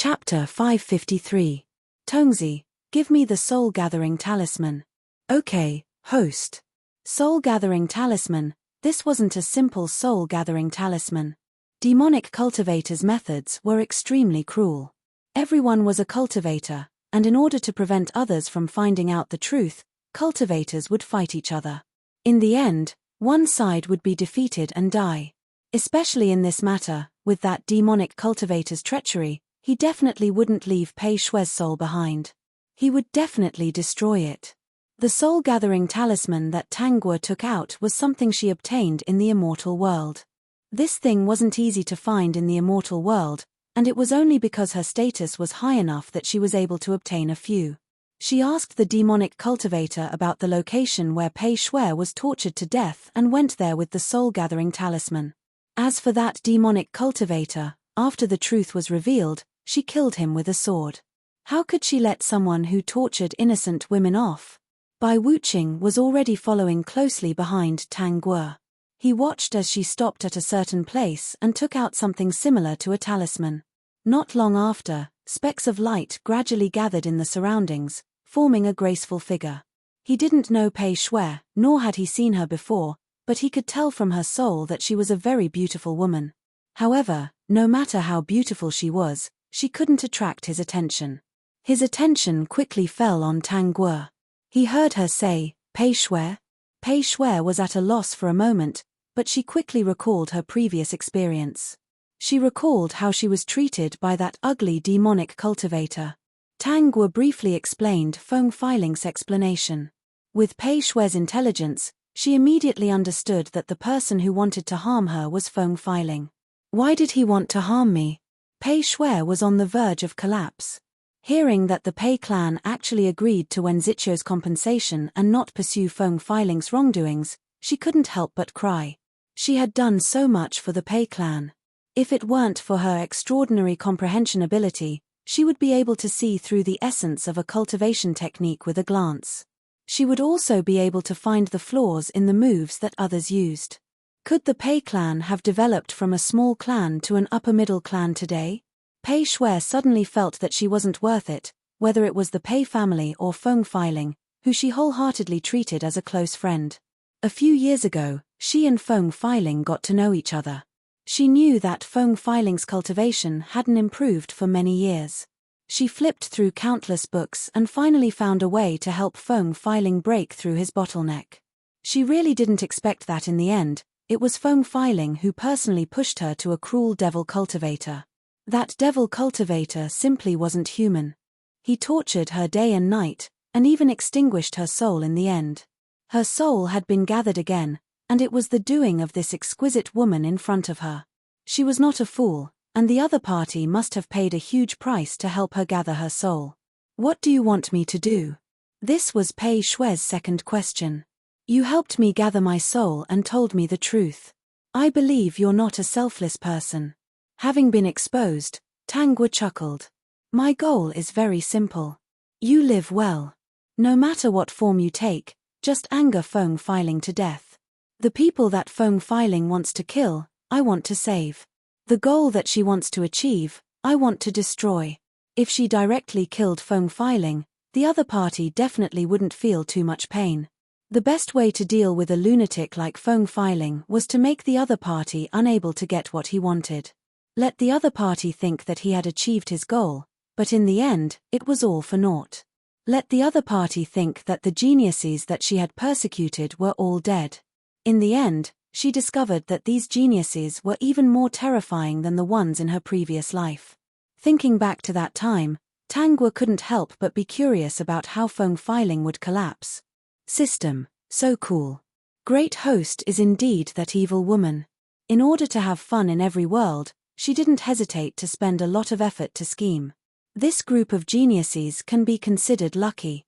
Chapter 553. Tongzi, give me the soul-gathering talisman. Okay, host. Soul-gathering talisman. This wasn't a simple soul-gathering talisman. Demonic cultivators' methods were extremely cruel. Everyone was a cultivator, and in order to prevent others from finding out the truth, cultivators would fight each other. In the end, one side would be defeated and die. Especially in this matter, with that demonic cultivator's treachery, he definitely wouldn't leave Pei Shui's soul behind. He would definitely destroy it. The soul-gathering talisman that Tang Guo took out was something she obtained in the immortal world. This thing wasn't easy to find in the immortal world, and it was only because her status was high enough that she was able to obtain a few. She asked the demonic cultivator about the location where Pei Shui was tortured to death and went there with the soul-gathering talisman. As for that demonic cultivator, after the truth was revealed, she killed him with a sword. How could she let someone who tortured innocent women off? Bai Wuqing was already following closely behind Tang Guo. He watched as she stopped at a certain place and took out something similar to a talisman. Not long after, specks of light gradually gathered in the surroundings, forming a graceful figure. He didn't know Pei Shui, nor had he seen her before, but he could tell from her soul that she was a very beautiful woman. However, no matter how beautiful she was, she couldn't attract his attention. His attention quickly fell on Tang Guo. He heard her say, Pei Shui? Pei Shui was at a loss for a moment, but she quickly recalled her previous experience. She recalled how she was treated by that ugly demonic cultivator. Tang Guo briefly explained Feng Feiling's explanation. With Pei Shui's intelligence, she immediately understood that the person who wanted to harm her was Feng Feiling. Why did he want to harm me? Pei Shui was on the verge of collapse. Hearing that the Pei clan actually agreed to Wen Ziqiu's compensation and not pursue Feng Feiling's wrongdoings, she couldn't help but cry. She had done so much for the Pei clan. If it weren't for her extraordinary comprehension ability, she would be able to see through the essence of a cultivation technique with a glance. She would also be able to find the flaws in the moves that others used. Could the Pei clan have developed from a small clan to an upper-middle clan today? Pei Shui suddenly felt that she wasn't worth it, whether it was the Pei family or Feng Feiling, who she wholeheartedly treated as a close friend. A few years ago, she and Feng Feiling got to know each other. She knew that Feng Feiling's cultivation hadn't improved for many years. She flipped through countless books and finally found a way to help Feng Feiling break through his bottleneck. She really didn't expect that in the end. It was Feng Feiling who personally pushed her to a cruel devil cultivator. That devil cultivator simply wasn't human. He tortured her day and night, and even extinguished her soul in the end. Her soul had been gathered again, and it was the doing of this exquisite woman in front of her. She was not a fool, and the other party must have paid a huge price to help her gather her soul. What do you want me to do? This was Pei Shui's second question. You helped me gather my soul and told me the truth. I believe you're not a selfless person. Having been exposed, Tang Guo chuckled. My goal is very simple. You live well. No matter what form you take, just anger Feng Feiling to death. The people that Feng Feiling wants to kill, I want to save. The goal that she wants to achieve, I want to destroy. If she directly killed Feng Feiling, the other party definitely wouldn't feel too much pain. The best way to deal with a lunatic like Feng Feiling was to make the other party unable to get what he wanted. Let the other party think that he had achieved his goal, but in the end, it was all for naught. Let the other party think that the geniuses that she had persecuted were all dead. In the end, she discovered that these geniuses were even more terrifying than the ones in her previous life. Thinking back to that time, Tang Guo couldn't help but be curious about how Feng Feiling would collapse. System, so cool. Great host is indeed that evil woman. In order to have fun in every world, she didn't hesitate to spend a lot of effort to scheme. This group of geniuses can be considered lucky.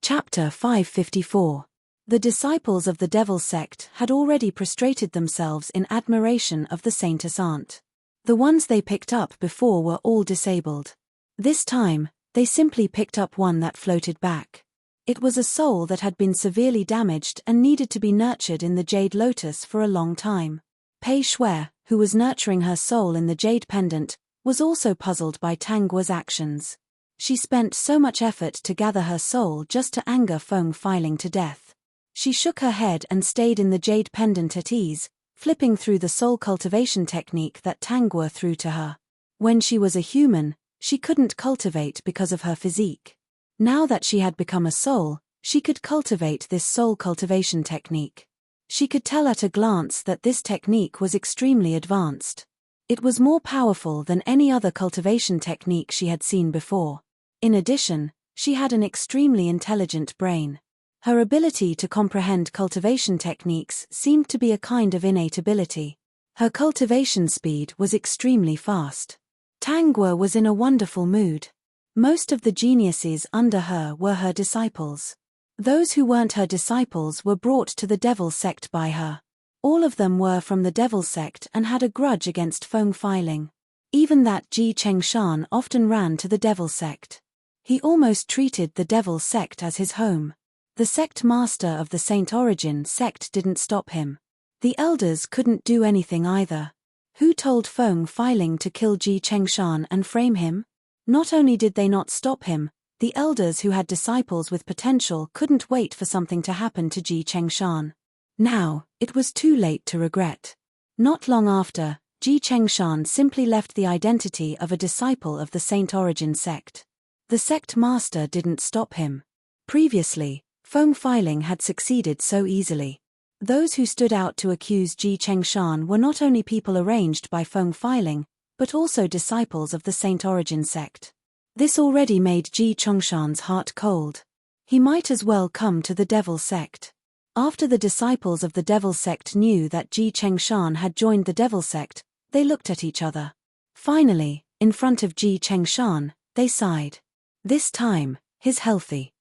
Chapter 554. The disciples of the devil sect had already prostrated themselves in admiration of the Saintess Aunt. The ones they picked up before were all disabled. This time, they simply picked up one that floated back. It was a soul that had been severely damaged and needed to be nurtured in the Jade Lotus for a long time. Pei Shui, who was nurturing her soul in the jade pendant, was also puzzled by Tang Guo's actions. She spent so much effort to gather her soul just to anger Feng Filing to death. She shook her head and stayed in the jade pendant at ease, flipping through the soul cultivation technique that Tang Guo threw to her. When she was a human, she couldn't cultivate because of her physique. Now that she had become a soul, she could cultivate this soul cultivation technique. She could tell at a glance that this technique was extremely advanced. It was more powerful than any other cultivation technique she had seen before. In addition, she had an extremely intelligent brain. Her ability to comprehend cultivation techniques seemed to be a kind of innate ability. Her cultivation speed was extremely fast. Tang Guo was in a wonderful mood. Most of the geniuses under her were her disciples. Those who weren't her disciples were brought to the devil sect by her. All of them were from the devil sect and had a grudge against Feng Filing. Even that Ji Chengshan often ran to the devil sect. He almost treated the devil sect as his home. The sect master of the Saint Origin sect didn't stop him. The elders couldn't do anything either. Who told Feng Filing to kill Ji Chengshan and frame him? Not only did they not stop him, the elders who had disciples with potential couldn't wait for something to happen to Ji Chengshan. Now, it was too late to regret. Not long after, Ji Chengshan simply left the identity of a disciple of the Saint Origin sect. The sect master didn't stop him. Previously, Feng Filing had succeeded so easily. Those who stood out to accuse Ji Chengshan were not only people arranged by Feng Filing, but also disciples of the Saint Origin sect. This already made Ji Chengshan's heart cold. He might as well come to the devil sect. After the disciples of the devil sect knew that Ji Chengshan had joined the devil sect, they looked at each other. Finally, in front of Ji Chengshan, they sighed. This time, his healthy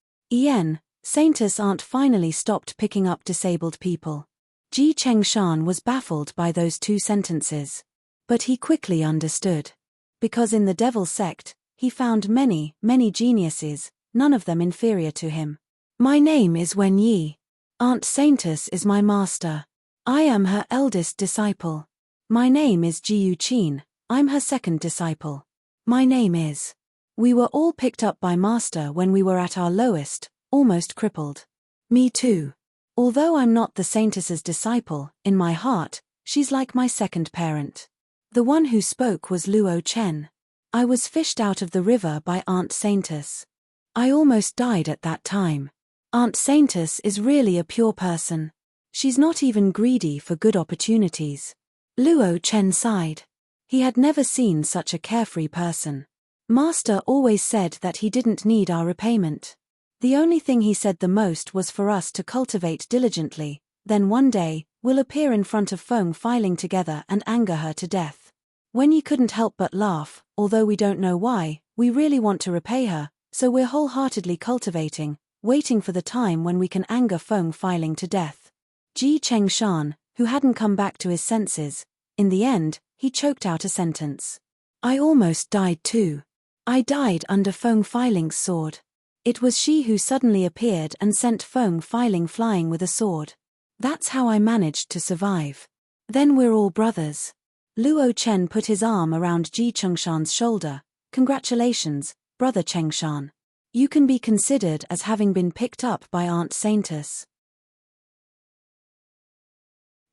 Saintess aunt finally stopped picking up disabled people. Ji Chengshan was baffled by those two sentences. But he quickly understood. Because in the devil sect, he found many geniuses, none of them inferior to him. My name is Wen Yi. Aunt Saintess is my master. I am her eldest disciple. My name is Jiu Qin, I'm her second disciple. My name is. We were all picked up by master when we were at our lowest, almost crippled. Me too. Although I'm not the saintess's disciple, in my heart, she's like my second parent. The one who spoke was Luo Chen. I was fished out of the river by Aunt Saintess. I almost died at that time. Aunt Saintess is really a pure person. She's not even greedy for good opportunities. Luo Chen sighed. He had never seen such a carefree person. Master always said that he didn't need our repayment. The only thing he said the most was for us to cultivate diligently, then one day, we'll appear in front of Feng Filing together and anger her to death. When you couldn't help but laugh, although we don't know why, we really want to repay her, so we're wholeheartedly cultivating, waiting for the time when we can anger Feng Filing to death. Ji Chengshan, who hadn't come back to his senses, in the end, he choked out a sentence. I almost died too. I died under Feng Filing's sword. It was she who suddenly appeared and sent Feng Filing flying with a sword. That's how I managed to survive. Then we're all brothers. Luo Chen put his arm around Ji Chengshan's shoulder. Congratulations, brother Chengshan. You can be considered as having been picked up by Aunt Saintess.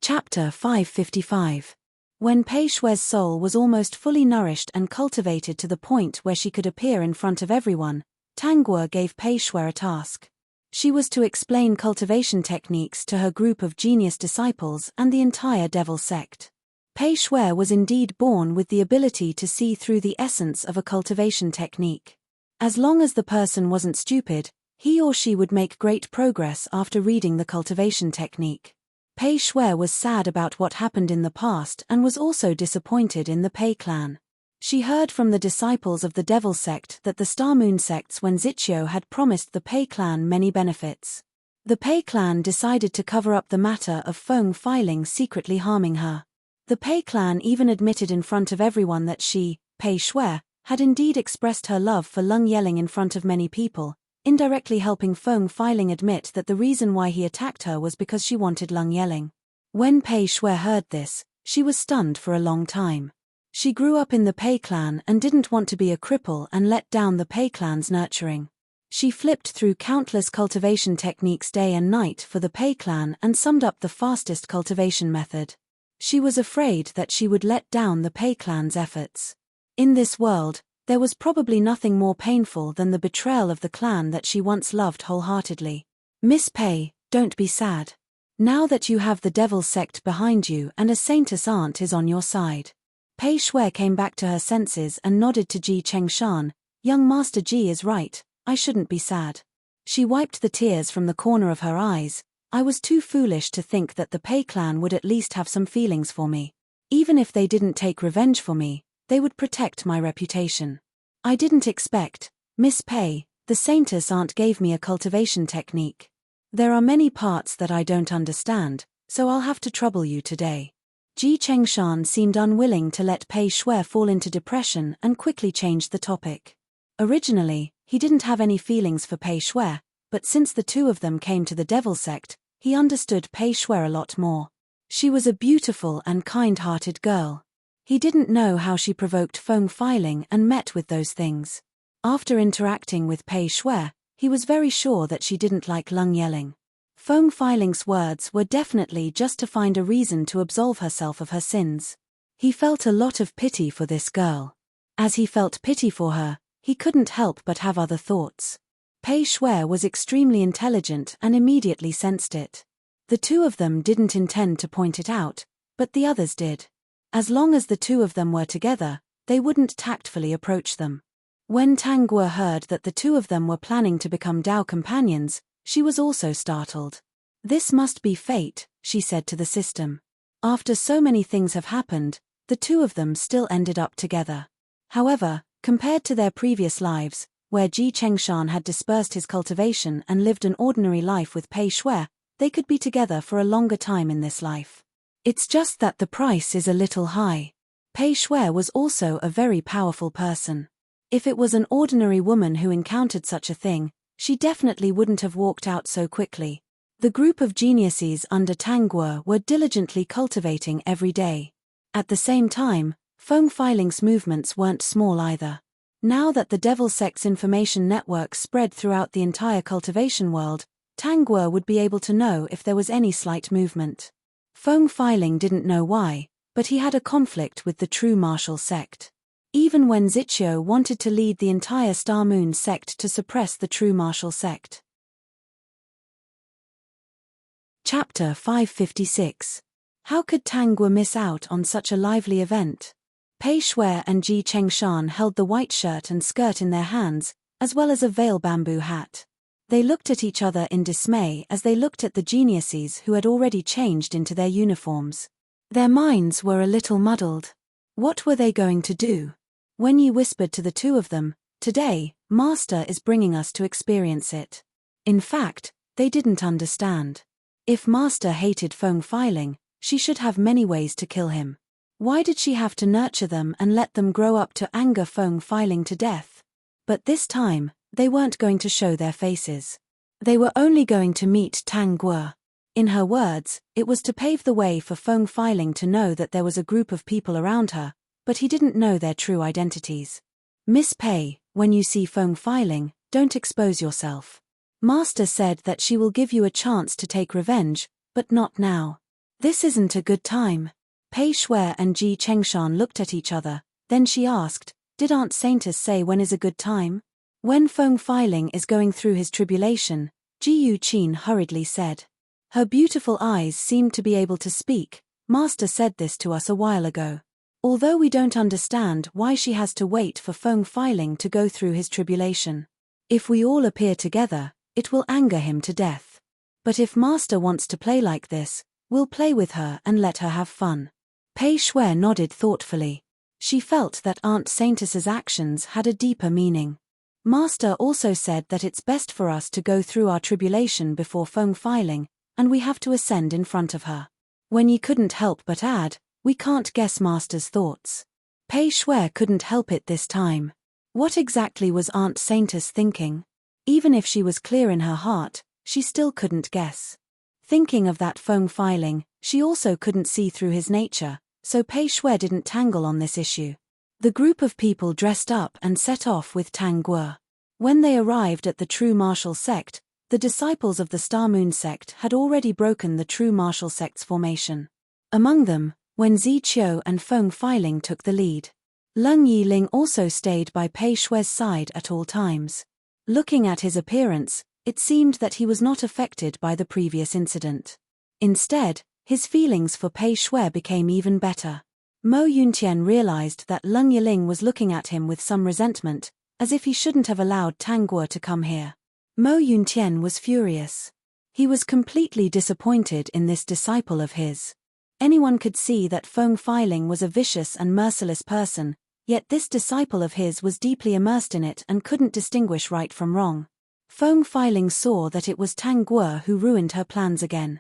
Chapter 555. When Pei Shui's soul was almost fully nourished and cultivated to the point where she could appear in front of everyone, Tang Guo gave Pei Shui a task. She was to explain cultivation techniques to her group of genius disciples and the entire devil sect. Pei Shui was indeed born with the ability to see through the essence of a cultivation technique. As long as the person wasn't stupid, he or she would make great progress after reading the cultivation technique. Pei Shui was sad about what happened in the past and was also disappointed in the Pei clan. She heard from the disciples of the devil sect that the Star Moon sect's Wen Ziqiu had promised the Pei clan many benefits. The Pei clan decided to cover up the matter of Feng Filing secretly harming her. The Pei clan even admitted in front of everyone that she, Pei Shui, had indeed expressed her love for Leng Yeling in front of many people, indirectly helping Feng Filing admit that the reason why he attacked her was because she wanted Leng Yeling. When Pei Shui heard this, She was stunned for a long time. She grew up in the Pei clan and didn't want to be a cripple and let down the Pei clan's nurturing. She flipped through countless cultivation techniques day and night for the Pei clan and summed up the fastest cultivation method. She was afraid that she would let down the Pei clan's efforts. In this world, there was probably nothing more painful than the betrayal of the clan that she once loved wholeheartedly. Miss Pei, don't be sad. Now that you have the Devil sect behind you and a saintess aunt is on your side. Pei Shui came back to her senses and nodded to Ji Chengshan. Young Master Ji is right, I shouldn't be sad. She wiped the tears from the corner of her eyes. I was too foolish to think that the Pei clan would at least have some feelings for me. Even if they didn't take revenge for me, they would protect my reputation. I didn't expect, Miss Pei, the saintess aunt gave me a cultivation technique. There are many parts that I don't understand, so I'll have to trouble you today. Ji Chengshan seemed unwilling to let Pei Shui fall into depression and quickly changed the topic. Originally, he didn't have any feelings for Pei Shui, but since the two of them came to the Devil sect, he understood Pei Shui a lot more. She was a beautiful and kind-hearted girl. He didn't know how she provoked Feng Filing and met with those things. After interacting with Pei Shui, he was very sure that she didn't like Lung Yeling. Feng Filing's words were definitely just to find a reason to absolve herself of her sins. He felt a lot of pity for this girl. As he felt pity for her, he couldn't help but have other thoughts. Pei Shui was extremely intelligent and immediately sensed it. The two of them didn't intend to point it out, but the others did. As long as the two of them were together, they wouldn't tactfully approach them. When Tang Guo heard that the two of them were planning to become Dao companions, she was also startled. This must be fate, she said to the system. After so many things have happened, the two of them still ended up together. However, compared to their previous lives, where Ji Chengshan had dispersed his cultivation and lived an ordinary life with Pei Shui, they could be together for a longer time in this life. It's just that the price is a little high. Pei Shui was also a very powerful person. If it was an ordinary woman who encountered such a thing, she definitely wouldn't have walked out so quickly. The group of geniuses under Tang Guo were diligently cultivating every day. At the same time, Feng Filing's movements weren't small either. Now that the Devil sect's information network spread throughout the entire cultivation world, Tang Guo would be able to know if there was any slight movement. Feng Filing didn't know why, but he had a conflict with the true martial sect. Even when Zichio wanted to lead the entire Star Moon sect to suppress the true martial sect. Chapter 556. How could Tang Guo miss out on such a lively event? Pei Shui and Ji Chengshan held the white shirt and skirt in their hands, as well as a veil bamboo hat. They looked at each other in dismay as they looked at the geniuses who had already changed into their uniforms. Their minds were a little muddled. What were they going to do? Wen Yi whispered to the two of them, "Today, Master is bringing us to experience it." In fact, they didn't understand. If Master hated Feng Filing, she should have many ways to kill him. Why did she have to nurture them and let them grow up to anger Feng Filing to death? But this time, they weren't going to show their faces. They were only going to meet Tang Guo. In her words, it was to pave the way for Feng Filing to know that there was a group of people around her, but he didn't know their true identities. "Miss Pei, when you see Feng Filing, don't expose yourself. Master said that she will give you a chance to take revenge, but not now. This isn't a good time." Pei Shui and Ji Chengshan looked at each other, then she asked, "Did Aunt Saintess say when is a good time?" "When Feng Filing is going through his tribulation," Ji Yu Qin hurriedly said. Her beautiful eyes seemed to be able to speak. "Master said this to us a while ago. Although we don't understand why she has to wait for Feng Filing to go through his tribulation. If we all appear together, it will anger him to death. But if Master wants to play like this, we'll play with her and let her have fun." Pei Shui nodded thoughtfully. She felt that Aunt Saintess's actions had a deeper meaning. Master also said that it's best for us to go through our tribulation before Feng Filing, and we have to ascend in front of her. Wen Yi couldn't help but add, "We can't guess Master's thoughts." Pei Shui couldn't help it this time. What exactly was Aunt Saintess thinking? Even if she was clear in her heart, she still couldn't guess. Thinking of that Feng Filing, she also couldn't see through his nature, so Pei Shui didn't tangle on this issue. The group of people dressed up and set off with Tang Guo. When they arrived at the true martial sect, the disciples of the Star Moon sect had already broken the true martial sect's formation. Among them, Wen Ziqiu and Feng Feiling took the lead. Leng Yiling also stayed by Pei Shui's side at all times. Looking at his appearance, it seemed that he was not affected by the previous incident. Instead, his feelings for Pei Shui became even better. Mo Yuntian realized that Leng Yiling was looking at him with some resentment, as if he shouldn't have allowed Tang Guo to come here. Mo Yuntian was furious. He was completely disappointed in this disciple of his. Anyone could see that Feng Feiling was a vicious and merciless person, yet this disciple of his was deeply immersed in it and couldn't distinguish right from wrong. Feng Feiling saw that it was Tang Guo who ruined her plans again.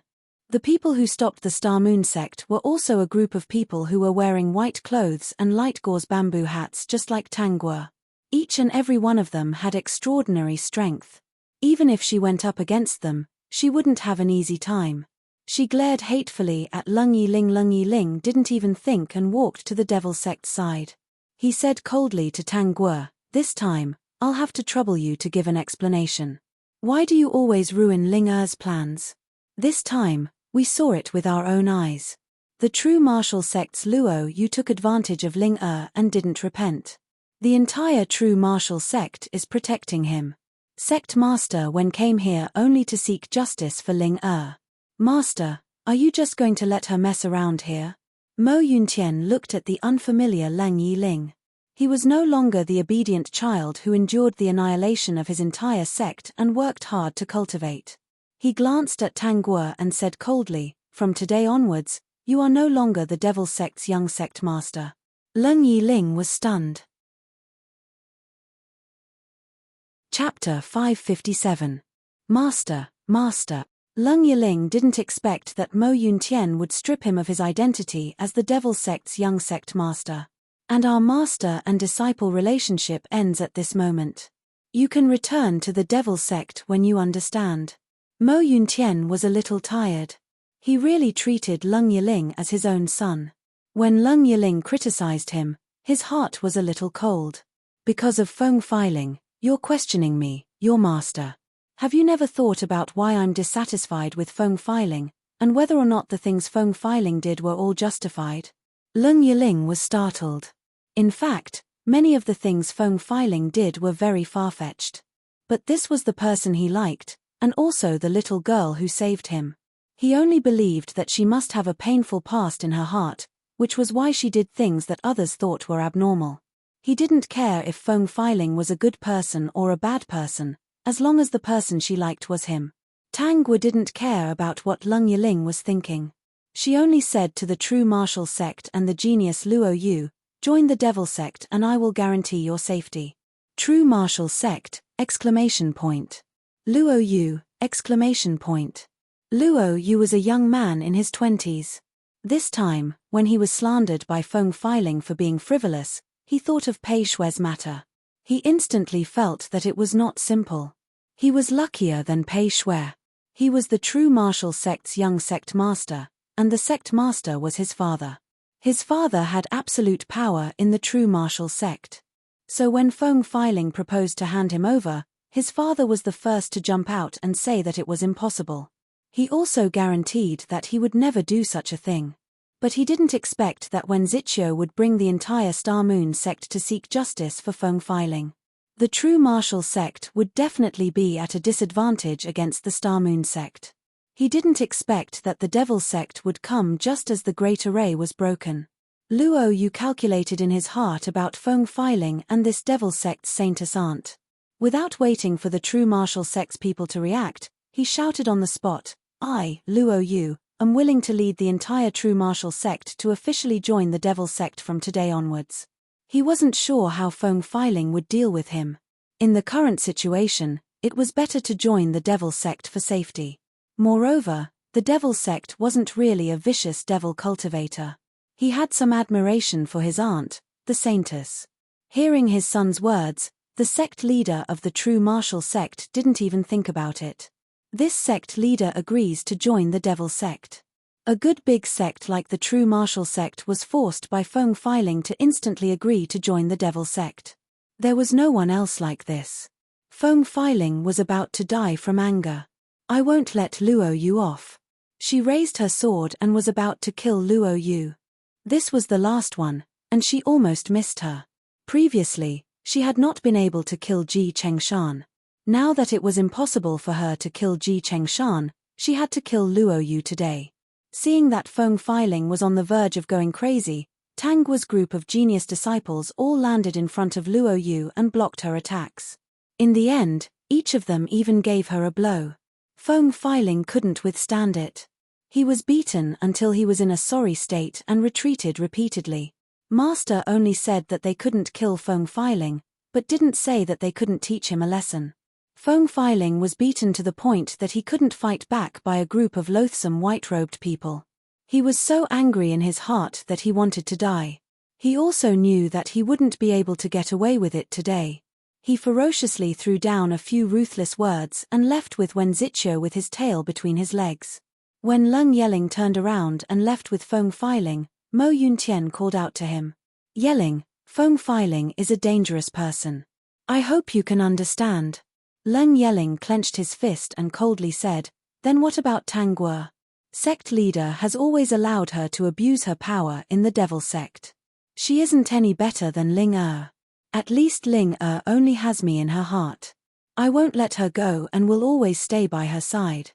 The people who stopped the Star Moon sect were also a group of people who were wearing white clothes and light gauze bamboo hats just like Tang Guo. Each and every one of them had extraordinary strength. Even if she went up against them, she wouldn't have an easy time. She glared hatefully at Leng Yiling. Leng Yiling didn't even think and walked to the devil sect's side. He said coldly to Tang Guo, "This time, I'll have to trouble you to give an explanation. Why do you always ruin Ling Er's plans? This time, we saw it with our own eyes. The true martial sect's Luo Yu took advantage of Ling Er and didn't repent. The entire true martial sect is protecting him. Sect Master Wen came here only to seek justice for Ling Er. Master, are you just going to let her mess around here?" Mo Yuntian looked at the unfamiliar Leng Yiling. He was no longer the obedient child who endured the annihilation of his entire sect and worked hard to cultivate. He glanced at Tang Guo and said coldly, "From today onwards, you are no longer the devil sect's young sect master." Leng Yiling was stunned. Chapter 557. Master, Master. Leng Yiling didn't expect that Mo Yuntian would strip him of his identity as the devil sect's young sect master. "And our master and disciple relationship ends at this moment. You can return to the devil sect when you understand." Mo Yuntian was a little tired. He really treated Leng Yiling as his own son. When Leng Yiling criticized him, his heart was a little cold. "Because of Feng Feiling, you're questioning me, your master. Have you never thought about why I'm dissatisfied with Feng Feiling, and whether or not the things Feng Feiling did were all justified?" Leng Yiling was startled. In fact, many of the things Feng Feiling did were very far-fetched. But this was the person he liked, and also the little girl who saved him. He only believed that she must have a painful past in her heart, which was why she did things that others thought were abnormal. He didn't care if Feng Feiling was a good person or a bad person, as long as the person she liked was him. Tang Guo didn't care about what Leng Yiling was thinking. She only said to the true martial sect and the genius Luo Yu, "Join the devil sect and I will guarantee your safety." True martial sect, exclamation point. Luo Yu, exclamation point. Luo Yu was a young man in his 20s. This time, when he was slandered by Feng Feiling for being frivolous, he thought of Pei Shui's matter. He instantly felt that it was not simple. He was luckier than Pei Shui. He was the true martial sect's young sect master, and the sect master was his father. His father had absolute power in the true martial sect. So when Feng Feiling proposed to hand him over, his father was the first to jump out and say that it was impossible. He also guaranteed that he would never do such a thing. But he didn't expect that Wen Ziqiu would bring the entire Star Moon sect to seek justice for Feng Feiling. The true martial sect would definitely be at a disadvantage against the Star Moon sect. He didn't expect that the devil sect would come just as the great array was broken. Luo Yu calculated in his heart about Feng Feiling and this devil sect's saintess aunt. Without waiting for the true martial sect's people to react, he shouted on the spot, "I, Luo Yu, am willing to lead the entire true martial sect to officially join the devil sect from today onwards." He wasn't sure how Feng Feiling would deal with him. In the current situation, it was better to join the devil sect for safety. Moreover, the devil sect wasn't really a vicious devil cultivator. He had some admiration for his aunt, the saintess. Hearing his son's words, the sect leader of the true martial sect didn't even think about it. This sect leader agrees to join the devil sect. A good big sect like the true martial sect was forced by Feng Filing to instantly agree to join the devil sect. There was no one else like this. Feng Filing was about to die from anger. I won't let Luo Yu off. She raised her sword and was about to kill Luo Yu. This was the last one, and she almost missed her. Previously, she had not been able to kill Ji Chengshan. Now that it was impossible for her to kill Ji Chengshan, she had to kill Luo Yu today. Seeing that Feng Filing was on the verge of going crazy, Tang Guo's group of genius disciples all landed in front of Luo Yu and blocked her attacks. In the end, each of them even gave her a blow. Feng Filing couldn't withstand it. He was beaten until he was in a sorry state and retreated repeatedly. Master only said that they couldn't kill Feng Filing, but didn't say that they couldn't teach him a lesson. Feng Filing was beaten to the point that he couldn't fight back by a group of loathsome white-robed people. He was so angry in his heart that he wanted to die. He also knew that he wouldn't be able to get away with it today. He ferociously threw down a few ruthless words and left with Wen Ziqiu with his tail between his legs. When Leng Yeling turned around and left with Feng Filing, Mo Yuntian called out to him. Yelling, Feng Filing is a dangerous person. I hope you can understand. Leng Yeling clenched his fist and coldly said, then what about Tang Guo? Sect leader has always allowed her to abuse her power in the devil sect. She isn't any better than Ling Er. At least Ling Er only has me in her heart. I won't let her go and will always stay by her side.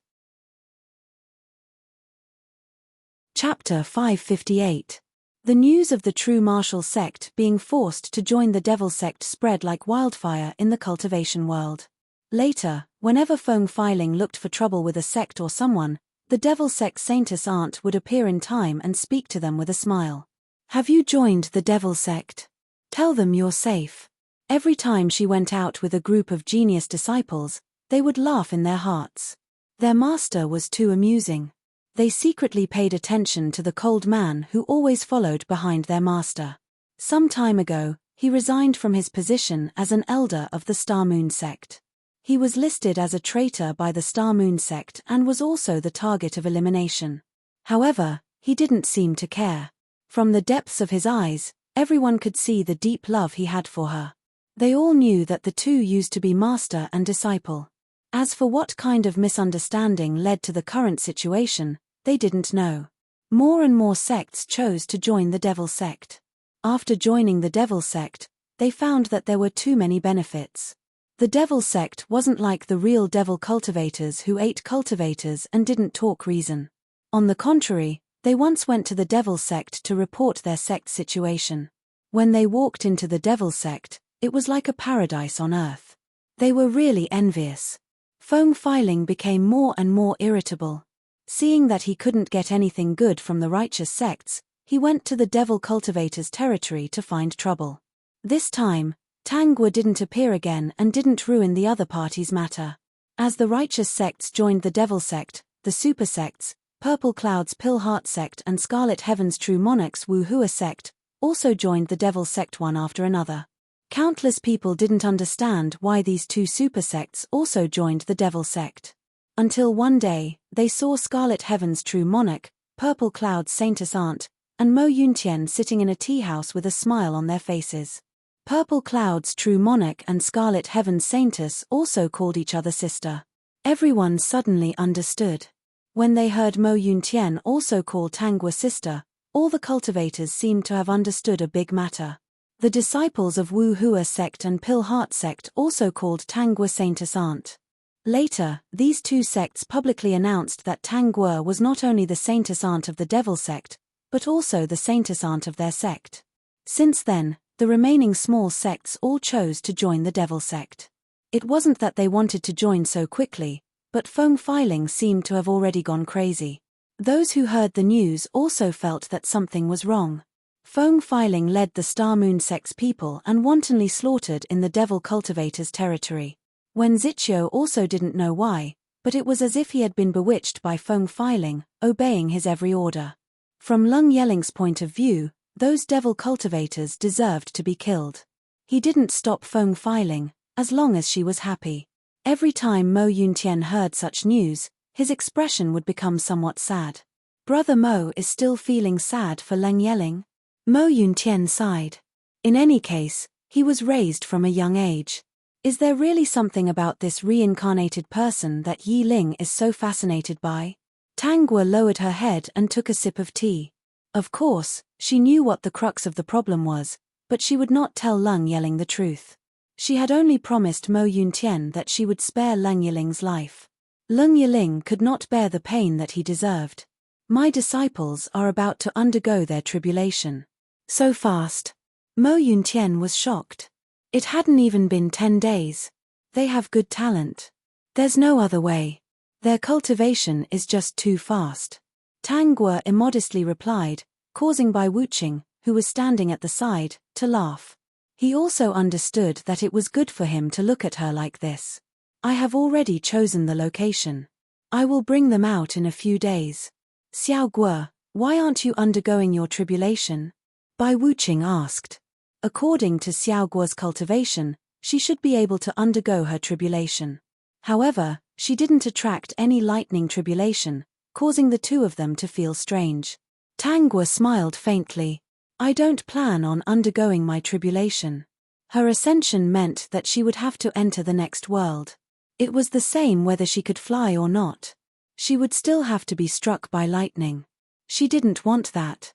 Chapter 558. The news of the true martial sect being forced to join the devil sect spread like wildfire in the cultivation world. Later, whenever Feng Filing looked for trouble with a sect or someone, the devil sect saintess aunt would appear in time and speak to them with a smile. Have you joined the devil sect? Tell them you're safe. Every time she went out with a group of genius disciples, they would laugh in their hearts. Their master was too amusing. They secretly paid attention to the cold man who always followed behind their master. Some time ago, he resigned from his position as an elder of the Star Moon sect. He was listed as a traitor by the Star Moon sect and was also the target of elimination. However, he didn't seem to care. From the depths of his eyes, everyone could see the deep love he had for her. They all knew that the two used to be master and disciple. As for what kind of misunderstanding led to the current situation, they didn't know. More and more sects chose to join the devil sect. After joining the devil sect, they found that there were too many benefits. The devil sect wasn't like the real devil cultivators who ate cultivators and didn't talk reason. On the contrary, they once went to the devil sect to report their sect situation. When they walked into the devil sect, it was like a paradise on earth. They were really envious. Feng Filing became more and more irritable. Seeing that he couldn't get anything good from the righteous sects, he went to the devil cultivators' territory to find trouble. This time, Tang Guo didn't appear again and didn't ruin the other party's matter. As the righteous sects joined the devil sect, the super sects, Purple Cloud's Pill Heart sect and Scarlet Heaven's True Monarch's Wu Hua sect, also joined the devil sect one after another. Countless people didn't understand why these two super sects also joined the devil sect. Until one day, they saw Scarlet Heaven's True Monarch, Purple Cloud's Saintess Aunt, and Mo Yuntian sitting in a tea house with a smile on their faces. Purple Cloud's True Monarch and Scarlet Heaven's Saintess also called each other sister. Everyone suddenly understood. When they heard Mo Yuntian also call Tang Guo sister, all the cultivators seemed to have understood a big matter. The disciples of Wu Hua sect and Pill Heart sect also called Tang Guo Saintess Aunt. Later, these two sects publicly announced that Tang Guo was not only the Saintess Aunt of the devil sect, but also the Saintess Aunt of their sect. Since then, the remaining small sects all chose to join the devil sect. It wasn't that they wanted to join so quickly, but Feng Filing seemed to have already gone crazy. Those who heard the news also felt that something was wrong. Feng Filing led the Star Moon sect's people and wantonly slaughtered in the devil cultivators' territory. Wen Ziqiu also didn't know why, but it was as if he had been bewitched by Feng Filing, obeying his every order. From Leng Yeling's point of view, those devil cultivators deserved to be killed. He didn't stop Feng Filing, as long as she was happy. Every time Mo Yuntian heard such news, his expression would become somewhat sad. Brother Mo is still feeling sad for Leng Yeling? Mo Yuntian sighed. In any case, he was raised from a young age. Is there really something about this reincarnated person that Yi Ling is so fascinated by? Tang Guo lowered her head and took a sip of tea. Of course, she knew what the crux of the problem was, but she would not tell Leng Yeling the truth. She had only promised Mo Yuntian that she would spare Leng Yeling's life. Leng Yeling could not bear the pain that he deserved. My disciples are about to undergo their tribulation. So fast. Mo Yuntian was shocked. It hadn't even been 10 days. They have good talent. There's no other way. Their cultivation is just too fast. Tang Guo immodestly replied, causing Bai Wuqing, who was standing at the side, to laugh. He also understood that it was good for him to look at her like this. I have already chosen the location. I will bring them out in a few days. Xiao Guo, why aren't you undergoing your tribulation? Bai Wuqing asked. According to Xiao Guo's cultivation, she should be able to undergo her tribulation. However, she didn't attract any lightning tribulation, causing the two of them to feel strange. Tang Guo smiled faintly. I don't plan on undergoing my tribulation. Her ascension meant that she would have to enter the next world. It was the same whether she could fly or not. She would still have to be struck by lightning. She didn't want that.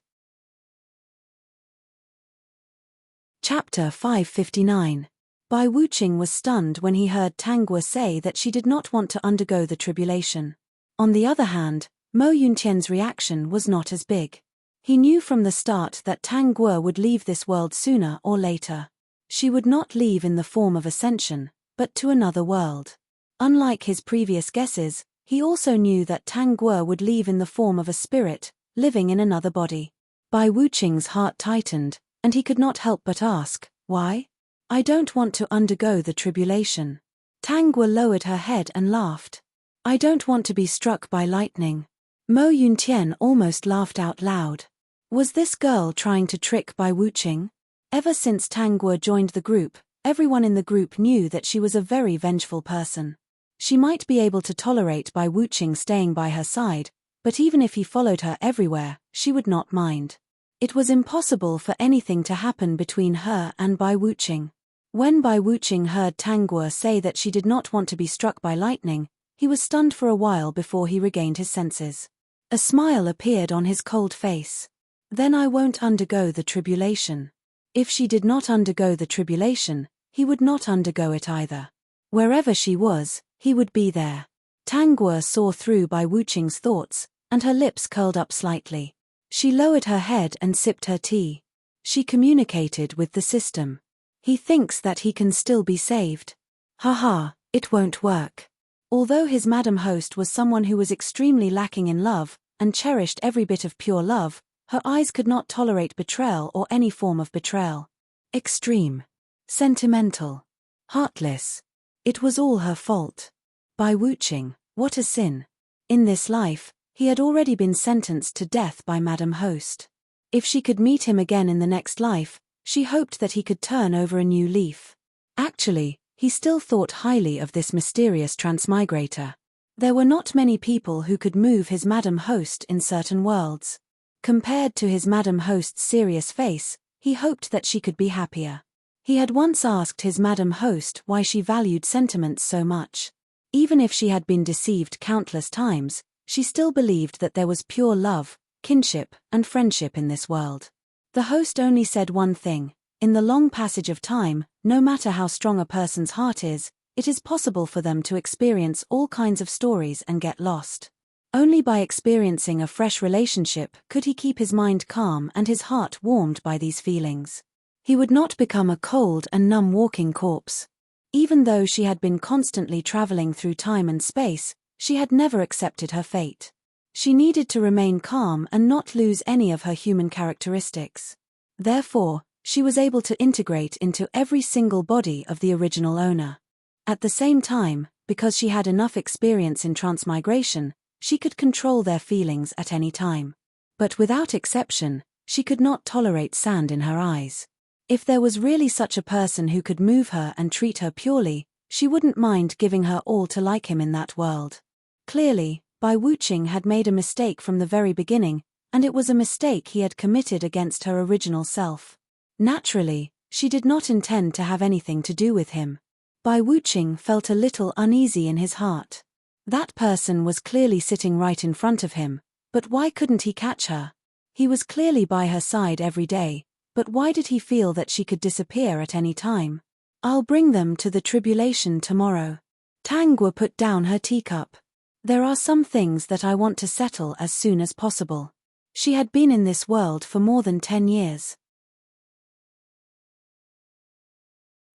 Chapter 559. Bai Wuqing was stunned when he heard Tang Guo say that she did not want to undergo the tribulation. On the other hand, Mo Yuntian's reaction was not as big. He knew from the start that Tang Guo would leave this world sooner or later. She would not leave in the form of ascension, but to another world. Unlike his previous guesses, he also knew that Tang Guo would leave in the form of a spirit, living in another body. Bai Wuqing's heart tightened, and he could not help but ask, why? I don't want to undergo the tribulation. Tang Guo lowered her head and laughed. I don't want to be struck by lightning. Mo Yuntian almost laughed out loud. Was this girl trying to trick Bai Wuqing? Ever since Tang Guo joined the group, everyone in the group knew that she was a very vengeful person. She might be able to tolerate Bai Wuqing staying by her side, but even if he followed her everywhere, she would not mind. It was impossible for anything to happen between her and Bai Wuqing. When Bai Wuqing heard Tang Guo say that she did not want to be struck by lightning, he was stunned for a while before he regained his senses. A smile appeared on his cold face. Then I won't undergo the tribulation. If she did not undergo the tribulation, he would not undergo it either. Wherever she was, he would be there. Tang Guo saw through Bai Wuqing's thoughts, and her lips curled up slightly. She lowered her head and sipped her tea. She communicated with the system. He thinks that he can still be saved. Haha, it won't work. Although his Madam Host was someone who was extremely lacking in love, and cherished every bit of pure love, her eyes could not tolerate betrayal or any form of betrayal. Extreme. Sentimental. Heartless. It was all her fault. Bai Wuqing, what a sin. In this life, he had already been sentenced to death by Madam Host. If she could meet him again in the next life, she hoped that he could turn over a new leaf. Actually, he still thought highly of this mysterious transmigrator. There were not many people who could move his Madam Host in certain worlds. Compared to his Madam Host's serious face, he hoped that she could be happier. He had once asked his Madam Host why she valued sentiments so much. Even if she had been deceived countless times, she still believed that there was pure love, kinship, and friendship in this world. The host only said one thing: in the long passage of time, no matter how strong a person's heart is, it is possible for them to experience all kinds of stories and get lost. Only by experiencing a fresh relationship could he keep his mind calm and his heart warmed by these feelings. He would not become a cold and numb walking corpse. Even though she had been constantly traveling through time and space, she had never accepted her fate. She needed to remain calm and not lose any of her human characteristics. Therefore, she was able to integrate into every single body of the original owner. At the same time, because she had enough experience in transmigration, she could control their feelings at any time. But without exception, she could not tolerate sand in her eyes. If there was really such a person who could move her and treat her purely, she wouldn't mind giving her all to like him in that world. Clearly, Bai Wuqing had made a mistake from the very beginning, and it was a mistake he had committed against her original self. Naturally, she did not intend to have anything to do with him. Bai Wuqing felt a little uneasy in his heart. That person was clearly sitting right in front of him, but why couldn't he catch her? He was clearly by her side every day, but why did he feel that she could disappear at any time? I'll bring them to the tribulation tomorrow. Tang Guo put down her teacup. There are some things that I want to settle as soon as possible. She had been in this world for more than 10 years.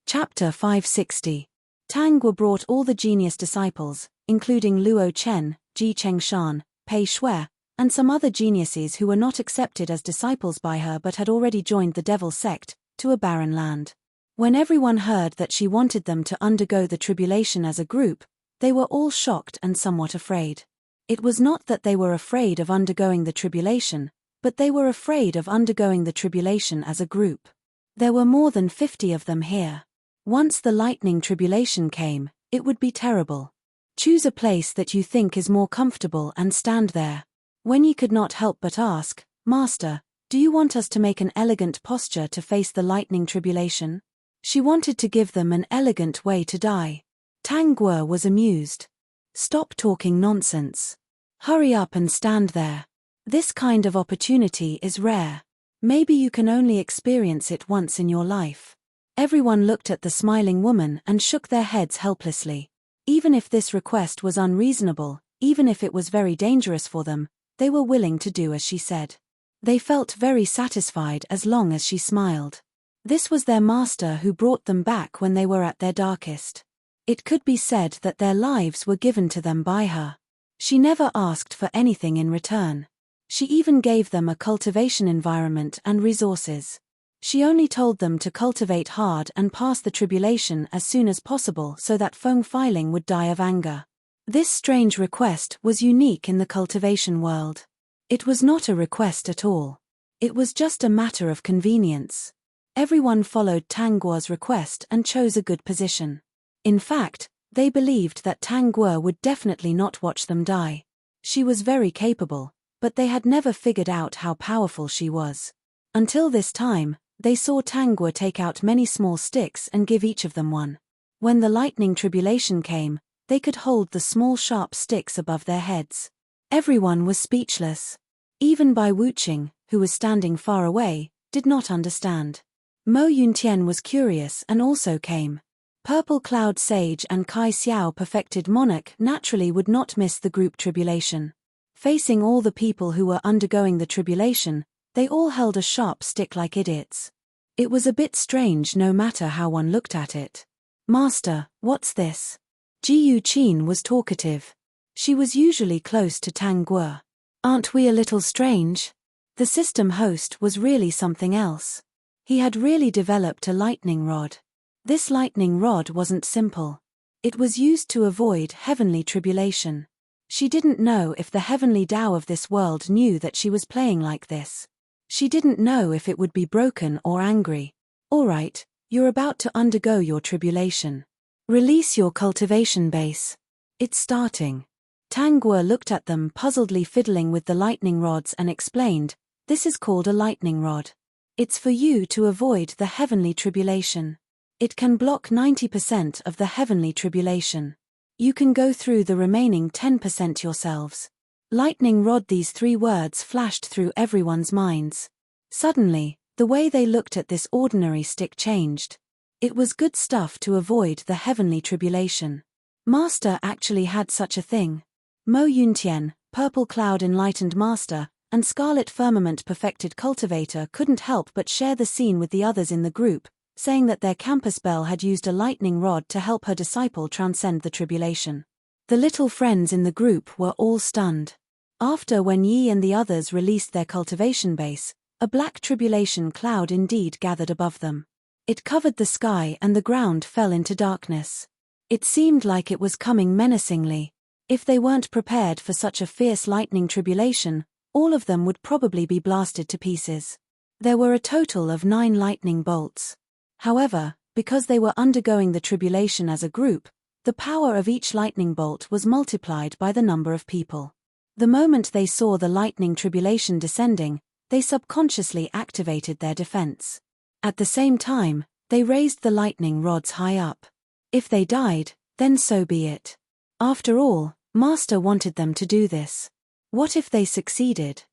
Chapter 560. Tang Guo brought all the genius disciples, including Luo Chen, Ji Chengshan, Pei Shui, and some other geniuses who were not accepted as disciples by her but had already joined the devil sect, to a barren land. When everyone heard that she wanted them to undergo the tribulation as a group, they were all shocked and somewhat afraid. It was not that they were afraid of undergoing the tribulation, but they were afraid of undergoing the tribulation as a group. There were more than 50 of them here. Once the lightning tribulation came, it would be terrible. Choose a place that you think is more comfortable and stand there. When Yi could not help but ask, Master, do you want us to make an elegant posture to face the lightning tribulation? She wanted to give them an elegant way to die. Tang Guo was amused. Stop talking nonsense. Hurry up and stand there. This kind of opportunity is rare. Maybe you can only experience it once in your life. Everyone looked at the smiling woman and shook their heads helplessly. Even if this request was unreasonable, even if it was very dangerous for them, they were willing to do as she said. They felt very satisfied as long as she smiled. This was their master who brought them back when they were at their darkest. It could be said that their lives were given to them by her. She never asked for anything in return. She even gave them a cultivation environment and resources. She only told them to cultivate hard and pass the tribulation as soon as possible so that Feng Filing would die of anger. This strange request was unique in the cultivation world. It was not a request at all. It was just a matter of convenience. Everyone followed Tang Guo's request and chose a good position. In fact, they believed that Tang Guo would definitely not watch them die. She was very capable, but they had never figured out how powerful she was. Until this time, they saw Tang Guo take out many small sticks and give each of them one. When the lightning tribulation came, they could hold the small sharp sticks above their heads. Everyone was speechless. Even Bai Wuqing, who was standing far away, did not understand. Mo Yuntian was curious and also came. Purple Cloud Sage and Kai Xiao Perfected Monarch naturally would not miss the group tribulation. Facing all the people who were undergoing the tribulation, they all held a sharp stick like idiots. It was a bit strange no matter how one looked at it. Master, what's this? Ji Yuqin was talkative. She was usually close to Tang Guo. Aren't we a little strange? The system host was really something else. He had really developed a lightning rod. This lightning rod wasn't simple. It was used to avoid heavenly tribulation. She didn't know if the heavenly Tao of this world knew that she was playing like this. She didn't know if it would be broken or angry. All right, you're about to undergo your tribulation. Release your cultivation base. It's starting. Tang Guo looked at them puzzledly fiddling with the lightning rods and explained, this is called a lightning rod. It's for you to avoid the heavenly tribulation. It can block 90% of the heavenly tribulation. You can go through the remaining 10% yourselves. Lightning rod. These 3 words flashed through everyone's minds. Suddenly, the way they looked at this ordinary stick changed. It was good stuff to avoid the heavenly tribulation. Master actually had such a thing. Mo Yuntian, Purple Cloud Enlightened Master, and Scarlet Firmament Perfected Cultivator couldn't help but share the scene with the others in the group, saying that their campus belle had used a lightning rod to help her disciple transcend the tribulation. The little friends in the group were all stunned. After when Yi and the others released their cultivation base, a black tribulation cloud indeed gathered above them. It covered the sky and the ground fell into darkness. It seemed like it was coming menacingly. If they weren't prepared for such a fierce lightning tribulation, all of them would probably be blasted to pieces. There were a total of 9 lightning bolts. However, because they were undergoing the tribulation as a group, the power of each lightning bolt was multiplied by the number of people. The moment they saw the lightning tribulation descending, they subconsciously activated their defense. At the same time, they raised the lightning rods high up. If they died, then so be it. After all, Master wanted them to do this. What if they succeeded?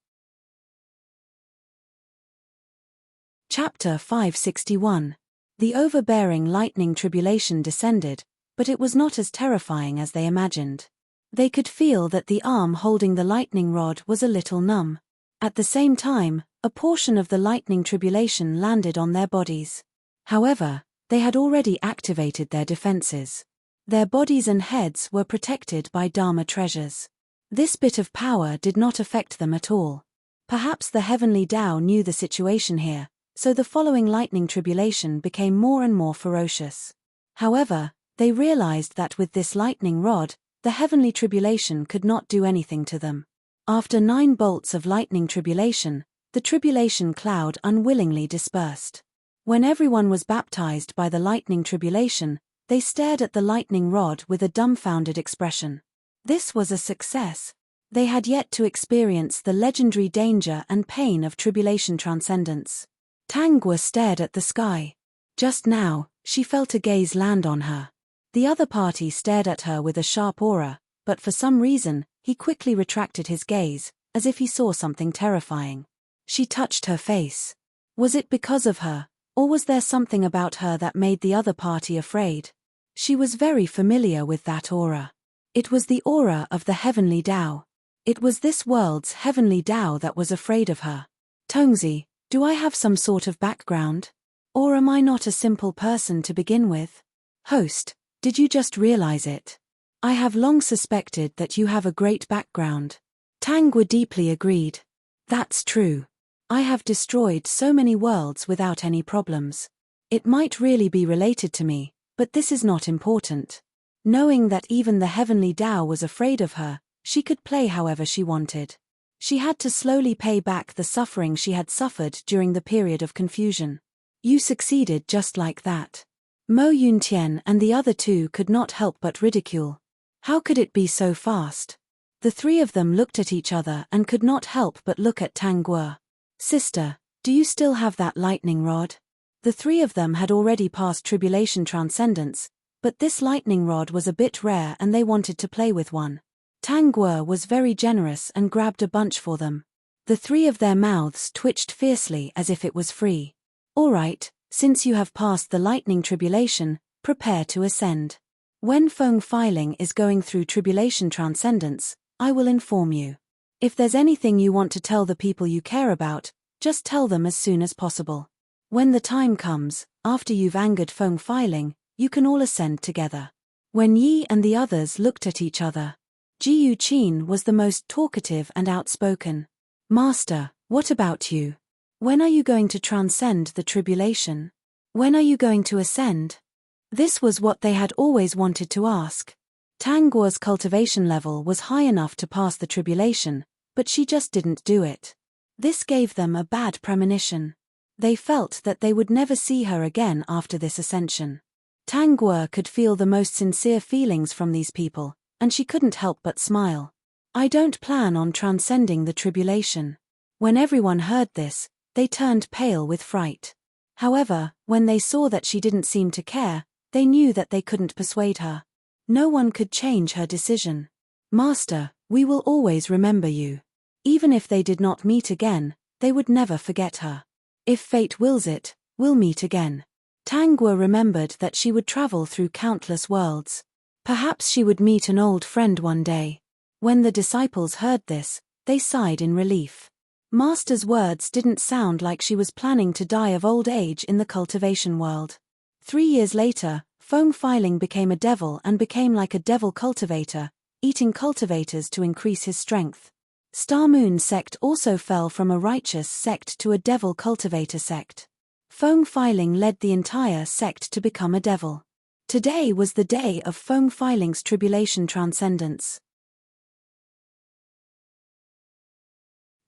Chapter 561. The overbearing lightning tribulation descended, but it was not as terrifying as they imagined. They could feel that the arm holding the lightning rod was a little numb. At the same time, a portion of the lightning tribulation landed on their bodies. However, they had already activated their defenses. Their bodies and heads were protected by Dharma treasures. This bit of power did not affect them at all. Perhaps the heavenly Tao knew the situation here, so the following lightning tribulation became more and more ferocious. However, they realized that with this lightning rod, the heavenly tribulation could not do anything to them. After 9 bolts of lightning tribulation, the tribulation cloud unwillingly dispersed. When everyone was baptized by the lightning tribulation, they stared at the lightning rod with a dumbfounded expression. This was a success. They had yet to experience the legendary danger and pain of tribulation transcendence. Tangwa stared at the sky. Just now, she felt a gaze land on her. The other party stared at her with a sharp aura, but for some reason, he quickly retracted his gaze, as if he saw something terrifying. She touched her face. Was it because of her, or was there something about her that made the other party afraid? She was very familiar with that aura. It was the aura of the heavenly Tao. It was this world's heavenly Tao that was afraid of her. Tongzi, do I have some sort of background? Or am I not a simple person to begin with? Host, did you just realize it? I have long suspected that you have a great background. Tangwa deeply agreed. That's true. I have destroyed so many worlds without any problems. It might really be related to me, but this is not important. Knowing that even the heavenly Tao was afraid of her, she could play however she wanted. She had to slowly pay back the suffering she had suffered during the period of confusion. You succeeded just like that. Mo Yuntian and the other 2 could not help but ridicule. How could it be so fast? The 3 of them looked at each other and could not help but look at Tangwa. Sister, do you still have that lightning rod? The 3 of them had already passed tribulation transcendence, but this lightning rod was a bit rare and they wanted to play with one. Tangwa was very generous and grabbed a bunch for them. The 3 of their mouths twitched fiercely as if it was free. All right, since you have passed the lightning tribulation, prepare to ascend. When Feng Filing is going through tribulation transcendence, I will inform you. If there's anything you want to tell the people you care about, just tell them as soon as possible. When the time comes, after you've angered Feng Filing, you can all ascend together. When Yi and the others looked at each other, Jiyu Qin was the most talkative and outspoken. Master, what about you? When are you going to transcend the tribulation? When are you going to ascend? This was what they had always wanted to ask. Tangwa's cultivation level was high enough to pass the tribulation, but she just didn't do it. This gave them a bad premonition. They felt that they would never see her again after this ascension. Tangwa could feel the most sincere feelings from these people, and she couldn't help but smile. I don't plan on transcending the tribulation. When everyone heard this, they turned pale with fright. However, when they saw that she didn't seem to care, they knew that they couldn't persuade her. No one could change her decision. Master, we will always remember you. Even if they did not meet again, they would never forget her. If fate wills it, we'll meet again. Tangwa remembered that she would travel through countless worlds. Perhaps she would meet an old friend one day. When the disciples heard this, they sighed in relief. Master's words didn't sound like she was planning to die of old age in the cultivation world. 3 years later, Feng Filing became a devil and became like a devil cultivator, eating cultivators to increase his strength. Star Moon sect also fell from a righteous sect to a devil cultivator sect. Feng Filing led the entire sect to become a devil. Today was the day of Feng Filing's tribulation transcendence.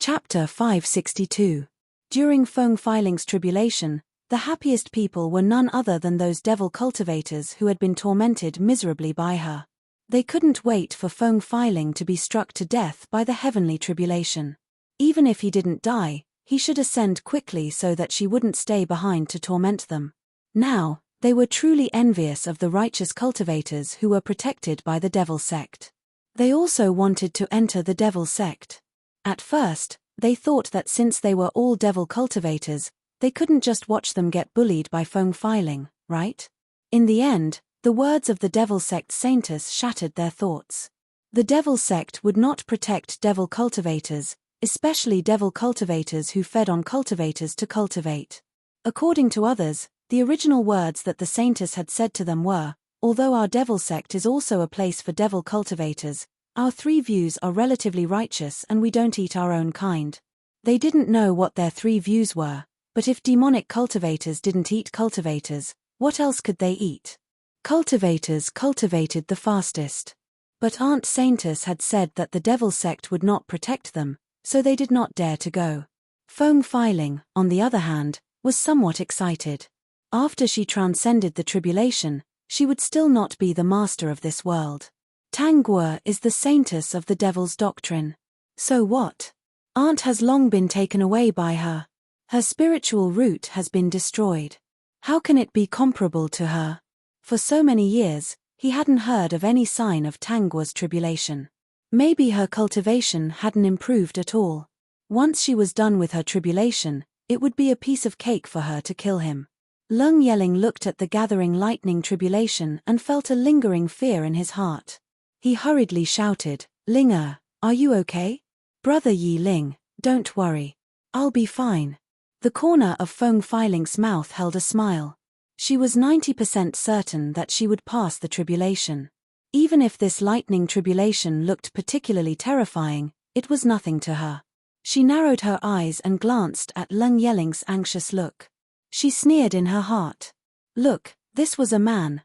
Chapter 562. During Feng Filing's tribulation, the happiest people were none other than those devil cultivators who had been tormented miserably by her. They couldn't wait for Feng Filing to be struck to death by the heavenly tribulation. Even if he didn't die, he should ascend quickly so that she wouldn't stay behind to torment them. Now, they were truly envious of the righteous cultivators who were protected by the devil sect. They also wanted to enter the devil sect. At first, they thought that since they were all devil cultivators, they couldn't just watch them get bullied by Feng Filing, right? In the end, the words of the devil sect saintess shattered their thoughts. The devil sect would not protect devil cultivators, especially devil cultivators who fed on cultivators to cultivate. According to others, the original words that the saintess had said to them were, "Although our devil sect is also a place for devil cultivators, our three views are relatively righteous and we don't eat our own kind." They didn't know what their three views were, but if demonic cultivators didn't eat cultivators, what else could they eat? Cultivators cultivated the fastest. But Aunt Saintess had said that the devil sect would not protect them, so they did not dare to go. Feng Filing, on the other hand, was somewhat excited. After she transcended the tribulation, she would still not be the master of this world. Tang Guo is the saintess of the devil's doctrine. So what? Aunt has long been taken away by her. Her spiritual root has been destroyed. How can it be comparable to her? For so many years, he hadn't heard of any sign of Tang Guo's tribulation. Maybe her cultivation hadn't improved at all. Once she was done with her tribulation, it would be a piece of cake for her to kill him. Leng Yeling looked at the gathering lightning tribulation and felt a lingering fear in his heart. He hurriedly shouted, "Ling are you okay? Brother Yi Ling, don't worry. I'll be fine." The corner of Feng Filing's mouth held a smile. She was 90% certain that she would pass the tribulation. Even if this lightning tribulation looked particularly terrifying, it was nothing to her. She narrowed her eyes and glanced at Leng Yeling's anxious look. She sneered in her heart. Look, this was a man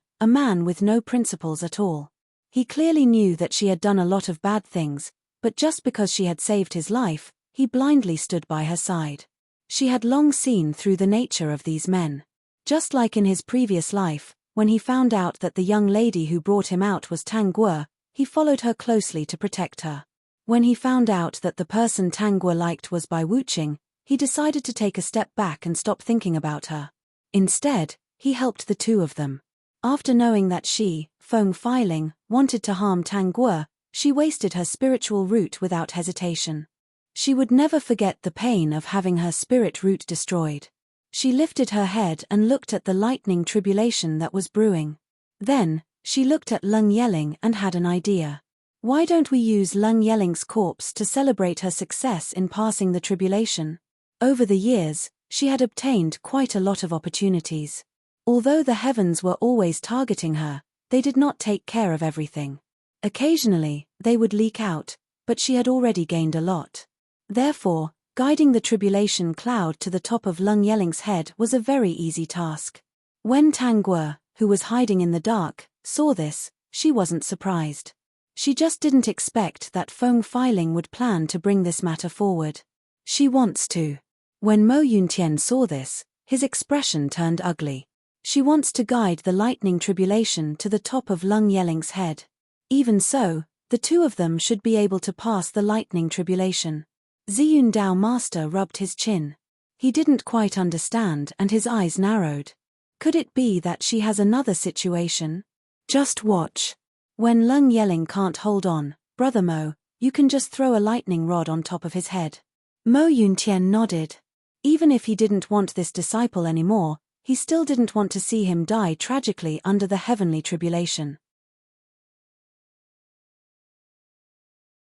with no principles at all. He clearly knew that she had done a lot of bad things, but just because she had saved his life, he blindly stood by her side. She had long seen through the nature of these men. Just like in his previous life, when he found out that the young lady who brought him out was Tang Guo, he followed her closely to protect her. When he found out that the person Tang Guo liked was Bai Wuqing, he decided to take a step back and stop thinking about her. Instead, he helped the two of them. After knowing that she, Feng Filing, wanted to harm Tang Guo, she wasted her spiritual root without hesitation. She would never forget the pain of having her spirit root destroyed. She lifted her head and looked at the lightning tribulation that was brewing. Then, she looked at Leng Yeling and had an idea. Why don't we use Leng Yeling's corpse to celebrate her success in passing the tribulation? Over the years, she had obtained quite a lot of opportunities. Although the heavens were always targeting her, they did not take care of everything. Occasionally, they would leak out, but she had already gained a lot. Therefore, guiding the tribulation cloud to the top of Leng Yeling's head was a very easy task. When Tang Guo, who was hiding in the dark, saw this, she wasn't surprised. She just didn't expect that Feng Filing would plan to bring this matter forward. She wants to. When Mo Yuntian saw this, his expression turned ugly. She wants to guide the lightning tribulation to the top of Leng Yeling's head. Even so, the two of them should be able to pass the lightning tribulation. Ziyun Dao Master rubbed his chin. He didn't quite understand and his eyes narrowed. Could it be that she has another situation? Just watch. When Leng Yeling can't hold on, Brother Mo, you can just throw a lightning rod on top of his head. Mo Yuntian nodded. Even if he didn't want this disciple anymore, he still didn't want to see him die tragically under the heavenly tribulation.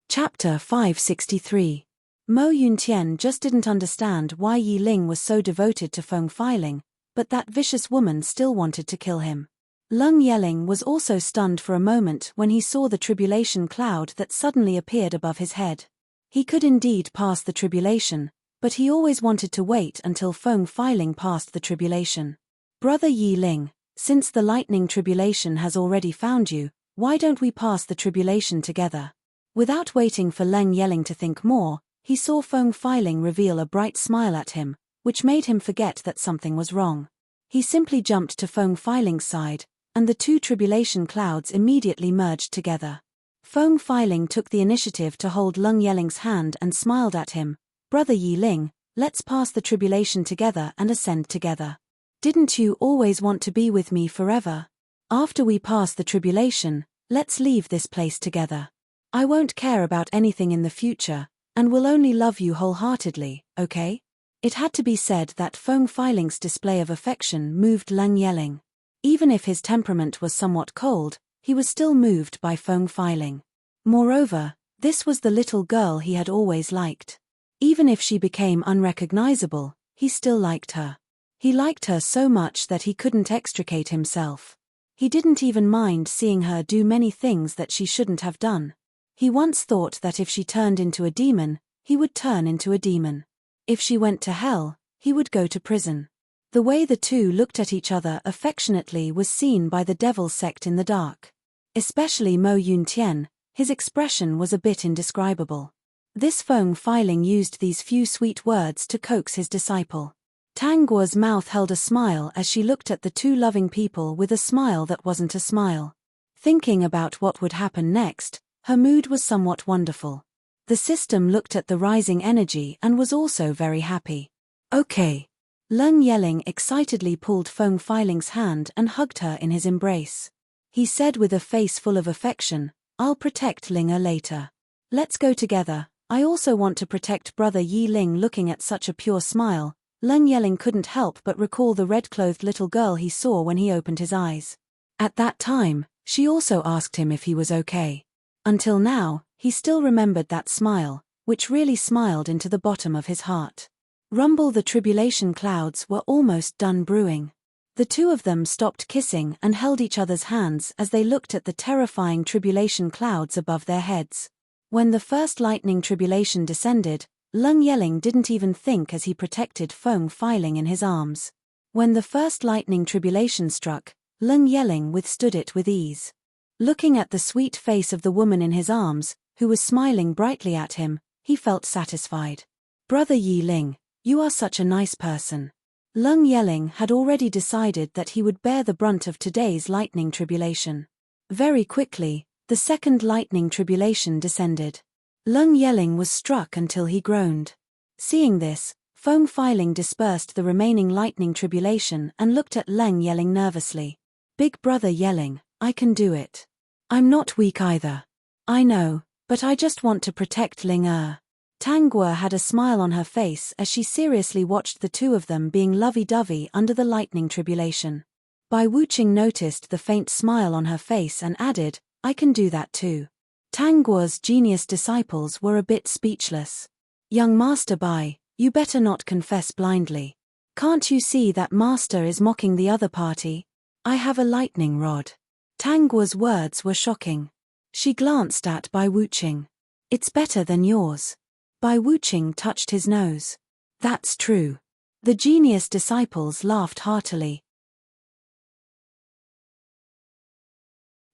Chapter 563. Mo Yuntian just didn't understand why Yi Ling was so devoted to Feng Filing, but that vicious woman still wanted to kill him. Leng Yeling was also stunned for a moment when he saw the tribulation cloud that suddenly appeared above his head. He could indeed pass the tribulation, but he always wanted to wait until Feng Filing passed the tribulation. Brother Yi Ling, since the lightning tribulation has already found you, why don't we pass the tribulation together? Without waiting for Leng Yeling to think more, he saw Feng Filing reveal a bright smile at him, which made him forget that something was wrong. He simply jumped to Feng Filing's side, and the two tribulation clouds immediately merged together. Feng Filing took the initiative to hold Leng Yeling's hand and smiled at him. "Brother Yi Ling, let's pass the tribulation together and ascend together. Didn't you always want to be with me forever? After we pass the tribulation, let's leave this place together. I won't care about anything in the future, and will only love you wholeheartedly, okay?" It had to be said that Feng Filing's display of affection moved Leng Yeling. Even if his temperament was somewhat cold, he was still moved by Feng Filing. Moreover, this was the little girl he had always liked. Even if she became unrecognizable, he still liked her. He liked her so much that he couldn't extricate himself. He didn't even mind seeing her do many things that she shouldn't have done. He once thought that if she turned into a demon, he would turn into a demon. If she went to hell, he would go to prison. The way the two looked at each other affectionately was seen by the devil sect in the dark. Especially Mo Yun Tian, his expression was a bit indescribable. This Feng Filing used these few sweet words to coax his disciple. Tang Guo's mouth held a smile as she looked at the two loving people with a smile that wasn't a smile. Thinking about what would happen next, her mood was somewhat wonderful. The system looked at the rising energy and was also very happy. "Okay." Leng Yeling excitedly pulled Feng Filing's hand and hugged her in his embrace. He said with a face full of affection, "I'll protect Ling Er later. Let's go together. I also want to protect brother Yi Ling." Looking at such a pure smile, Leng Yeling couldn't help but recall the red-clothed little girl he saw when he opened his eyes. At that time, she also asked him if he was okay. Until now, he still remembered that smile, which really smiled into the bottom of his heart. Rumble, the tribulation clouds were almost done brewing. The two of them stopped kissing and held each other's hands as they looked at the terrifying tribulation clouds above their heads. When the first lightning tribulation descended, Leng Yeling didn't even think as he protected Feng Filing in his arms. When the first lightning tribulation struck, Leng Yeling withstood it with ease. Looking at the sweet face of the woman in his arms, who was smiling brightly at him, he felt satisfied. "Brother Yi Ling, you are such a nice person." Leng Yeling had already decided that he would bear the brunt of today's lightning tribulation. Very quickly, the second lightning tribulation descended. Leng Yeling was struck until he groaned. Seeing this, Feng Filing dispersed the remaining lightning tribulation and looked at Leng Yeling nervously. "Big brother Yeling, I can do it. I'm not weak either. I know, but I just want to protect Ling Er." Tang Guo had a smile on her face as she seriously watched the two of them being lovey-dovey under the lightning tribulation. Bai Wuqing noticed the faint smile on her face and added, "I can do that too." Tang Guo's genius disciples were a bit speechless. "Young Master Bai, you better not confess blindly. Can't you see that Master is mocking the other party? I have a lightning rod." Tang Guo's words were shocking. She glanced at Bai Wuqing. "It's better than yours." Bai Wuqing touched his nose. "That's true." The genius disciples laughed heartily.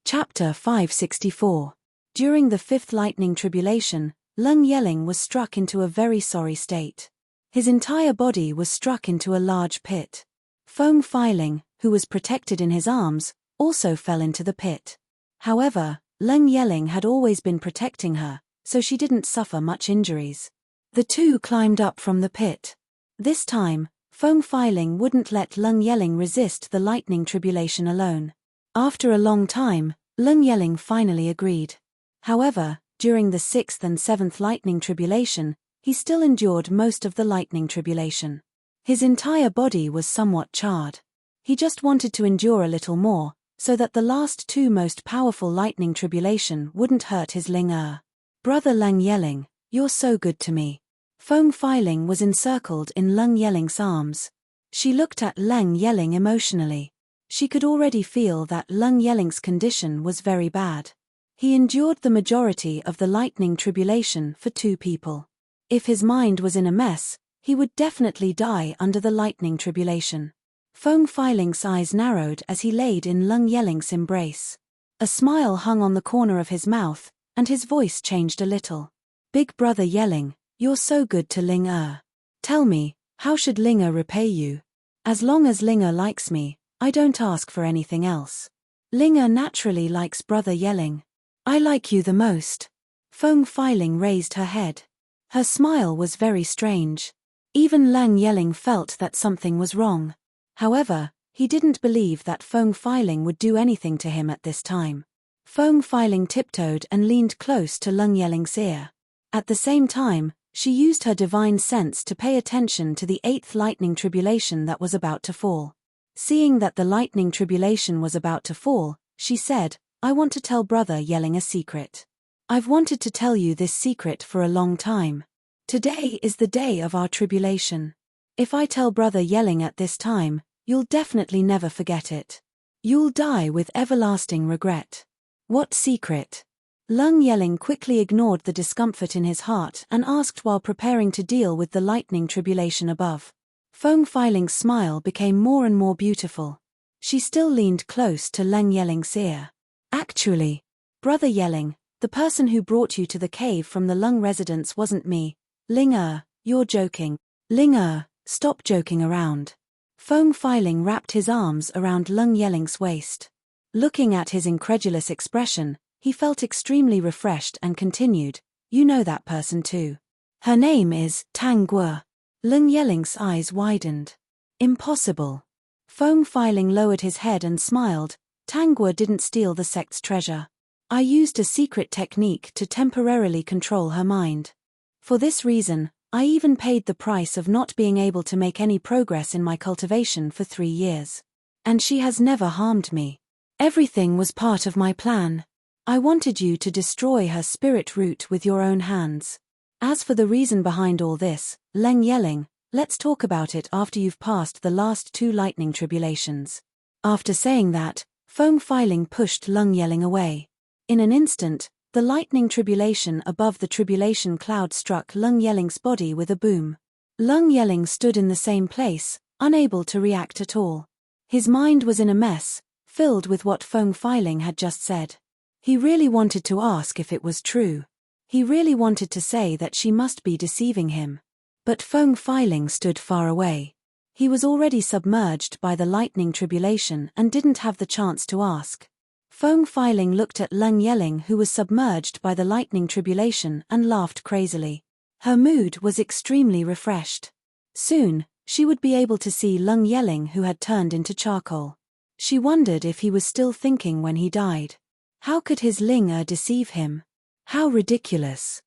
Chapter 564. During the fifth lightning tribulation, Leng Yeling was struck into a very sorry state. His entire body was struck into a large pit. Feng Filing, who was protected in his arms, also fell into the pit. However, Leng Yeling had always been protecting her, so she didn't suffer much injuries. The two climbed up from the pit. This time, Feng Filing wouldn't let Leng Yeling resist the lightning tribulation alone. After a long time, Leng Yeling finally agreed. However, during the sixth and seventh lightning tribulation, he still endured most of the lightning tribulation. His entire body was somewhat charred. He just wanted to endure a little more, so that the last two most powerful lightning tribulation wouldn't hurt his Ling Er. "Brother Leng Yeling, you're so good to me." Feng Filing was encircled in Leng Yeling's arms. She looked at Leng Yeling emotionally. She could already feel that Leng Yeling's condition was very bad. He endured the majority of the lightning tribulation for two people. If his mind was in a mess, he would definitely die under the lightning tribulation. Feng Filing's eyes narrowed as he laid in Leng Yeling's embrace. A smile hung on the corner of his mouth, and his voice changed a little. "Big brother Yeling, you're so good to Ling Er. Tell me, how should Ling Er repay you? As long as Ling Er likes me, I don't ask for anything else." Ling naturally likes brother yelling. I like you the most. Feng Filing raised her head. Her smile was very strange. Even Leng Yeling felt that something was wrong. However, he didn't believe that Feng Filing would do anything to him at this time. Feng Filing tiptoed and leaned close to Leng Yeling's ear. At the same time, she used her divine sense to pay attention to the 8th lightning tribulation that was about to fall. Seeing that the lightning tribulation was about to fall, she said, I want to tell brother Yelling a secret. I've wanted to tell you this secret for a long time. Today is the day of our tribulation. If I tell brother Yelling at this time, you'll definitely never forget it. You'll die with everlasting regret. What secret? Leng Yeling quickly ignored the discomfort in his heart and asked while preparing to deal with the lightning tribulation above. Feng Filing's smile became more and more beautiful. She still leaned close to Leng Yeling's ear. Actually, brother Yelling, the person who brought you to the cave from the Lung residence wasn't me. Ling you're joking. Ling stop joking around. Feng Filing wrapped his arms around Leng Yeling's waist. Looking at his incredulous expression, he felt extremely refreshed and continued, you know that person too. Her name is Tang Guo. Leng Yeling's eyes widened. Impossible. Feng Filing lowered his head and smiled. Tang Guo didn't steal the sect's treasure. I used a secret technique to temporarily control her mind. For this reason, I even paid the price of not being able to make any progress in my cultivation for 3 years. And she has never harmed me. Everything was part of my plan. I wanted you to destroy her spirit root with your own hands. As for the reason behind all this, Leng Yeling, let's talk about it after you've passed the last 2 lightning tribulations. After saying that, Feng Filing pushed Leng Yeling away. In an instant, the lightning tribulation above the tribulation cloud struck Leng Yeling's body with a boom. Leng Yeling stood in the same place, unable to react at all. His mind was in a mess, filled with what Feng Filing had just said. He really wanted to ask if it was true. He really wanted to say that she must be deceiving him. But Feng Filing stood far away. He was already submerged by the lightning tribulation and didn't have the chance to ask. Feng Filing looked at Leng Yeling, who was submerged by the lightning tribulation, and laughed crazily. Her mood was extremely refreshed. Soon, she would be able to see Leng Yeling, who had turned into charcoal. She wondered if he was still thinking when he died. How could his Ling deceive him? How ridiculous.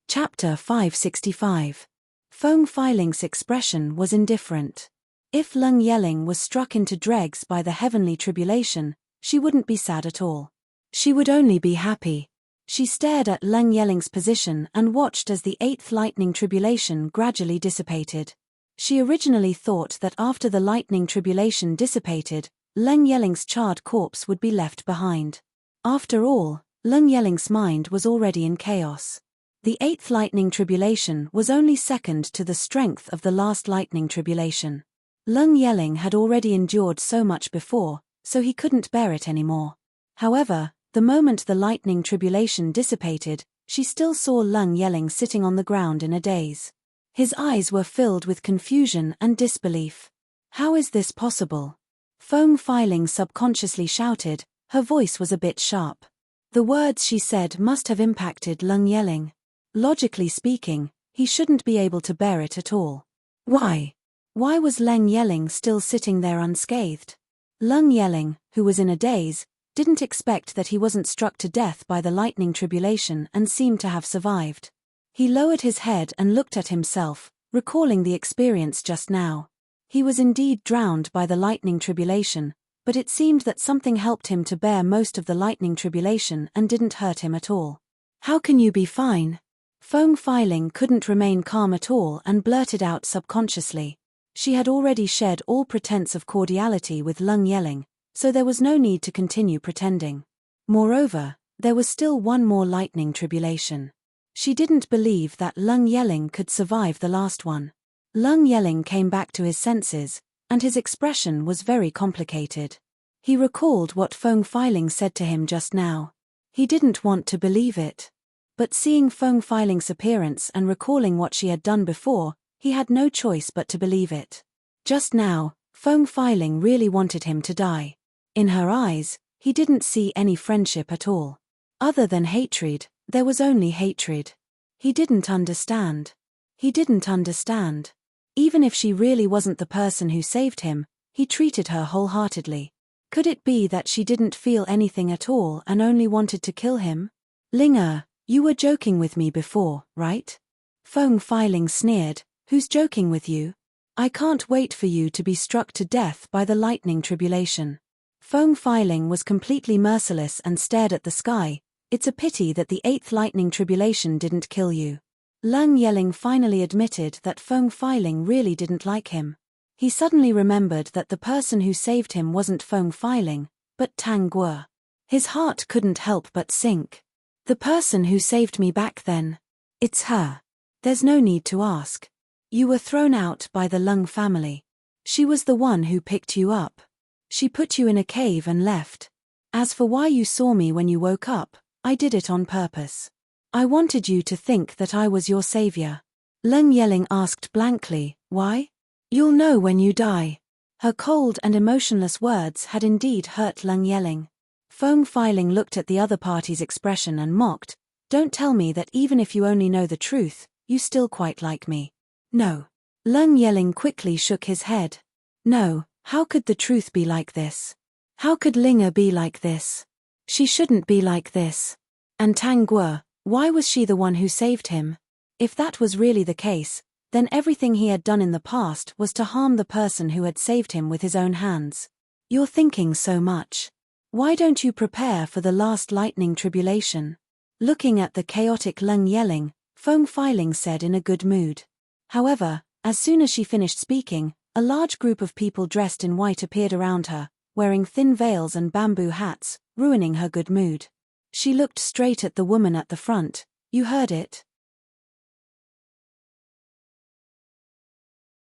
Chapter 565. Feng Filing's expression was indifferent. If Leng Yeling was struck into dregs by the heavenly tribulation, she wouldn't be sad at all. She would only be happy. She stared at Leng Yeling's position and watched as the 8th lightning tribulation gradually dissipated. She originally thought that after the lightning tribulation dissipated, Leng Yeling's charred corpse would be left behind. After all, Leng Yeling's mind was already in chaos. The 8th lightning tribulation was only second to the strength of the last lightning tribulation. Leng Yeling had already endured so much before, so he couldn't bear it anymore. However, the moment the lightning tribulation dissipated, she still saw Leng Yeling sitting on the ground in a daze. His eyes were filled with confusion and disbelief. How is this possible? Feng Filing subconsciously shouted, her voice was a bit sharp. The words she said must have impacted Leng Yeling. Logically speaking, he shouldn't be able to bear it at all. Why? Why was Leng Yeling still sitting there unscathed? Leng Yeling, who was in a daze, didn't expect that he wasn't struck to death by the lightning tribulation and seemed to have survived. He lowered his head and looked at himself, recalling the experience just now. He was indeed drowned by the lightning tribulation, but it seemed that something helped him to bear most of the lightning tribulation and didn't hurt him at all. How can you be fine? Feng Filing couldn't remain calm at all and blurted out subconsciously. She had already shed all pretense of cordiality with Leng Yeling, so there was no need to continue pretending. Moreover, there was still one more lightning tribulation. She didn't believe that Leng Yeling could survive the last one. Leng Yeling came back to his senses, and his expression was very complicated. He recalled what Feng Filing said to him just now. He didn't want to believe it. But seeing Feng Filing's appearance and recalling what she had done before, he had no choice but to believe it. Just now, Feng Filing really wanted him to die. In her eyes, he didn't see any friendship at all. Other than hatred, there was only hatred. He didn't understand. He didn't understand. Even if she really wasn't the person who saved him, he treated her wholeheartedly. Could it be that she didn't feel anything at all and only wanted to kill him? Ling you were joking with me before, right? Feng Filing sneered. Who's joking with you? I can't wait for you to be struck to death by the lightning tribulation. Feng Filing was completely merciless and stared at the sky. It's a pity that the 8th lightning tribulation didn't kill you. Leng Yeling finally admitted that Feng Filing really didn't like him. He suddenly remembered that the person who saved him wasn't Feng Filing, but Tang Guo. His heart couldn't help but sink. The person who saved me back then. It's her. There's no need to ask. You were thrown out by the Lung family. She was the one who picked you up. She put you in a cave and left. As for why you saw me when you woke up, I did it on purpose. I wanted you to think that I was your savior. Leng Yeling asked blankly, why? You'll know when you die. Her cold and emotionless words had indeed hurt Leng Yeling. Feng Filing looked at the other party's expression and mocked, don't tell me that even if you only know the truth, you still quite like me. No. Leng Yeling quickly shook his head. No, how could the truth be like this? How could Linga be like this? She shouldn't be like this. And Tang Guo, why was she the one who saved him? If that was really the case, then everything he had done in the past was to harm the person who had saved him with his own hands. You're thinking so much. Why don't you prepare for the last lightning tribulation? Looking at the chaotic Leng Yeling, Feng Filing said in a good mood. However, as soon as she finished speaking, a large group of people dressed in white appeared around her, wearing thin veils and bamboo hats, ruining her good mood. She looked straight at the woman at the front. You heard it?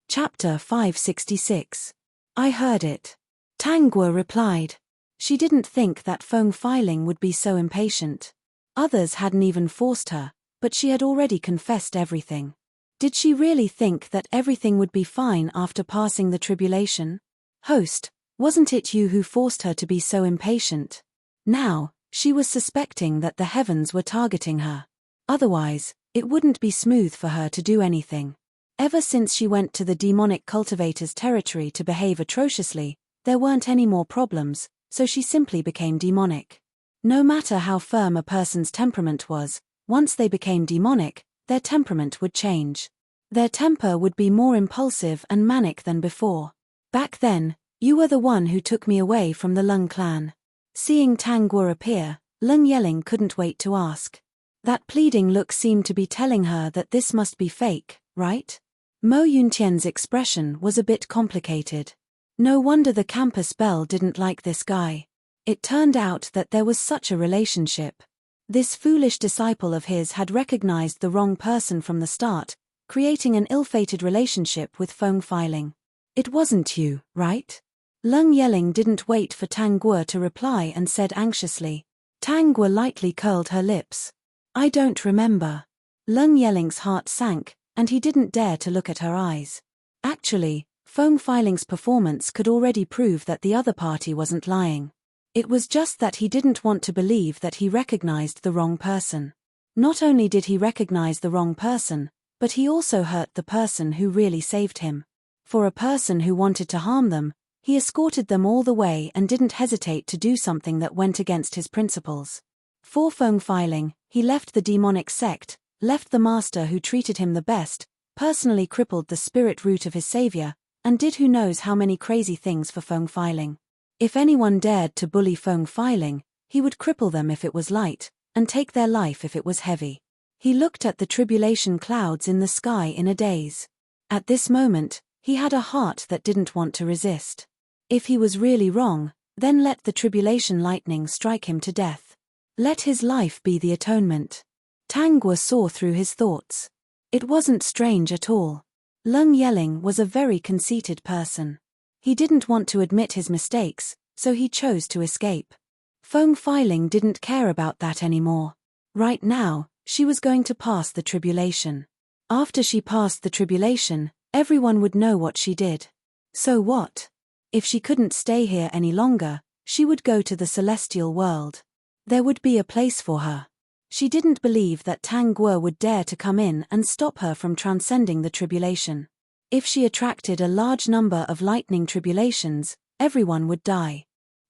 Chapter 566. I heard it. Tang Guo replied. She didn't think that Feng Filing would be so impatient. Others hadn't even forced her, but she had already confessed everything. Did she really think that everything would be fine after passing the tribulation? Host, wasn't it you who forced her to be so impatient? Now, she was suspecting that the heavens were targeting her. Otherwise, it wouldn't be smooth for her to do anything. Ever since she went to the demonic cultivator's territory to behave atrociously, there weren't any more problems, so she simply became demonic. No matter how firm a person's temperament was, once they became demonic, their temperament would change. Their temper would be more impulsive and manic than before. Back then, you were the one who took me away from the Lung clan. Seeing Tang Guo appear, Leng Yeling couldn't wait to ask. That pleading look seemed to be telling her that this must be fake, right? Mo Yuntian's expression was a bit complicated. No wonder the campus belle didn't like this guy. It turned out that there was such a relationship. This foolish disciple of his had recognized the wrong person from the start, creating an ill-fated relationship with Feng Filing. It wasn't you, right? Leng Yeling didn't wait for Tang Guo to reply and said anxiously. Tang Guo lightly curled her lips. I don't remember. Leng Yeling's heart sank, and he didn't dare to look at her eyes. Actually, Feng Filing's performance could already prove that the other party wasn't lying. It was just that he didn't want to believe that he recognized the wrong person. Not only did he recognize the wrong person, but he also hurt the person who really saved him. For a person who wanted to harm them, he escorted them all the way and didn't hesitate to do something that went against his principles. For Feng Filing, he left the demonic sect, left the master who treated him the best, personally crippled the spirit root of his savior, and did who knows how many crazy things for Feng Filing. If anyone dared to bully Feng Filing, he would cripple them if it was light, and take their life if it was heavy. He looked at the tribulation clouds in the sky in a daze. At this moment, he had a heart that didn't want to resist. If he was really wrong, then let the tribulation lightning strike him to death. Let his life be the atonement. Tang Guo saw through his thoughts. It wasn't strange at all. Leng Yeling was a very conceited person. He didn't want to admit his mistakes, so he chose to escape. Feng Filing didn't care about that anymore. Right now, she was going to pass the tribulation. After she passed the tribulation, everyone would know what she did. So what? If she couldn't stay here any longer, she would go to the celestial world. There would be a place for her. She didn't believe that Tang Guo would dare to come in and stop her from transcending the tribulation. If she attracted a large number of lightning tribulations, everyone would die.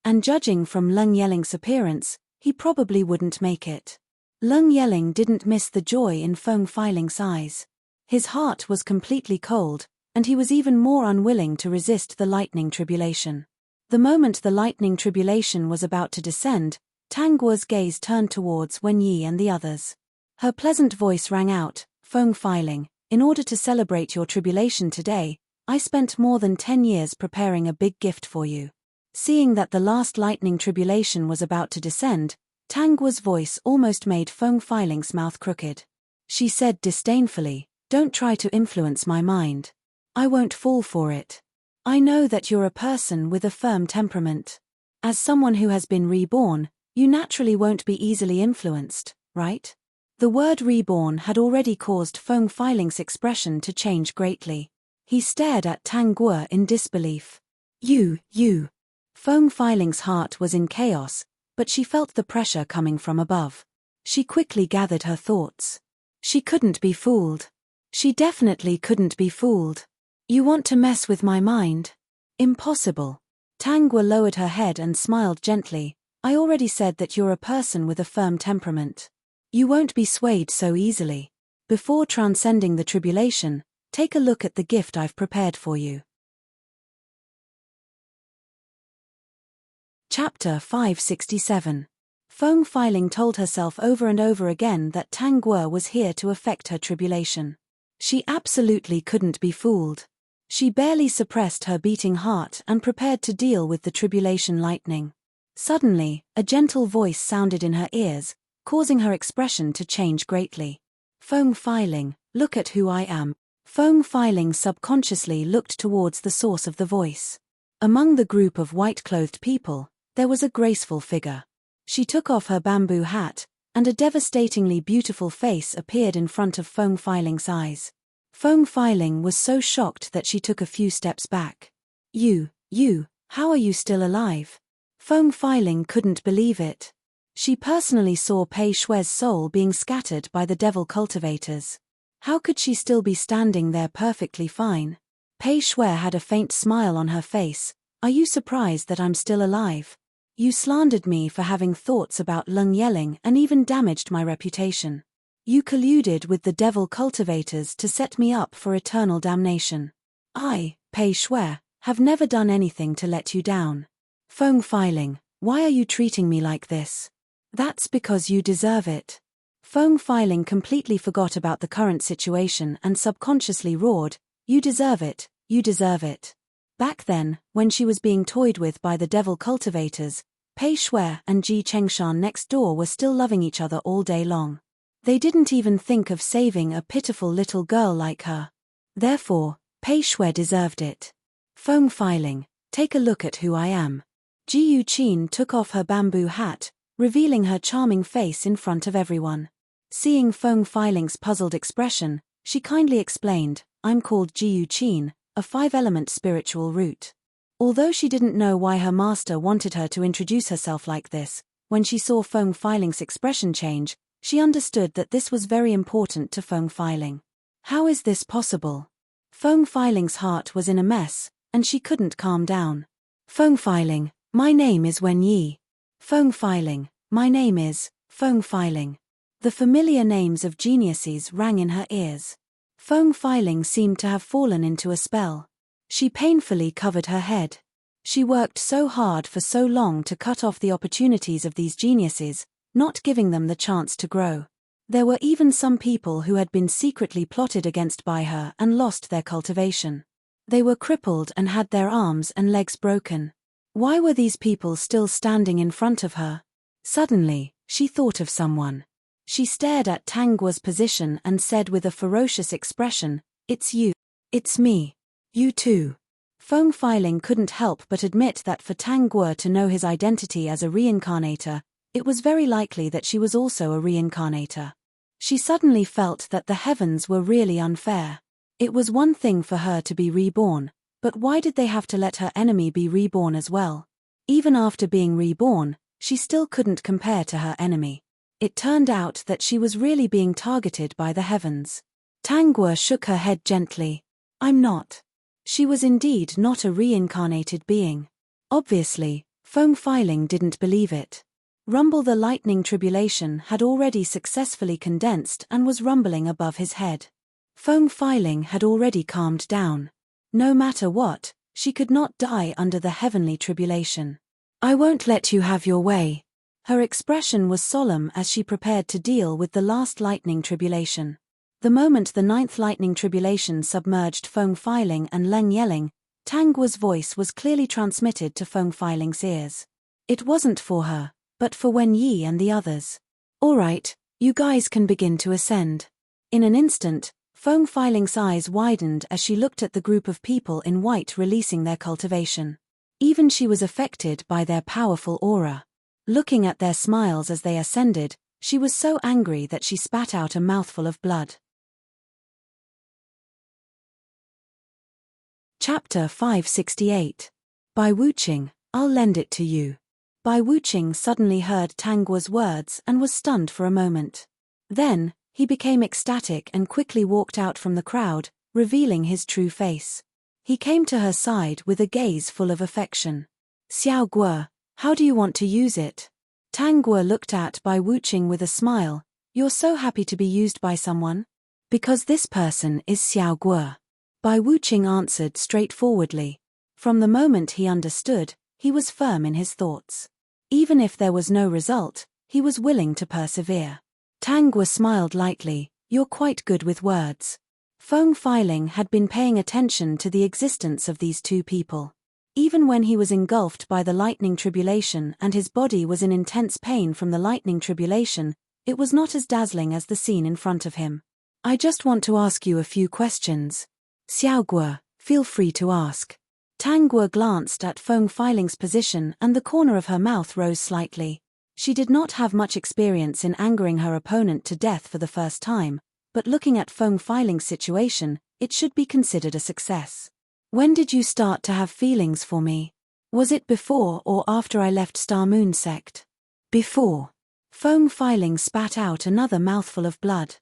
And judging from Leng Yeling's appearance, he probably wouldn't make it. Leng Yeling didn't miss the joy in Feng Feiling's eyes. His heart was completely cold, and he was even more unwilling to resist the lightning tribulation. The moment the lightning tribulation was about to descend, Tang Guo's gaze turned towards Wen Yi and the others. Her pleasant voice rang out, "Feng Feiling, in order to celebrate your tribulation today, I spent more than 10 years preparing a big gift for you." Seeing that the last lightning tribulation was about to descend, Tang Guo's voice almost made Feng Feiling's mouth crooked. She said disdainfully, "Don't try to influence my mind. I won't fall for it. I know that you're a person with a firm temperament. As someone who has been reborn, you naturally won't be easily influenced, right?" The word reborn had already caused Feng Feiling's expression to change greatly. He stared at Tang Guo in disbelief. You. Feng Feiling's heart was in chaos, but she felt the pressure coming from above. She quickly gathered her thoughts. She couldn't be fooled. She definitely couldn't be fooled. You want to mess with my mind? Impossible. Tang Guo lowered her head and smiled gently. I already said that you're a person with a firm temperament. You won't be swayed so easily. Before transcending the tribulation, take a look at the gift I've prepared for you. Chapter 567. Feng Feiling told herself over and over again that Tang Guo was here to affect her tribulation. She absolutely couldn't be fooled. She barely suppressed her beating heart and prepared to deal with the tribulation lightning. Suddenly, a gentle voice sounded in her ears, causing her expression to change greatly. Feng Feiling, look at who I am. Feng Feiling subconsciously looked towards the source of the voice. Among the group of white-clothed people, there was a graceful figure. She took off her bamboo hat, and a devastatingly beautiful face appeared in front of Feng Feiling's eyes. Feng Feiling was so shocked that she took a few steps back. You, how are you still alive? Feng Feiling couldn't believe it. She personally saw Pei Shue's soul being scattered by the devil cultivators. How could she still be standing there perfectly fine? Pei Shue had a faint smile on her face. Are you surprised that I'm still alive? You slandered me for having thoughts about Leng Yeling and even damaged my reputation. You colluded with the devil cultivators to set me up for eternal damnation. I, Pei Shue, have never done anything to let you down. Feng Feiling, why are you treating me like this? That's because you deserve it. Feng Feiling completely forgot about the current situation and subconsciously roared, you deserve it, you deserve it. Back then, when she was being toyed with by the devil cultivators, Pei Shue and Ji Chengshan next door were still loving each other all day long. They didn't even think of saving a pitiful little girl like her. Therefore, Pei Shue deserved it. Feng Feiling, take a look at who I am. Ji Yuqin took off her bamboo hat, revealing her charming face in front of everyone. Seeing Feng Feiling's puzzled expression, she kindly explained, I'm called Ji Yuqin, a 5-element spiritual root. Although she didn't know why her master wanted her to introduce herself like this, when she saw Feng Feiling's expression change, she understood that this was very important to Feng Feiling. How is this possible? Feng Feiling's heart was in a mess, and she couldn't calm down. Feng Feiling, my name is Wen Yi. Feng Feiling, my name is Feng Feiling. The familiar names of geniuses rang in her ears. Feng Feiling seemed to have fallen into a spell. She painfully covered her head. She worked so hard for so long to cut off the opportunities of these geniuses, not giving them the chance to grow. There were even some people who had been secretly plotted against by her and lost their cultivation. They were crippled and had their arms and legs broken. Why were these people still standing in front of her? Suddenly, she thought of someone. She stared at Tang Guo's position and said with a ferocious expression, It's you. It's me. You too. Feng Feiling couldn't help but admit that for Tang Guo to know his identity as a reincarnator, it was very likely that she was also a reincarnator. She suddenly felt that the heavens were really unfair. It was one thing for her to be reborn, But why did they have to let her enemy be reborn as well? Even after being reborn, she still couldn't compare to her enemy. It turned out that she was really being targeted by the heavens. Tangguo shook her head gently. I'm not. She was indeed not a reincarnated being. Obviously, Feng Filing didn't believe it. Rumble the lightning tribulation had already successfully condensed and was rumbling above his head. Feng Filing had already calmed down. No matter what, she could not die under the heavenly tribulation. I won't let you have your way. Her expression was solemn as she prepared to deal with the last lightning tribulation. The moment the 9th lightning tribulation submerged Feng Filing and Leng Yeling, Tangguo's voice was clearly transmitted to Feng Filing's ears. It wasn't for her, but for Wen Yi and the others. All right, you guys can begin to ascend. In an instant, Feng Filing's eyes widened as she looked at the group of people in white releasing their cultivation. Even she was affected by their powerful aura. Looking at their smiles as they ascended, she was so angry that she spat out a mouthful of blood. Chapter 568. By Wuqing, I'll lend it to you. Bai Wuqing suddenly heard Tangguo's words and was stunned for a moment. Then, he became ecstatic and quickly walked out from the crowd, revealing his true face. He came to her side with a gaze full of affection. Xiao Guo, how do you want to use it? Tangguo looked at Bai Wuqing with a smile. You're so happy to be used by someone? Because this person is Xiao Guo. Bai Wuqing answered straightforwardly. From the moment he understood, he was firm in his thoughts. Even if there was no result, he was willing to persevere. Tangguo smiled lightly. You're quite good with words. Feng Filing had been paying attention to the existence of these two people. Even when he was engulfed by the lightning tribulation and his body was in intense pain from the lightning tribulation, it was not as dazzling as the scene in front of him. I just want to ask you a few questions. Xiao Guo, feel free to ask. Tangguo glanced at Feng Filing's position and the corner of her mouth rose slightly. She did not have much experience in angering her opponent to death for the first time, but looking at Feng Filing's situation, it should be considered a success. When did you start to have feelings for me? Was it before or after I left Star Moon Sect? Before. Feng Filing spat out another mouthful of blood.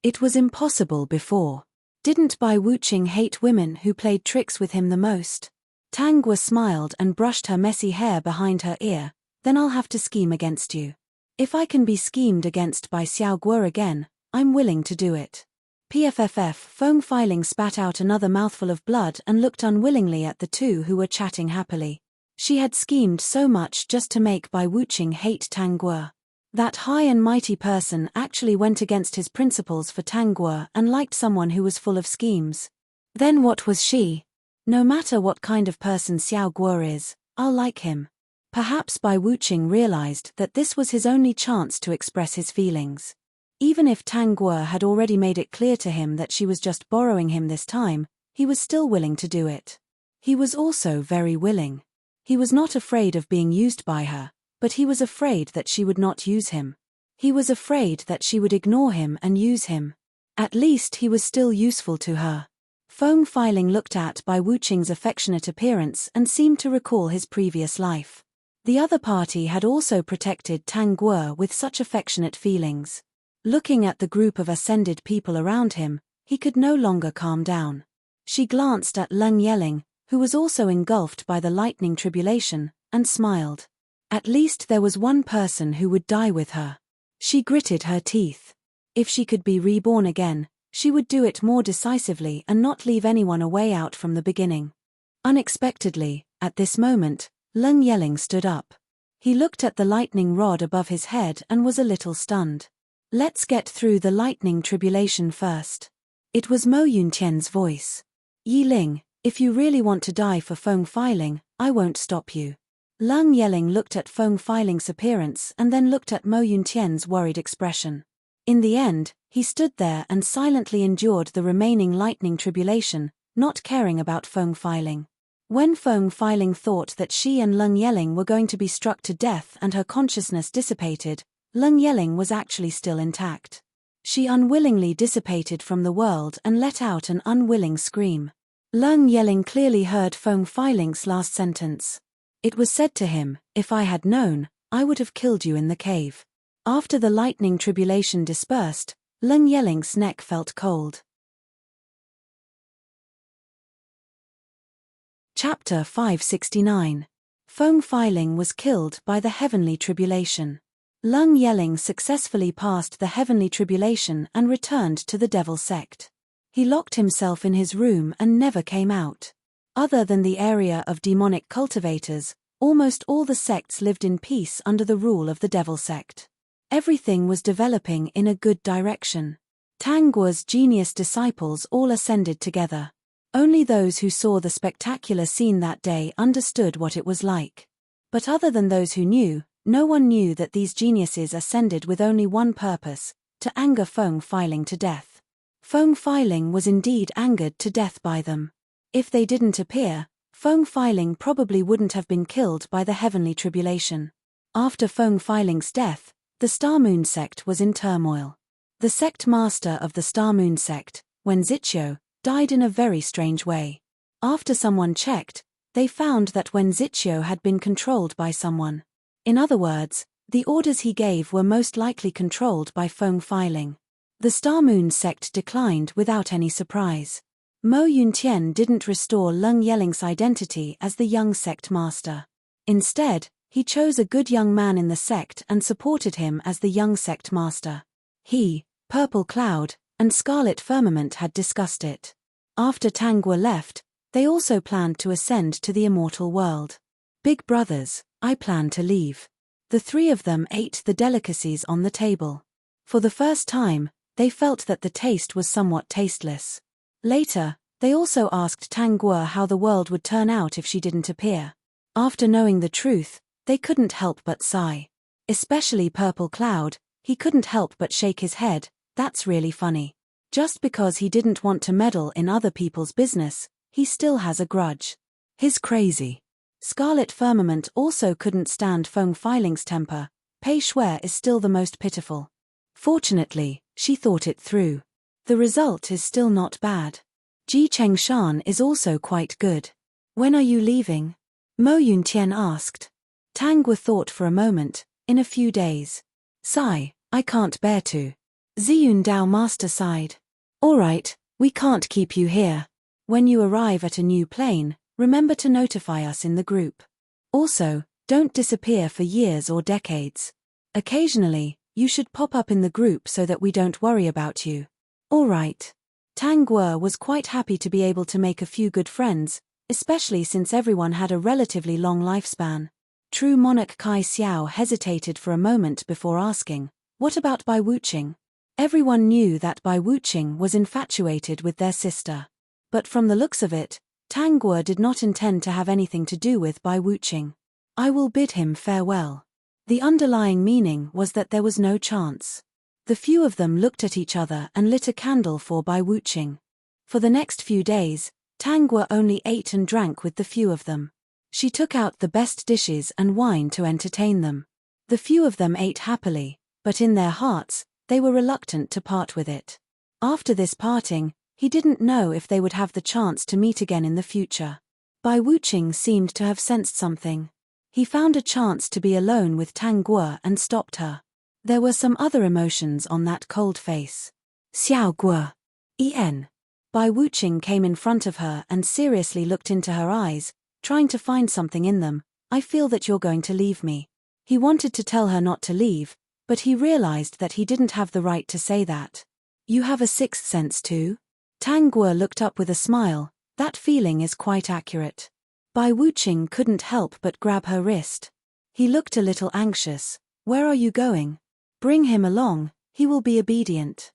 It was impossible before. Didn't Bai Wuqing hate women who played tricks with him the most? Tangguo smiled and brushed her messy hair behind her ear. Then I'll have to scheme against you. If I can be schemed against by Xiao Guo again, I'm willing to do it. PFFF. Feng Filing spat out another mouthful of blood and looked unwillingly at the two who were chatting happily. She had schemed so much just to make Bai Wuqing hate Tangguo. That high and mighty person actually went against his principles for Tangguo and liked someone who was full of schemes. Then what was she? No matter what kind of person Xiao Guo is, I'll like him. Perhaps Bai Wuqing realized that this was his only chance to express his feelings. Even if Tangguo had already made it clear to him that she was just borrowing him this time, he was still willing to do it. He was also very willing. He was not afraid of being used by her, but he was afraid that she would not use him. He was afraid that she would ignore him and use him. At least he was still useful to her. Feng Filing looked at Bai Wuqing's affectionate appearance and seemed to recall his previous life. The other party had also protected Tangguo with such affectionate feelings. Looking at the group of ascended people around him, he could no longer calm down. She glanced at Leng Yeling, who was also engulfed by the lightning tribulation, and smiled. At least there was one person who would die with her. She gritted her teeth. If she could be reborn again, she would do it more decisively and not leave anyone a way out from the beginning. Unexpectedly, at this moment, Leng Yeling stood up. He looked at the lightning rod above his head and was a little stunned. Let's get through the lightning tribulation first. It was Mo Yuntian's voice. Yi Ling, if you really want to die for Feng Filing, I won't stop you. Leng Yeling looked at Feng Filing's appearance and then looked at Mo Yuntian's worried expression. In the end, he stood there and silently endured the remaining lightning tribulation, not caring about Feng Filing. When Feng Filing thought that she and Leng Yeling were going to be struck to death and her consciousness dissipated, Leng Yeling was actually still intact. She unwillingly dissipated from the world and let out an unwilling scream. Leng Yeling clearly heard Feng Feiling's last sentence. It was said to him, "If I had known, I would have killed you in the cave." After the lightning tribulation dispersed, Leng Yeling's neck felt cold. Chapter 569. Feng Feiling was killed by the heavenly tribulation. Leng Yeling successfully passed the heavenly tribulation and returned to the devil sect. He locked himself in his room and never came out. Other than the area of demonic cultivators, almost all the sects lived in peace under the rule of the devil sect. Everything was developing in a good direction. Tang Guo's genius disciples all ascended together. Only those who saw the spectacular scene that day understood what it was like. But other than those who knew, no one knew that these geniuses ascended with only one purpose: to anger Feng Feiling to death. Feng Feiling was indeed angered to death by them. If they didn't appear, Feng Feiling probably wouldn't have been killed by the heavenly tribulation. After Feng Feiling's death, the Star Moon sect was in turmoil. The sect master of the Star Moon sect, Wen Zixiu, died in a very strange way. After someone checked, they found that Wen Zixiu had been controlled by someone. In other words, the orders he gave were most likely controlled by Feng Feiling. The Star Moon sect declined without any surprise. Mo Yuntian didn't restore Leng Yeling's identity as the young sect master. Instead, he chose a good young man in the sect and supported him as the young sect master. He, Purple Cloud, and Scarlet Firmament had discussed it. After Tang Guo left, they also planned to ascend to the immortal world. "Big brothers, I plan to leave." The three of them ate the delicacies on the table. For the first time, they felt that the taste was somewhat tasteless. Later, they also asked Tang Guo how the world would turn out if she didn't appear. After knowing the truth, they couldn't help but sigh. Especially Purple Cloud, he couldn't help but shake his head. That's really funny. Just because he didn't want to meddle in other people's business, he still has a grudge. He's crazy. Scarlet Firmament also couldn't stand Feng Feiling's temper. Pei Shui is still the most pitiful. Fortunately, she thought it through. The result is still not bad. Ji Chengshan is also quite good. "When are you leaving?" Mo Yuntian asked. Tang Guo thought for a moment. "In a few days." "Sigh, I can't bear to." Ziyun Dao Master sighed. "All right, we can't keep you here. When you arrive at a new plane, remember to notify us in the group. Also, don't disappear for years or decades. Occasionally, you should pop up in the group so that we don't worry about you." "All right." Tang Guo was quite happy to be able to make a few good friends, especially since everyone had a relatively long lifespan. True monarch Kai Xiao hesitated for a moment before asking, "What about Bai Wuqing?" Everyone knew that Bai Wuqing was infatuated with their sister. But from the looks of it, Tang Guo did not intend to have anything to do with Bai Wuqing. "I will bid him farewell." The underlying meaning was that there was no chance. The few of them looked at each other and lit a candle for Bai Wuqing. For the next few days, Tang Guo only ate and drank with the few of them. She took out the best dishes and wine to entertain them. The few of them ate happily, but in their hearts, they were reluctant to part with it. After this parting, he didn't know if they would have the chance to meet again in the future. Bai Wuqing seemed to have sensed something. He found a chance to be alone with Tang Guo and stopped her. There were some other emotions on that cold face. "Xiao Guo. En." Bai Wuqing came in front of her and seriously looked into her eyes, trying to find something in them. "I feel that you're going to leave me." He wanted to tell her not to leave, but he realized that he didn't have the right to say that. "You have a sixth sense too?" Tang Guo looked up with a smile. "That feeling is quite accurate." Bai Wuqing couldn't help but grab her wrist. He looked a little anxious. "Where are you going?" "Bring him along, he will be obedient."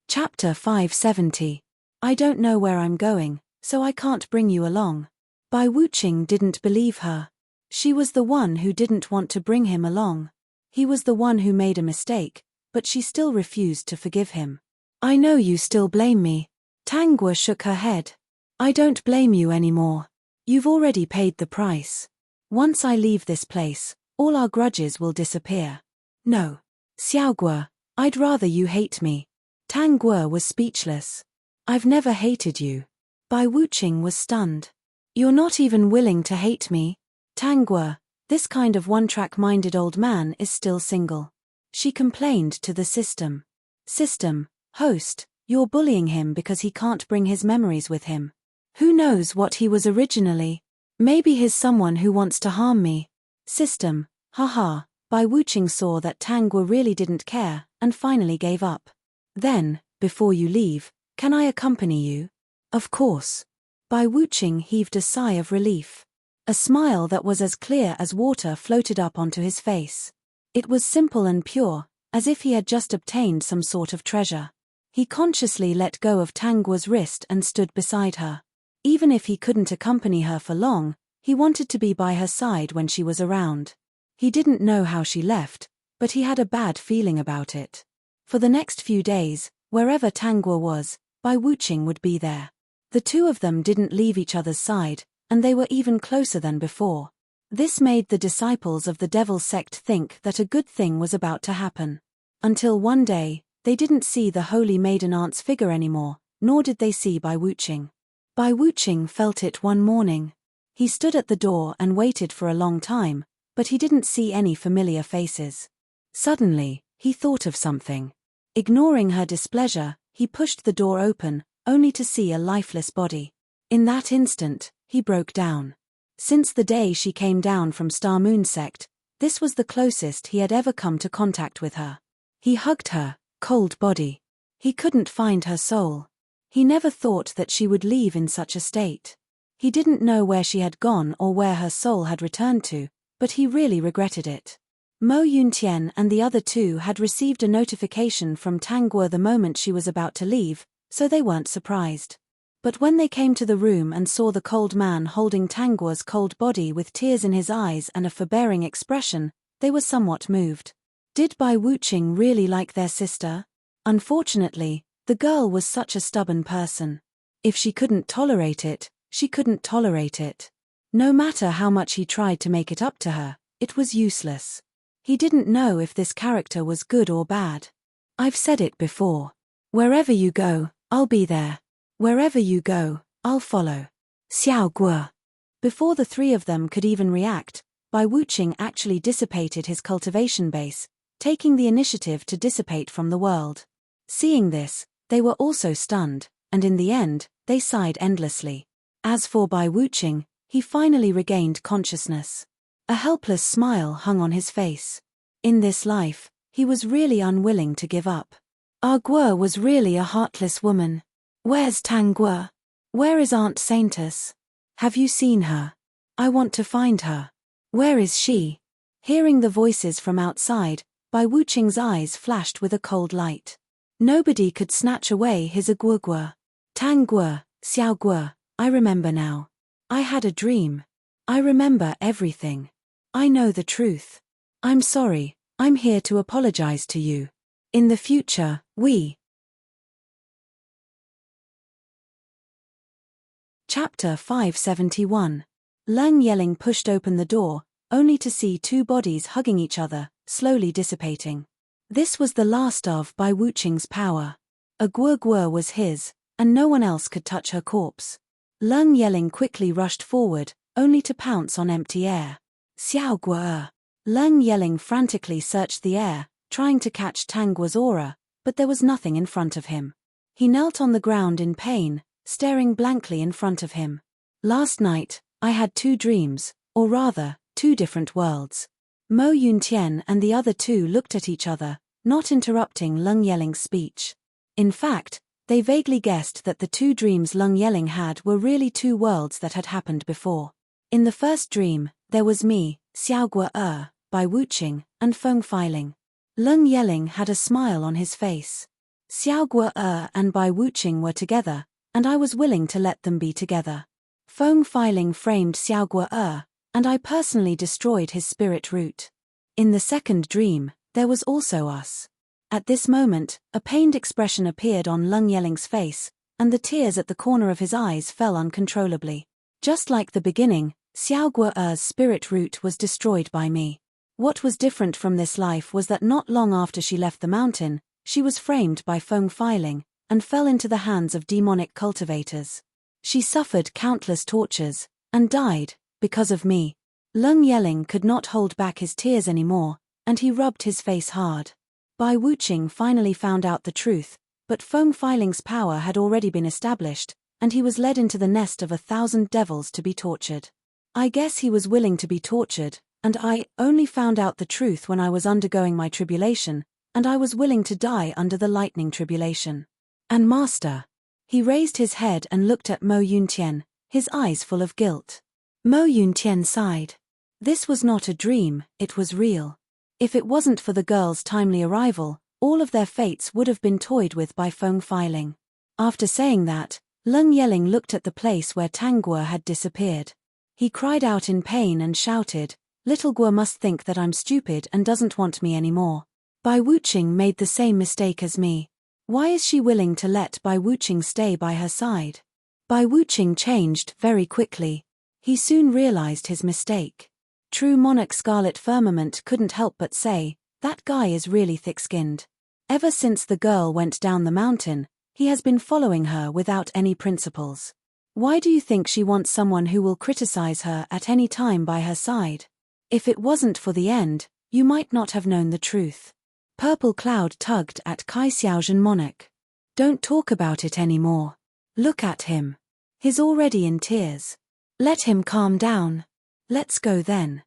Chapter 570. "I don't know where I'm going, so I can't bring you along." Bai Wuqing didn't believe her. She was the one who didn't want to bring him along. He was the one who made a mistake, but she still refused to forgive him. "I know you still blame me." Tang Guo shook her head. "I don't blame you anymore. You've already paid the price. Once I leave this place, all our grudges will disappear." "No. Xiao Guo, I'd rather you hate me." Tang Guo was speechless. I've never hated you. Bai Wuqing was stunned. You're not even willing to hate me? Tang Guo, this kind of one-track-minded old man is still single. She complained to the system. System, host, you're bullying him because he can't bring his memories with him. Who knows what he was originally? Maybe he's someone who wants to harm me. System, haha. Bai Wuqing saw that Tang Guo really didn't care, and finally gave up. Then, before you leave, can I accompany you? Of course. Bai Wuqing heaved a sigh of relief. A smile that was as clear as water floated up onto his face. It was simple and pure, as if he had just obtained some sort of treasure. He consciously let go of Tang Guo's wrist and stood beside her. Even if he couldn't accompany her for long, he wanted to be by her side when she was around. He didn't know how she left, but he had a bad feeling about it. For the next few days, wherever Tang Guo was, Bai Wuqing would be there. The two of them didn't leave each other's side, and they were even closer than before. This made the disciples of the Devil sect think that a good thing was about to happen. Until one day, they didn't see the holy maiden aunt's figure anymore, nor did they see Bai Wuqing. Bai Wuqing felt it one morning. He stood at the door and waited for a long time, but he didn't see any familiar faces. Suddenly, he thought of something. Ignoring her displeasure, he pushed the door open, only to see a lifeless body. In that instant, he broke down. Since the day she came down from Star Moon sect, this was the closest he had ever come to contact with her. He hugged her, cold body. He couldn't find her soul. He never thought that she would leave in such a state. He didn't know where she had gone or where her soul had returned to, but he really regretted it. Mo Yuntian and the other two had received a notification from Tang Guo the moment she was about to leave, so they weren't surprised. But when they came to the room and saw the cold man holding Tang Guo's cold body with tears in his eyes and a forbearing expression, they were somewhat moved. Did Bai Wuqing really like their sister? Unfortunately, the girl was such a stubborn person. If she couldn't tolerate it, she couldn't tolerate it. No matter how much he tried to make it up to her, it was useless. He didn't know if this character was good or bad. I've said it before. Wherever you go, I'll be there. Wherever you go, I'll follow. Xiao Guo. Before the three of them could even react, Bai Wuqing actually dissipated his cultivation base, taking the initiative to dissipate from the world. Seeing this, they were also stunned, and in the end, they sighed endlessly. As for Bai Wuqing, he finally regained consciousness. A helpless smile hung on his face. In this life, he was really unwilling to give up. Ah Guo was really a heartless woman. Where's Tang Guo? Where is Aunt Saintus? Have you seen her? I want to find her. Where is she? Hearing the voices from outside, Bai Wuqing's eyes flashed with a cold light. Nobody could snatch away his Guo. Tang Guo, Xiao Guo, I remember now. I had a dream. I remember everything. I know the truth. I'm sorry, I'm here to apologize to you. In the future, we... Chapter 571. Leng Yeling pushed open the door, only to see two bodies hugging each other, slowly dissipating. This was the last of Bai Wuqing's power. A Guo was his, and no one else could touch her corpse. Leng Yeling quickly rushed forward, only to pounce on empty air. Xiao Guo. Leng Yeling frantically searched the air, trying to catch Tang Guo's aura, but there was nothing in front of him. He knelt on the ground in pain, staring blankly in front of him. Last night, I had two dreams, or rather, two different worlds. Mo Yuntian and the other two looked at each other, not interrupting Leng Yeling's speech. In fact, they vaguely guessed that the two dreams Leng Yeling had were really two worlds that had happened before. In the first dream, there was me, Xiao Guo, Bai Wuqing, and Feng Filing. Leng Yeling had a smile on his face. Xiao Guo and Bai Wuqing were together, and I was willing to let them be together. Feng Filing framed Xiao Guo, and I personally destroyed his spirit root. In the second dream, there was also us. At this moment, a pained expression appeared on Leng Yeling's face, and the tears at the corner of his eyes fell uncontrollably. Just like the beginning, Xiao Guo's spirit root was destroyed by me. What was different from this life was that not long after she left the mountain, She was framed by Feng Filing, and fell into the hands of demonic cultivators. She suffered countless tortures, and died, because of me. Leng Yeling could not hold back his tears anymore, and he rubbed his face hard. Bai Wuqing finally found out the truth, but Feng Filing's power had already been established, and he was led into the nest of 1,000 devils to be tortured. I guess he was willing to be tortured, and I only found out the truth when I was undergoing my tribulation, and I was willing to die under the lightning tribulation. And Master. He raised his head and looked at Mo Yuntian, his eyes full of guilt. Mo Yuntian sighed. This was not a dream, it was real. If it wasn't for the girls' timely arrival, all of their fates would have been toyed with by Feng Filing. After saying that, Leng Yeling looked at the place where Tang Guo had disappeared. He cried out in pain and shouted, "Little Guo must think that I'm stupid and doesn't want me anymore. Bai Wuqing made the same mistake as me. Why is she willing to let Bai Wuqing stay by her side?" Bai Wuqing changed very quickly. He soon realized his mistake. True monarch Scarlet Firmament couldn't help but say, "That guy is really thick-skinned. Ever since the girl went down the mountain, he has been following her without any principles. Why do you think she wants someone who will criticize her at any time by her side? If it wasn't for the end, you might not have known the truth." Purple Cloud tugged at Kai Xiaozhen Monarch. "Don't talk about it anymore. Look at him. He's already in tears. Let him calm down. Let's go then."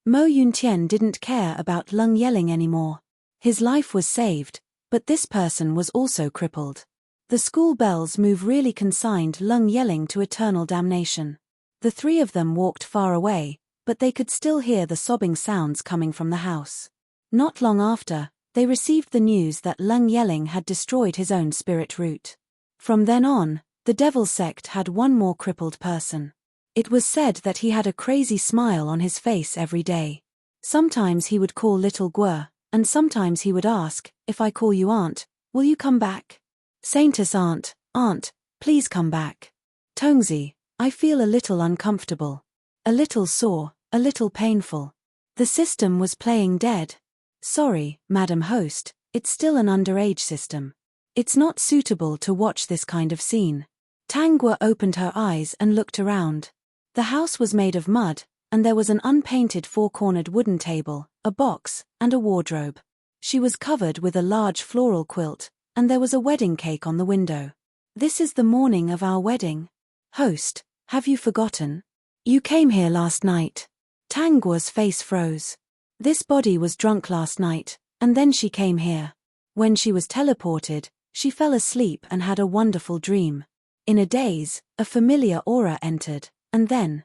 Mo Yuntian didn't care about Leng Yeling anymore. His life was saved, but this person was also crippled. The school bells move really consigned Leng Yeling to eternal damnation. The three of them walked far away, but they could still hear the sobbing sounds coming from the house. Not long after, they received the news that Leng Yeling had destroyed his own spirit root. From then on, the Devil Sect had one more crippled person. It was said that he had a crazy smile on his face every day. Sometimes he would call Little Guo, and sometimes he would ask, "If I call you Aunt, will you come back? Saintess Aunt, Aunt, please come back. Tongzi, I feel a little uncomfortable. A little sore, a little painful." The system was playing dead. "Sorry, Madam Host, it's still an underage system. It's not suitable to watch this kind of scene." Tang Guo opened her eyes and looked around. The house was made of mud, and there was an unpainted four-cornered wooden table, a box, and a wardrobe. She was covered with a large floral quilt, and there was a wedding cake on the window. "This is the morning of our wedding. Host, have you forgotten? You came here last night." Tang Guo's face froze. This body was drunk last night, and then she came here. When she was teleported, she fell asleep and had a wonderful dream. In a daze, a familiar aura entered, and then...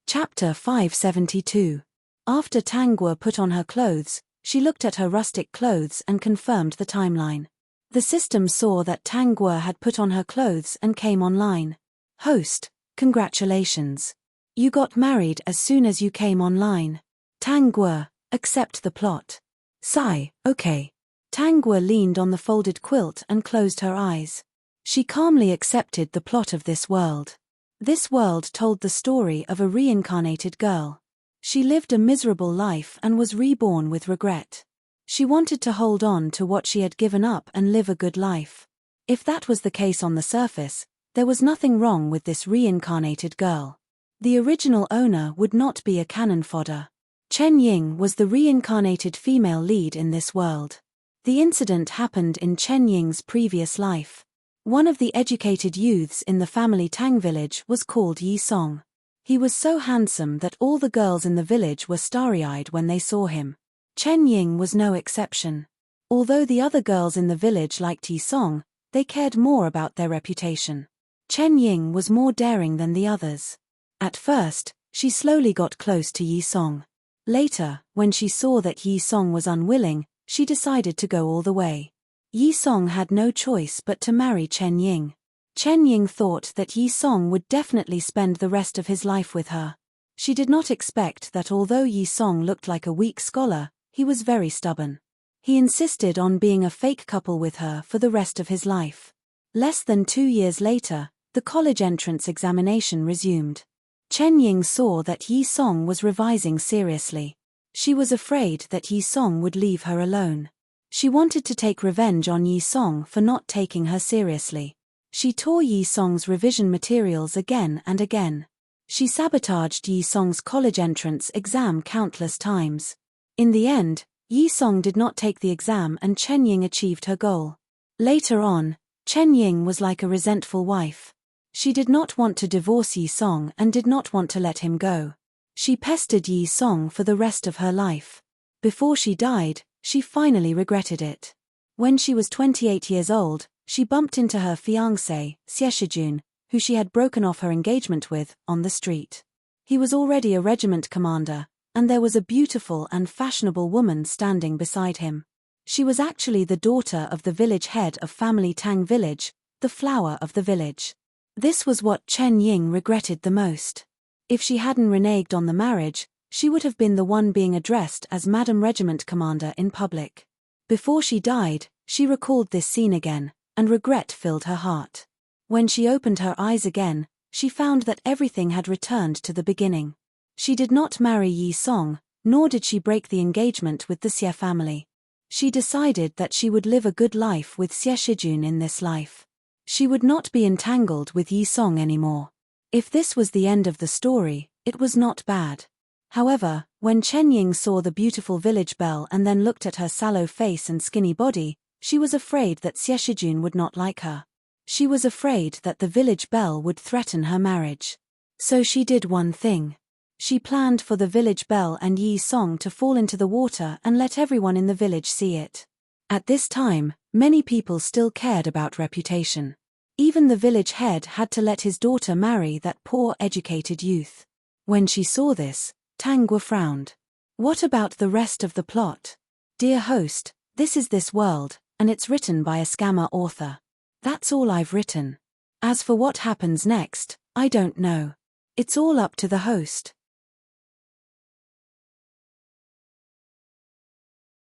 Chapter 572. After Tang Guo put on her clothes, she looked at her rustic clothes and confirmed the timeline. The system saw that Tang Guo had put on her clothes and came online. "Host, congratulations. You got married as soon as you came online. Tang Guo, accept the plot." "Sigh, okay." Tang Guo leaned on the folded quilt and closed her eyes. She calmly accepted the plot of this world. This world told the story of a reincarnated girl. She lived a miserable life and was reborn with regret. She wanted to hold on to what she had given up and live a good life. If that was the case on the surface, there was nothing wrong with this reincarnated girl. The original owner would not be a cannon fodder. Chen Ying was the reincarnated female lead in this world. The incident happened in Chen Ying's previous life. One of the educated youths in the family Tang village was called Yi Song. He was so handsome that all the girls in the village were starry-eyed when they saw him. Chen Ying was no exception. Although the other girls in the village liked Yi Song, they cared more about their reputation. Chen Ying was more daring than the others. At first, she slowly got close to Yi Song. Later, when she saw that Yi Song was unwilling, she decided to go all the way. Yi Song had no choice but to marry Chen Ying. Chen Ying thought that Yi Song would definitely spend the rest of his life with her. She did not expect that although Yi Song looked like a weak scholar, he was very stubborn. He insisted on being a fake couple with her for the rest of his life. Less than 2 years later, the college entrance examination resumed. Chen Ying saw that Yi Song was revising seriously. She was afraid that Yi Song would leave her alone. She wanted to take revenge on Yi Song for not taking her seriously. She tore Yi Song's revision materials again and again. She sabotaged Yi Song's college entrance exam countless times. In the end, Yi Song did not take the exam and Chen Ying achieved her goal. Later on, Chen Ying was like a resentful wife. She did not want to divorce Yi Song and did not want to let him go. She pestered Yi Song for the rest of her life. Before she died, she finally regretted it. When she was 28 years old, she bumped into her fiancé, Xie Shijun, who she had broken off her engagement with, on the street. He was already a regiment commander, and there was a beautiful and fashionable woman standing beside him. She was actually the daughter of the village head of family Tang village, the flower of the village. This was what Chen Ying regretted the most. If she hadn't reneged on the marriage, she would have been the one being addressed as Madam Regiment Commander in public. Before she died, she recalled this scene again, and regret filled her heart. When she opened her eyes again, she found that everything had returned to the beginning. She did not marry Yi Song, nor did she break the engagement with the Xie family. She decided that she would live a good life with Xie Shijun in this life. She would not be entangled with Yi Song anymore. If this was the end of the story, it was not bad. However, when Chen Ying saw the beautiful village belle and then looked at her sallow face and skinny body, she was afraid that Xie Shijun would not like her. She was afraid that the village belle would threaten her marriage. So she did one thing. She planned for the village belle and Yi Song to fall into the water and let everyone in the village see it. At this time, many people still cared about reputation. Even the village head had to let his daughter marry that poor educated youth. When she saw this, Tang Guo frowned. What about the rest of the plot? Dear host, this is this world, and it's written by a scammer author. That's all I've written. As for what happens next, I don't know. It's all up to the host.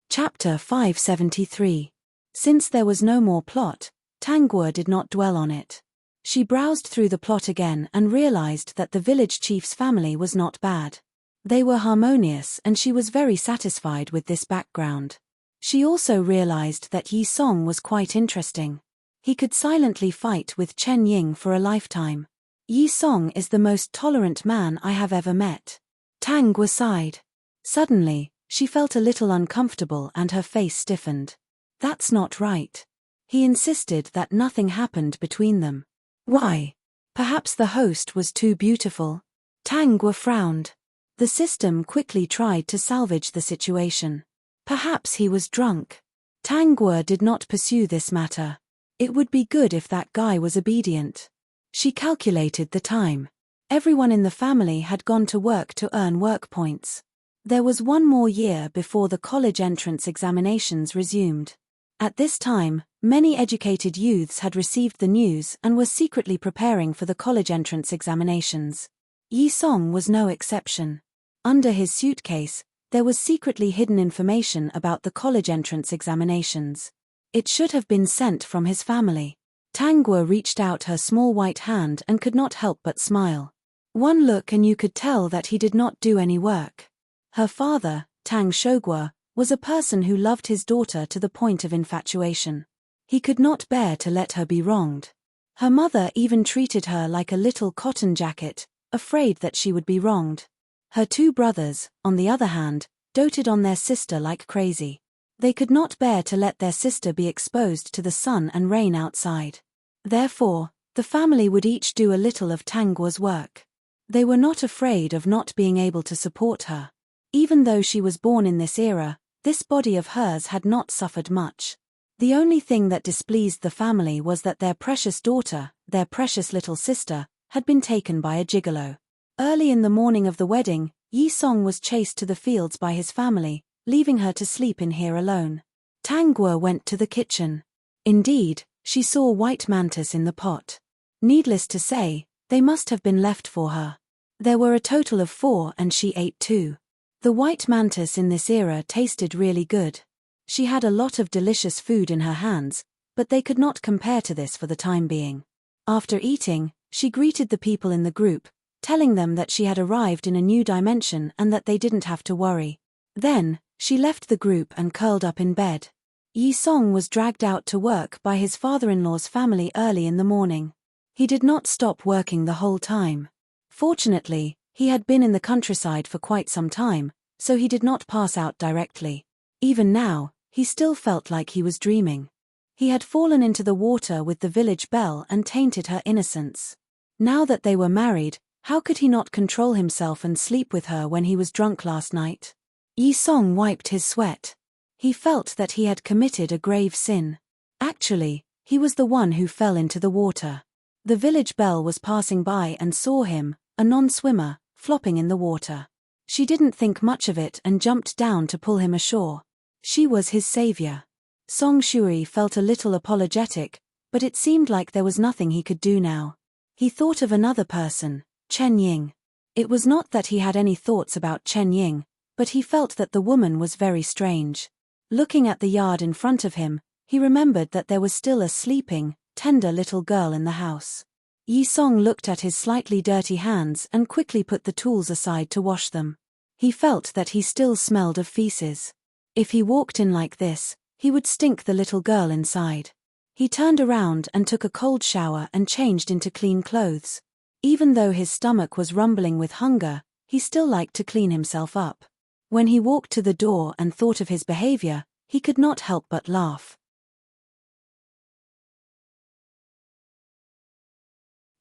Chapter 573. Since there was no more plot, Tang Guo did not dwell on it. She browsed through the plot again and realized that the village chief's family was not bad. They were harmonious and she was very satisfied with this background. She also realized that Yi Song was quite interesting. He could silently fight with Chen Ying for a lifetime. Yi Song is the most tolerant man I have ever met. Tang Guo sighed. Suddenly, she felt a little uncomfortable and her face stiffened. That's not right. He insisted that nothing happened between them. Why? Perhaps the host was too beautiful. Tang Guo frowned. The system quickly tried to salvage the situation. Perhaps he was drunk. Tang Guo did not pursue this matter. It would be good if that guy was obedient. She calculated the time. Everyone in the family had gone to work to earn work points. There was one more year before the college entrance examinations resumed. At this time, many educated youths had received the news and were secretly preparing for the college entrance examinations. Yi Song was no exception. Under his suitcase, there was secretly hidden information about the college entrance examinations. It should have been sent from his family. Tang Guo reached out her small white hand and could not help but smile. One look and you could tell that he did not do any work. Her father, Tang Shouguo, was a person who loved his daughter to the point of infatuation. He could not bear to let her be wronged. Her mother even treated her like a little cotton jacket, afraid that she would be wronged. Her two brothers, on the other hand, doted on their sister like crazy. They could not bear to let their sister be exposed to the sun and rain outside. Therefore, the family would each do a little of Tang Guo's work. They were not afraid of not being able to support her. Even though she was born in this era, this body of hers had not suffered much. The only thing that displeased the family was that their precious daughter, their precious little sister, had been taken by a gigolo. Early in the morning of the wedding, Yi Song was chased to the fields by his family, leaving her to sleep in here alone. Tang Guo went to the kitchen. Indeed, she saw white mantis in the pot. Needless to say, they must have been left for her. There were a total of 4 and she ate 2. The white mantis in this era tasted really good. She had a lot of delicious food in her hands, but they could not compare to this for the time being. After eating, she greeted the people in the group, telling them that she had arrived in a new dimension and that they didn't have to worry. Then, she left the group and curled up in bed. Yi Song was dragged out to work by his father-in-law's family early in the morning. He did not stop working the whole time. Fortunately, he had been in the countryside for quite some time, so he did not pass out directly. Even now, he still felt like he was dreaming. He had fallen into the water with the village belle and tainted her innocence. Now that they were married, how could he not control himself and sleep with her when he was drunk last night? Yi Song wiped his sweat. He felt that he had committed a grave sin. Actually, he was the one who fell into the water. The village belle was passing by and saw him, a non-swimmer, flopping in the water. She didn't think much of it and jumped down to pull him ashore. She was his savior. Song Shui felt a little apologetic, but it seemed like there was nothing he could do now. He thought of another person, Chen Ying. It was not that he had any thoughts about Chen Ying, but he felt that the woman was very strange. Looking at the yard in front of him, he remembered that there was still a sleeping, tender little girl in the house. Yi Song looked at his slightly dirty hands and quickly put the tools aside to wash them. He felt that he still smelled of feces. If he walked in like this, he would stink the little girl inside. He turned around and took a cold shower and changed into clean clothes. Even though his stomach was rumbling with hunger, he still liked to clean himself up. When he walked to the door and thought of his behavior, he could not help but laugh.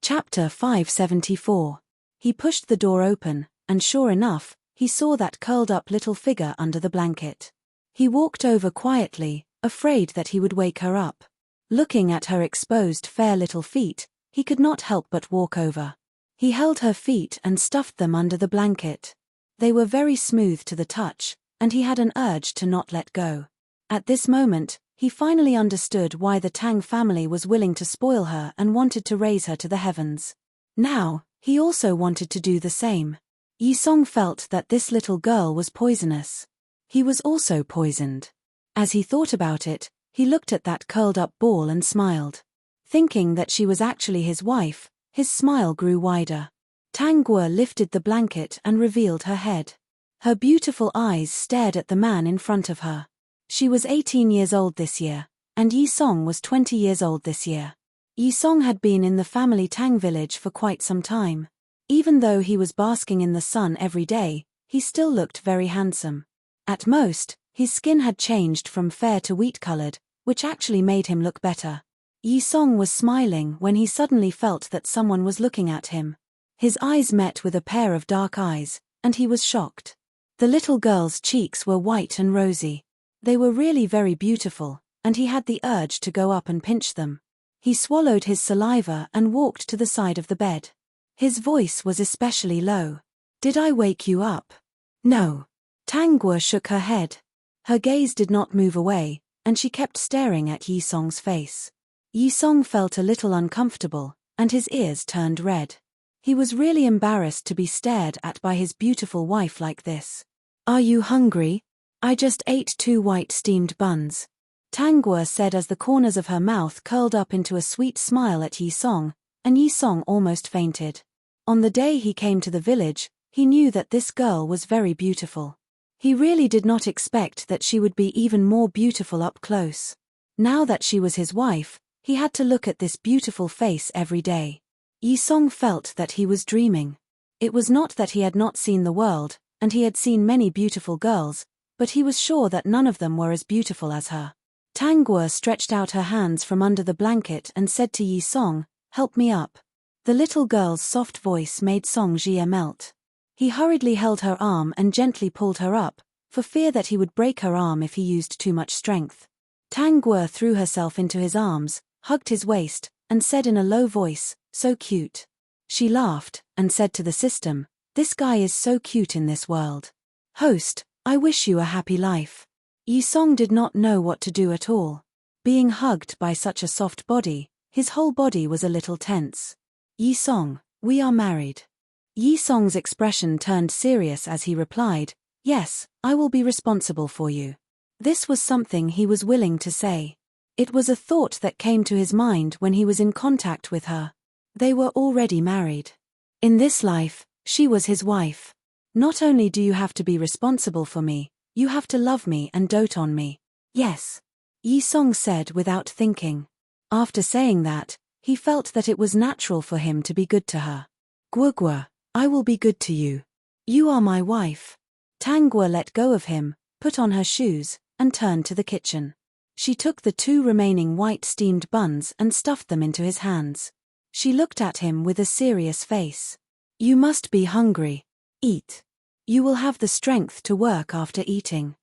Chapter 574. He pushed the door open, and sure enough, he saw that curled-up little figure under the blanket. He walked over quietly, afraid that he would wake her up. Looking at her exposed fair little feet, he could not help but walk over. He held her feet and stuffed them under the blanket. They were very smooth to the touch, and he had an urge to not let go. At this moment, he finally understood why the Tang family was willing to spoil her and wanted to raise her to the heavens. Now, he also wanted to do the same. Yi Song felt that this little girl was poisonous. He was also poisoned. As he thought about it, he looked at that curled-up ball and smiled. Thinking that she was actually his wife, his smile grew wider. Tang Guo lifted the blanket and revealed her head. Her beautiful eyes stared at the man in front of her. She was 18 years old this year, and Yi Song was 20 years old this year. Yi Song had been in the family Tang village for quite some time. Even though he was basking in the sun every day, he still looked very handsome. At most, his skin had changed from fair to wheat-colored, which actually made him look better. Yi Song was smiling when he suddenly felt that someone was looking at him. His eyes met with a pair of dark eyes, and he was shocked. The little girl's cheeks were white and rosy. They were really very beautiful, and he had the urge to go up and pinch them. He swallowed his saliva and walked to the side of the bed. His voice was especially low. "Did I wake you up?" "No." Tang Guo shook her head. Her gaze did not move away, and she kept staring at Yi Song's face. Yi Song felt a little uncomfortable, and his ears turned red. He was really embarrassed to be stared at by his beautiful wife like this. "Are you hungry? I just ate 2 white steamed buns." Tang Guo said as the corners of her mouth curled up into a sweet smile at Yi Song, and Yi Song almost fainted. On the day he came to the village, he knew that this girl was very beautiful. He really did not expect that she would be even more beautiful up close. Now that she was his wife, he had to look at this beautiful face every day. Yi Song felt that he was dreaming. It was not that he had not seen the world, and he had seen many beautiful girls, but he was sure that none of them were as beautiful as her. Tang Guo stretched out her hands from under the blanket and said to Yi Song, "Help me up." The little girl's soft voice made Song Jia melt. He hurriedly held her arm and gently pulled her up, for fear that he would break her arm if he used too much strength. Tang Guo threw herself into his arms, hugged his waist, and said in a low voice, "So cute." She laughed, and said to the system, "This guy is so cute in this world. Host, I wish you a happy life." Yi Song did not know what to do at all. Being hugged by such a soft body, his whole body was a little tense. "Yi Song, we are married." Yi Song's expression turned serious as he replied, "Yes, I will be responsible for you." This was something he was willing to say. It was a thought that came to his mind when he was in contact with her. They were already married. In this life, she was his wife. "Not only do you have to be responsible for me, You have to love me and dote on me. Yes. Yi Song said without thinking. After saying that, he felt that it was natural for him to be good to her. Guogua, I will be good to you. You are my wife. Tangua let go of him, put on her shoes, and turned to the kitchen. She took the 2 remaining white steamed buns and stuffed them into his hands. She looked at him with a serious face. You must be hungry. Eat. You will have the strength to work after eating.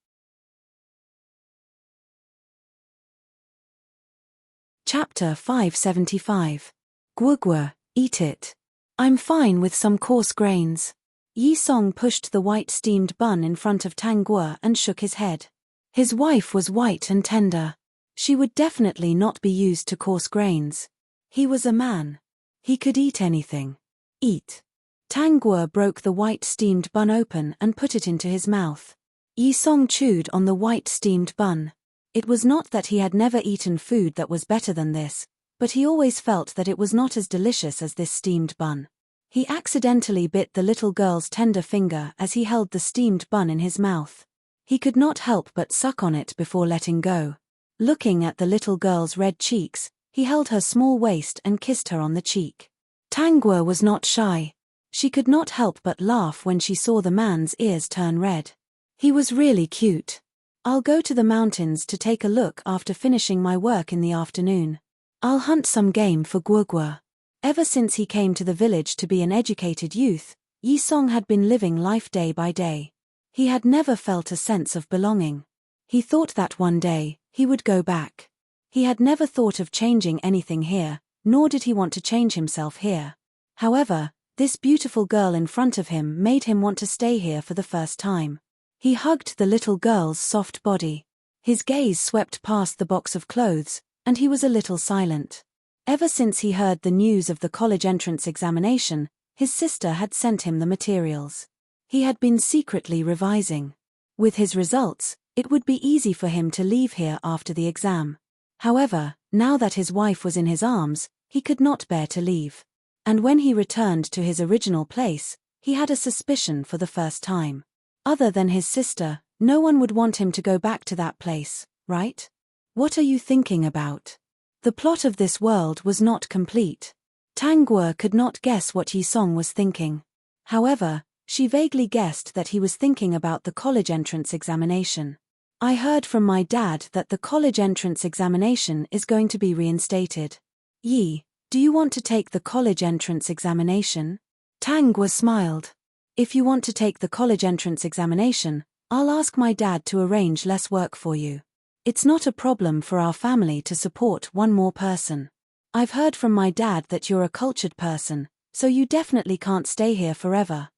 Chapter 575. Guogua, eat it. I'm fine with some coarse grains. Yi Song pushed the white steamed bun in front of Tangua and shook his head. His wife was white and tender. She would definitely not be used to coarse grains. He was a man. He could eat anything. Eat. Tangua broke the white steamed bun open and put it into his mouth. Yi Song chewed on the white steamed bun. It was not that he had never eaten food that was better than this, but he always felt that it was not as delicious as this steamed bun. He accidentally bit the little girl's tender finger as he held the steamed bun in his mouth. He could not help but suck on it before letting go. Looking at the little girl's red cheeks, he held her small waist and kissed her on the cheek. Tangua was not shy. She could not help but laugh when she saw the man's ears turn red. He was really cute. I'll go to the mountains to take a look after finishing my work in the afternoon. I'll hunt some game for Guogua. Ever since he came to the village to be an educated youth, Yi Song had been living life day by day. He had never felt a sense of belonging. He thought that one day, he would go back. He had never thought of changing anything here, nor did he want to change himself here. However, this beautiful girl in front of him made him want to stay here for the first time. He hugged the little girl's soft body. His gaze swept past the box of clothes, and he was a little silent. Ever since he heard the news of the college entrance examination, his sister had sent him the materials. He had been secretly revising. With his results, it would be easy for him to leave here after the exam. However, now that his wife was in his arms, he could not bear to leave. And when he returned to his original place, he had a suspicion for the first time. Other than his sister, no one would want him to go back to that place, right? What are you thinking about? The plot of this world was not complete. Tangua could not guess what Yi Song was thinking. However, she vaguely guessed that he was thinking about the college entrance examination. I heard from my dad that the college entrance examination is going to be reinstated. Yi, do you want to take the college entrance examination? Tangua smiled. If you want to take the college entrance examination, I'll ask my dad to arrange less work for you. It's not a problem for our family to support one more person. I've heard from my dad that you're a cultured person, so you definitely can't stay here forever.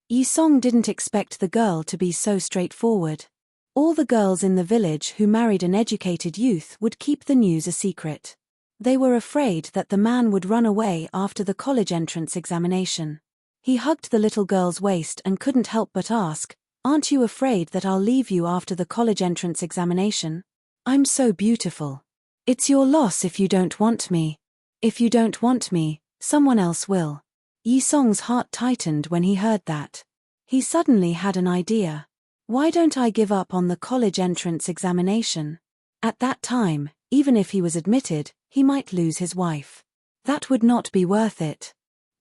Yi Song didn't expect the girl to be so straightforward. All the girls in the village who married an educated youth would keep the news a secret. They were afraid that the man would run away after the college entrance examination. He hugged the little girl's waist and couldn't help but ask, "Aren't you afraid that I'll leave you after the college entrance examination? I'm so beautiful. It's your loss if you don't want me. If you don't want me, someone else will." Yi Song's heart tightened when he heard that. He suddenly had an idea. Why don't I give up on the college entrance examination? At that time, even if he was admitted, he might lose his wife. That would not be worth it.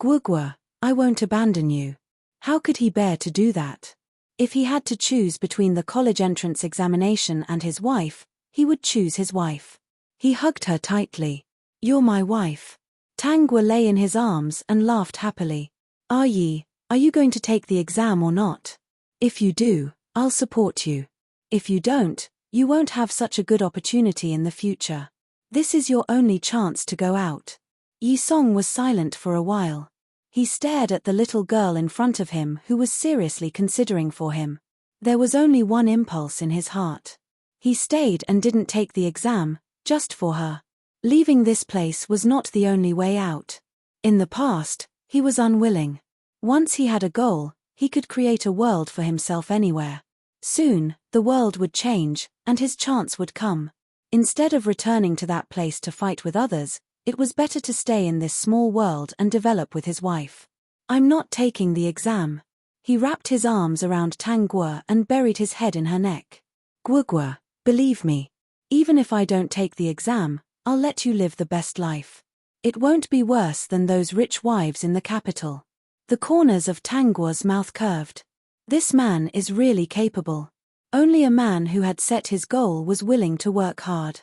Guogua, I won't abandon you. How could he bear to do that? If he had to choose between the college entrance examination and his wife, he would choose his wife. He hugged her tightly. You're my wife. Tangua lay in his arms and laughed happily. Are you going to take the exam or not? If you do, I'll support you. If you don't, you won't have such a good opportunity in the future. This is your only chance to go out. Yi Song was silent for a while. He stared at the little girl in front of him who was seriously considering for him. There was only one impulse in his heart. He stayed and didn't take the exam, just for her. Leaving this place was not the only way out. In the past, he was unwilling. Once he had a goal, he could create a world for himself anywhere. Soon, the world would change, and his chance would come. Instead of returning to that place to fight with others, it was better to stay in this small world and develop with his wife. I'm not taking the exam. He wrapped his arms around Tang Guo and buried his head in her neck. Guo, believe me. Even if I don't take the exam, I'll let you live the best life. It won't be worse than those rich wives in the capital. The corners of Tang Guo's mouth curved. This man is really capable. Only a man who had set his goal was willing to work hard.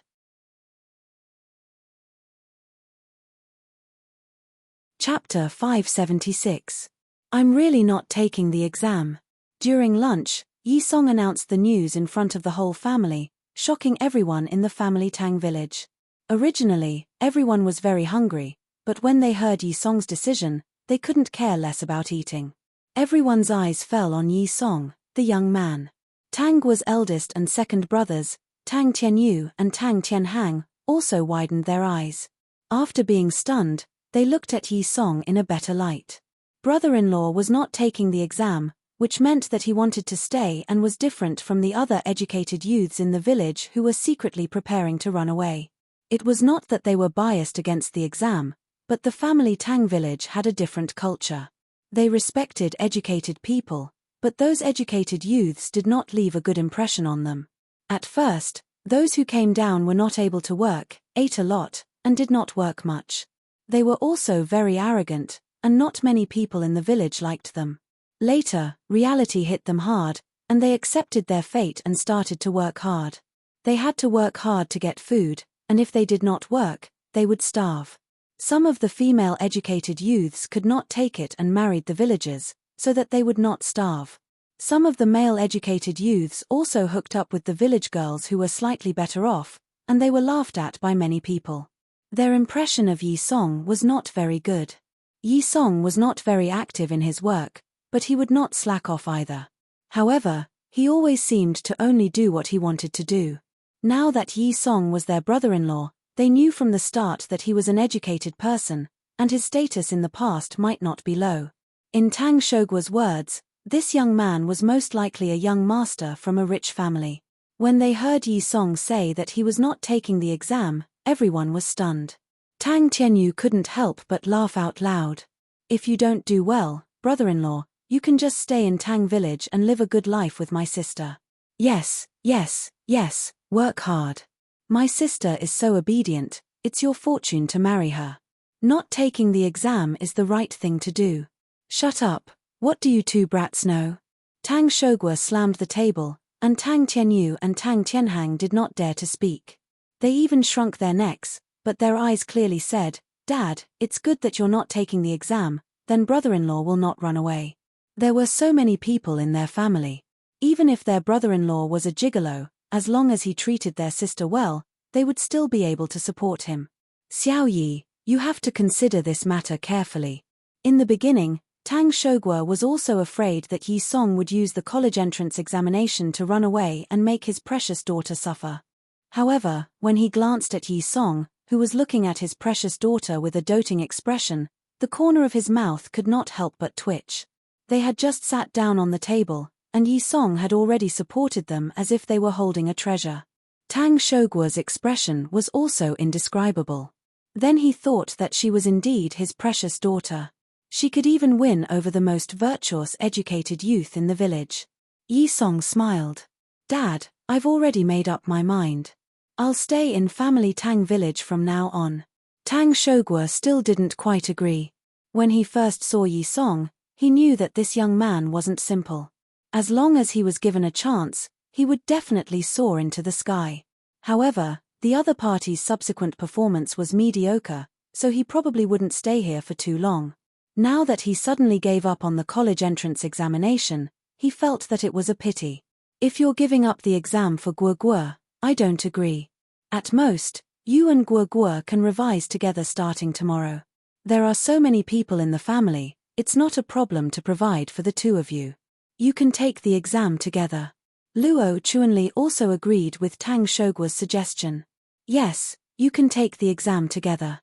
Chapter 576. I'm really not taking the exam. During lunch, Yi Song announced the news in front of the whole family, shocking everyone in the family Tang village. Originally, everyone was very hungry, but when they heard Yi Song's decision, they couldn't care less about eating. Everyone's eyes fell on Yi Song, the young man. Tang Guo's eldest and second brothers, Tang Tianyu and Tang Tianhang, also widened their eyes. After being stunned, they looked at Yi Song in a better light. Brother-in-law was not taking the exam, which meant that he wanted to stay and was different from the other educated youths in the village who were secretly preparing to run away. It was not that they were biased against the exam, but the family Tang village had a different culture. They respected educated people, but those educated youths did not leave a good impression on them. At first, those who came down were not able to work, ate a lot, and did not work much. They were also very arrogant, and not many people in the village liked them. Later, reality hit them hard, and they accepted their fate and started to work hard. They had to work hard to get food, and if they did not work, they would starve. Some of the female educated youths could not take it and married the villagers, so that they would not starve. Some of the male educated youths also hooked up with the village girls who were slightly better off, and they were laughed at by many people. Their impression of Yi Song was not very good. Yi Song was not very active in his work, but he would not slack off either. However, he always seemed to only do what he wanted to do. Now that Yi Song was their brother-in-law, they knew from the start that he was an educated person, and his status in the past might not be low. In Tang Shogua's words, this young man was most likely a young master from a rich family. When they heard Yi Song say that he was not taking the exam, everyone was stunned. Tang Tianyu couldn't help but laugh out loud. If you don't do well, brother-in-law, you can just stay in Tang village and live a good life with my sister. Yes, work hard. My sister is so obedient, it's your fortune to marry her. Not taking the exam is the right thing to do. Shut up, what do you two brats know? Tang Shogua slammed the table, and Tang Tianyu and Tang Tianhang did not dare to speak. They even shrunk their necks, but their eyes clearly said, Dad, it's good that you're not taking the exam, then brother-in-law will not run away. There were so many people in their family. Even if their brother-in-law was a gigolo, as long as he treated their sister well, they would still be able to support him. Xiao Yi, you have to consider this matter carefully. In the beginning, Tang Shogua was also afraid that Yi Song would use the college entrance examination to run away and make his precious daughter suffer. However, when he glanced at Yi Song, who was looking at his precious daughter with a doting expression, the corner of his mouth could not help but twitch. They had just sat down on the table, and Yi Song had already supported them as if they were holding a treasure. Tang Shogua's expression was also indescribable. Then he thought that she was indeed his precious daughter. She could even win over the most virtuous educated youth in the village. Yi Song smiled. Dad, I've already made up my mind. I'll stay in family Tang village from now on. Tang Shogua still didn't quite agree. When he first saw Yi Song, he knew that this young man wasn't simple. As long as he was given a chance, he would definitely soar into the sky. However, the other party's subsequent performance was mediocre, so he probably wouldn't stay here for too long. Now that he suddenly gave up on the college entrance examination, he felt that it was a pity. If you're giving up the exam for Guo, I don't agree. At most, you and Guo can revise together starting tomorrow. There are so many people in the family, it's not a problem to provide for the two of you. You can take the exam together. Luo Chuanli also agreed with Tang Shogua's suggestion. Yes, you can take the exam together.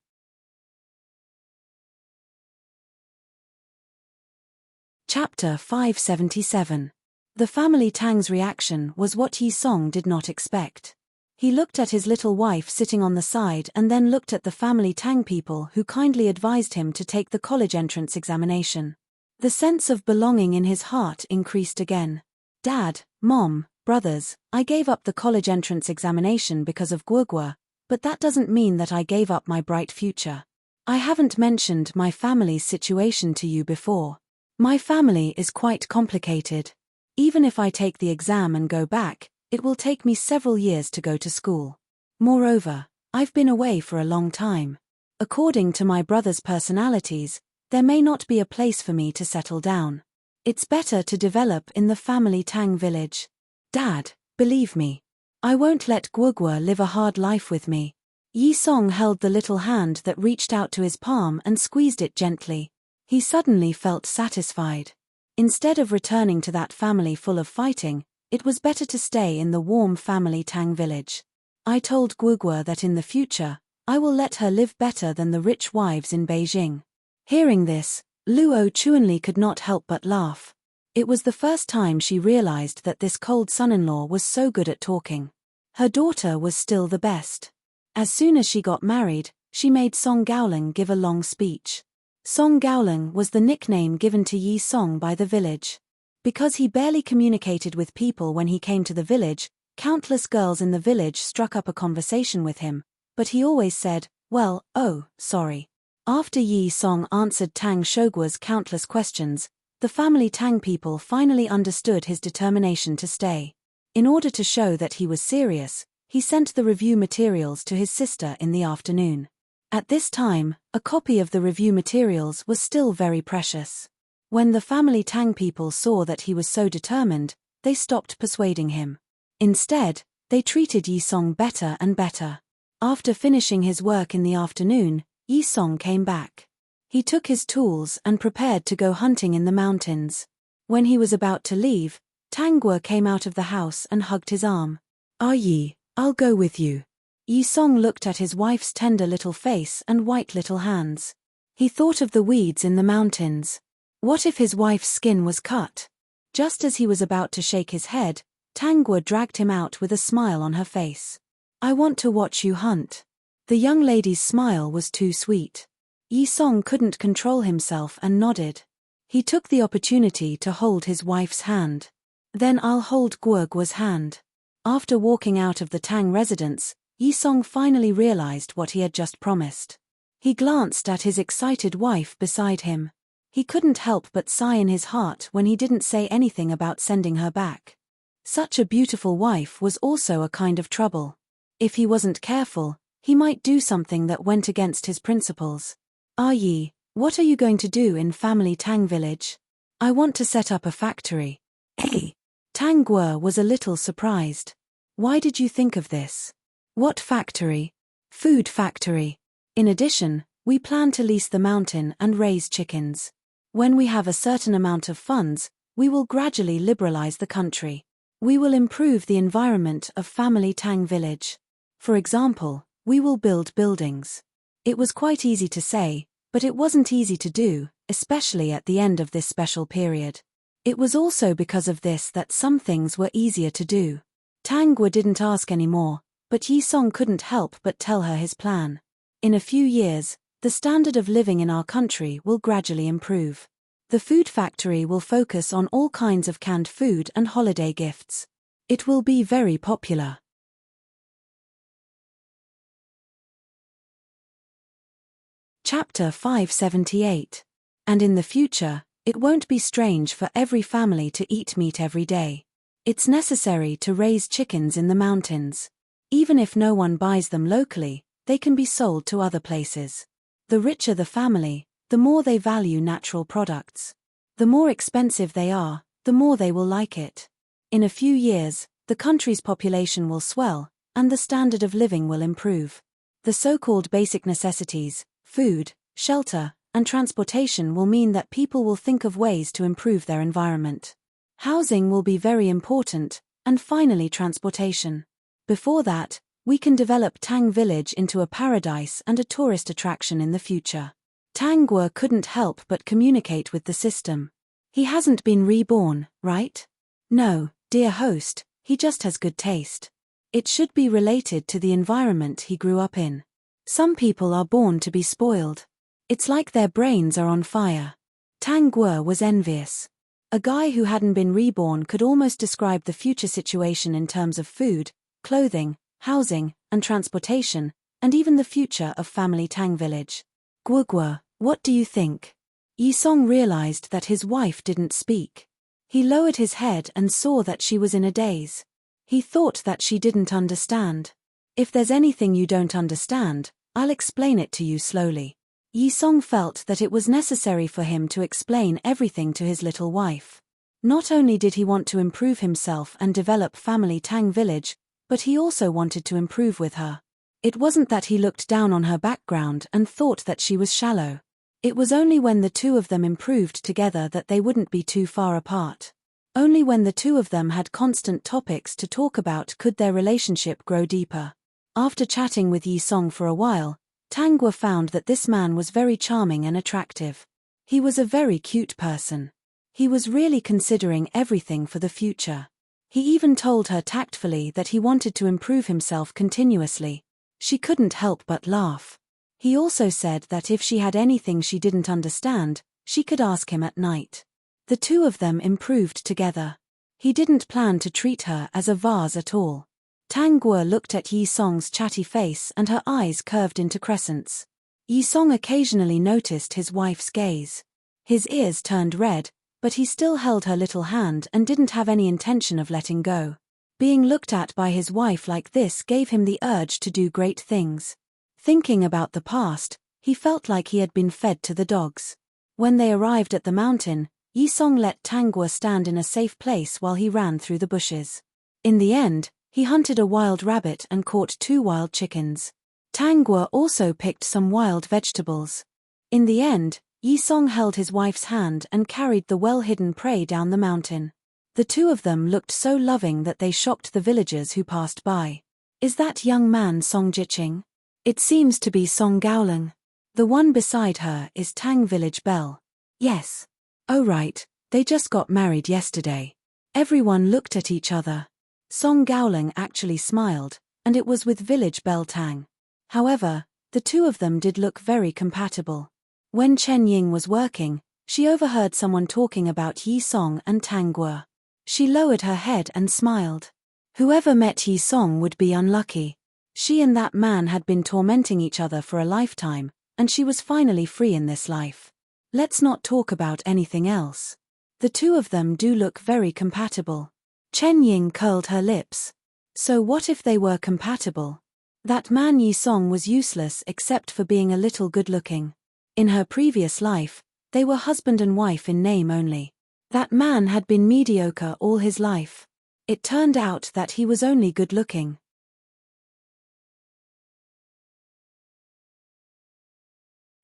Chapter 577. The family Tang's reaction was what Yi Song did not expect. He looked at his little wife sitting on the side and then looked at the family Tang people who kindly advised him to take the college entrance examination. The sense of belonging in his heart increased again. Dad, Mom, brothers, I gave up the college entrance examination because of Guogua, but that doesn't mean that I gave up my bright future. I haven't mentioned my family's situation to you before. My family is quite complicated. Even if I take the exam and go back, it will take me several years to go to school. Moreover, I've been away for a long time. According to my brothers' personalities, there may not be a place for me to settle down. It's better to develop in the family Tang village. Dad, believe me. I won't let Guogua live a hard life with me. Yi Song held the little hand that reached out to his palm and squeezed it gently. He suddenly felt satisfied. Instead of returning to that family full of fighting, it was better to stay in the warm family Tang village. I told Guogua that in the future, I will let her live better than the rich wives in Beijing. Hearing this, Luo Chuanli could not help but laugh. It was the first time she realized that this cold son-in-law was so good at talking. Her daughter was still the best. As soon as she got married, she made Song Gaoling give a long speech. Song Gaoling was the nickname given to Yi Song by the village. Because he barely communicated with people when he came to the village, countless girls in the village struck up a conversation with him, but he always said, "Well, oh, sorry." After Yi Song answered Tang Shogua's countless questions, the family Tang people finally understood his determination to stay. In order to show that he was serious, he sent the review materials to his sister in the afternoon. At this time, a copy of the review materials was still very precious. When the family Tang people saw that he was so determined, they stopped persuading him. Instead, they treated Yi Song better and better. After finishing his work in the afternoon, Yi Song came back. He took his tools and prepared to go hunting in the mountains. When he was about to leave, Tang Guo came out of the house and hugged his arm. "Ah Yi, I'll go with you." Yi Song looked at his wife's tender little face and white little hands. He thought of the weeds in the mountains. What if his wife's skin was cut? Just as he was about to shake his head, Tang Guo dragged him out with a smile on her face. "I want to watch you hunt." The young lady's smile was too sweet. Yi Song couldn't control himself and nodded. He took the opportunity to hold his wife's hand. "Then I'll hold Guogua's hand." After walking out of the Tang residence, Yi Song finally realized what he had just promised. He glanced at his excited wife beside him. He couldn't help but sigh in his heart when he didn't say anything about sending her back. Such a beautiful wife was also a kind of trouble. If he wasn't careful, he might do something that went against his principles. "Ah Yi, what are you going to do in family Tang village?" "I want to set up a factory." "Hey!" Tang Guo was a little surprised. "Why did you think of this?" "What factory?" "Food factory. In addition, we plan to lease the mountain and raise chickens. When we have a certain amount of funds, we will gradually liberalize the country. We will improve the environment of family Tang village. For example, we will build buildings." It was quite easy to say, but it wasn't easy to do, especially at the end of this special period. It was also because of this that some things were easier to do. Tang Guo didn't ask anymore, but Yi Song couldn't help but tell her his plan. In a few years, the standard of living in our country will gradually improve. The food factory will focus on all kinds of canned food and holiday gifts. It will be very popular. Chapter 578. And in the future, it won't be strange for every family to eat meat every day. It's necessary to raise chickens in the mountains. Even if no one buys them locally, they can be sold to other places. The richer the family, the more they value natural products. The more expensive they are, the more they will like it. In a few years, the country's population will swell, and the standard of living will improve. The so-called basic necessities, food, shelter, and transportation will mean that people will think of ways to improve their environment. Housing will be very important, and finally transportation. Before that, we can develop Tang Village into a paradise and a tourist attraction in the future. Tang Guo couldn't help but communicate with the system. He hasn't been reborn, right? No, dear host, he just has good taste. It should be related to the environment he grew up in. Some people are born to be spoiled. It's like their brains are on fire. Tang Guo was envious. A guy who hadn't been reborn could almost describe the future situation in terms of food, clothing, housing, and transportation, and even the future of family Tang village. Guo, what do you think? Yi Song realized that his wife didn't speak. He lowered his head and saw that she was in a daze. He thought that she didn't understand. If there's anything you don't understand, I'll explain it to you slowly. Yi Song felt that it was necessary for him to explain everything to his little wife. Not only did he want to improve himself and develop family Tang village, but he also wanted to improve with her. It wasn't that he looked down on her background and thought that she was shallow. It was only when the two of them improved together that they wouldn't be too far apart. Only when the two of them had constant topics to talk about could their relationship grow deeper. After chatting with Yi Song for a while, Tang Guo found that this man was very charming and attractive. He was a very cute person. He was really considering everything for the future. He even told her tactfully that he wanted to improve himself continuously. She couldn't help but laugh. He also said that if she had anything she didn't understand, she could ask him at night. The two of them improved together. He didn't plan to treat her as a vase at all. Tang Guo looked at Yi Song's chatty face and her eyes curved into crescents. Yi Song occasionally noticed his wife's gaze. His ears turned red, but he still held her little hand and didn't have any intention of letting go. Being looked at by his wife like this gave him the urge to do great things. Thinking about the past, he felt like he had been fed to the dogs. When they arrived at the mountain, Yi Song let Tang Guo stand in a safe place while he ran through the bushes. In the end, he hunted a wild rabbit and caught 2 wild chickens. Tang Guo also picked some wild vegetables. In the end, Yi Song held his wife's hand and carried the well-hidden prey down the mountain. The two of them looked so loving that they shocked the villagers who passed by. Is that young man Song Jiqing? It seems to be Song Gaoling. The one beside her is Tang Village Belle. Yes. Oh right, they just got married yesterday. Everyone looked at each other. Song Gaoling actually smiled, and it was with Village Belle Tang. However, the two of them did look very compatible. When Chen Ying was working, she overheard someone talking about Yi Song and Tang Guo. She lowered her head and smiled. Whoever met Yi Song would be unlucky. She and that man had been tormenting each other for a lifetime, and she was finally free in this life. Let's not talk about anything else. The two of them do look very compatible. Chen Ying curled her lips. So what if they were compatible? That man Yi Song was useless except for being a little good-looking. In her previous life, they were husband and wife in name only. That man had been mediocre all his life. It turned out that he was only good-looking.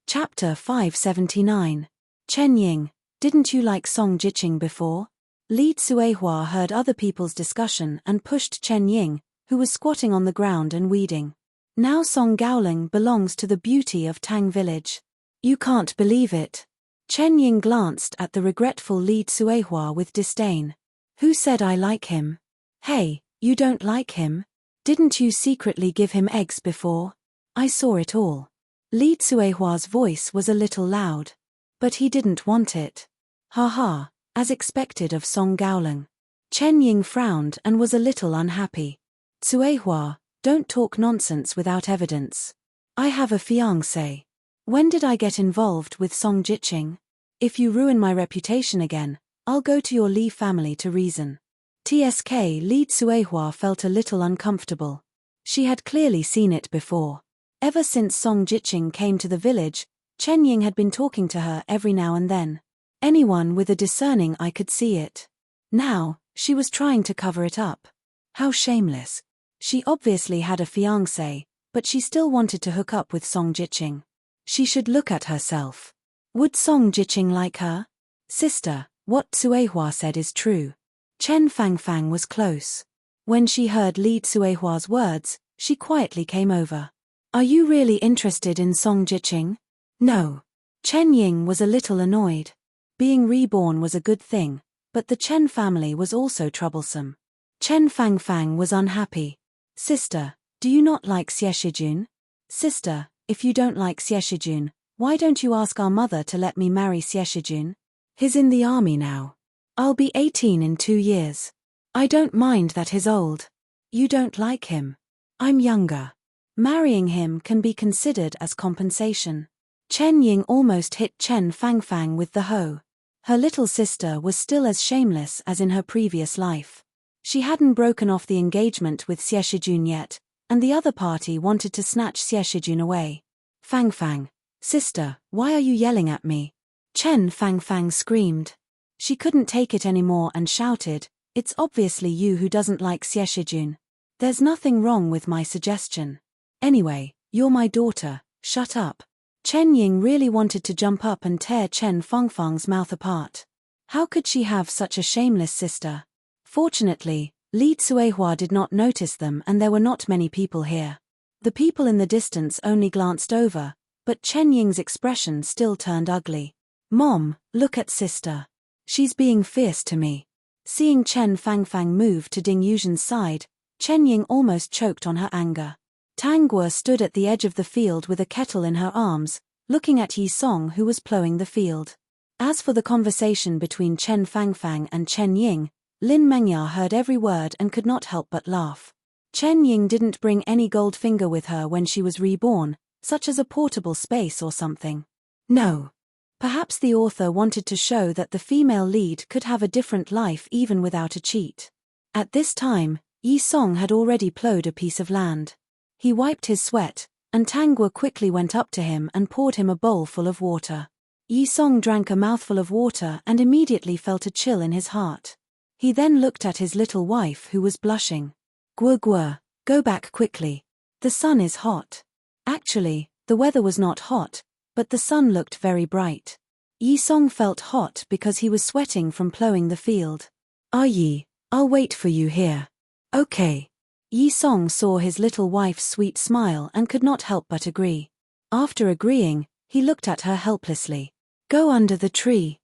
Chapter 579. Chen Ying, didn't you like Song Jiqing before? Li Tsuehua heard other people's discussion and pushed Chen Ying, who was squatting on the ground and weeding. Now Song Gaoling belongs to the beauty of Tang village. You can't believe it. Chen Ying glanced at the regretful Li Tsuehua with disdain. Who said I like him? Hey, you don't like him? Didn't you secretly give him eggs before? I saw it all. Li Tsuehua's voice was a little loud. But he didn't want it. Ha ha. As expected of Song Gaoling. Chen Ying frowned and was a little unhappy. Tsuehua, don't talk nonsense without evidence. I have a fiancé. When did I get involved with Song Jiqing? If you ruin my reputation again, I'll go to your Li family to reason. TSK Li Tsuehua felt a little uncomfortable. She had clearly seen it before. Ever since Song Jiqing came to the village, Chen Ying had been talking to her every now and then. Anyone with a discerning eye could see it. Now, she was trying to cover it up. How shameless. She obviously had a fiancé, but she still wanted to hook up with Song Jiqing. She should look at herself. Would Song Jiqing like her? Sister, what Tsuehua said is true. Chen Fangfang was close. When she heard Li Tsuehua's words, she quietly came over. Are you really interested in Song Jiqing? No. Chen Ying was a little annoyed. Being reborn was a good thing, but the Chen family was also troublesome. Chen Fangfang was unhappy. Sister, do you not like Xie Shijun? Sister, if you don't like Xie Shijun, why don't you ask our mother to let me marry Xie Shijun? He's in the army now. I'll be 18 in 2 years. I don't mind that he's old. You don't like him. I'm younger. Marrying him can be considered as compensation. Chen Ying almost hit Chen Fangfang with the hoe. Her little sister was still as shameless as in her previous life. She hadn't broken off the engagement with Xie Shijun yet, and the other party wanted to snatch Xie Shijun away. Fangfang, sister, why are you yelling at me? Chen Fangfang screamed. She couldn't take it anymore and shouted, it's obviously you who doesn't like Xie Shijun. There's nothing wrong with my suggestion. Anyway, you're my daughter, shut up. Chen Ying really wanted to jump up and tear Chen Fangfang's mouth apart. How could she have such a shameless sister? Fortunately, Li Cuehua did not notice them and there were not many people here. The people in the distance only glanced over, but Chen Ying's expression still turned ugly. Mom, look at sister. She's being fierce to me. Seeing Chen Fangfang move to Ding Yuzhen's side, Chen Ying almost choked on her anger. Tang Guo stood at the edge of the field with a kettle in her arms, looking at Yi Song who was plowing the field. As for the conversation between Chen Fangfang and Chen Ying, Lin Mengya heard every word and could not help but laugh. Chen Ying didn't bring any gold finger with her when she was reborn, such as a portable space or something. No. Perhaps the author wanted to show that the female lead could have a different life even without a cheat. At this time, Yi Song had already plowed a piece of land. He wiped his sweat, and Tang Guo quickly went up to him and poured him a bowl full of water. Yi Song drank a mouthful of water and immediately felt a chill in his heart. He then looked at his little wife who was blushing. Guo Guo, go back quickly. The sun is hot. Actually, the weather was not hot, but the sun looked very bright. Yi Song felt hot because he was sweating from plowing the field. Ah Yi, I'll wait for you here. Okay. Yi Song saw his little wife's sweet smile and could not help but agree. After agreeing, he looked at her helplessly. Go under the tree.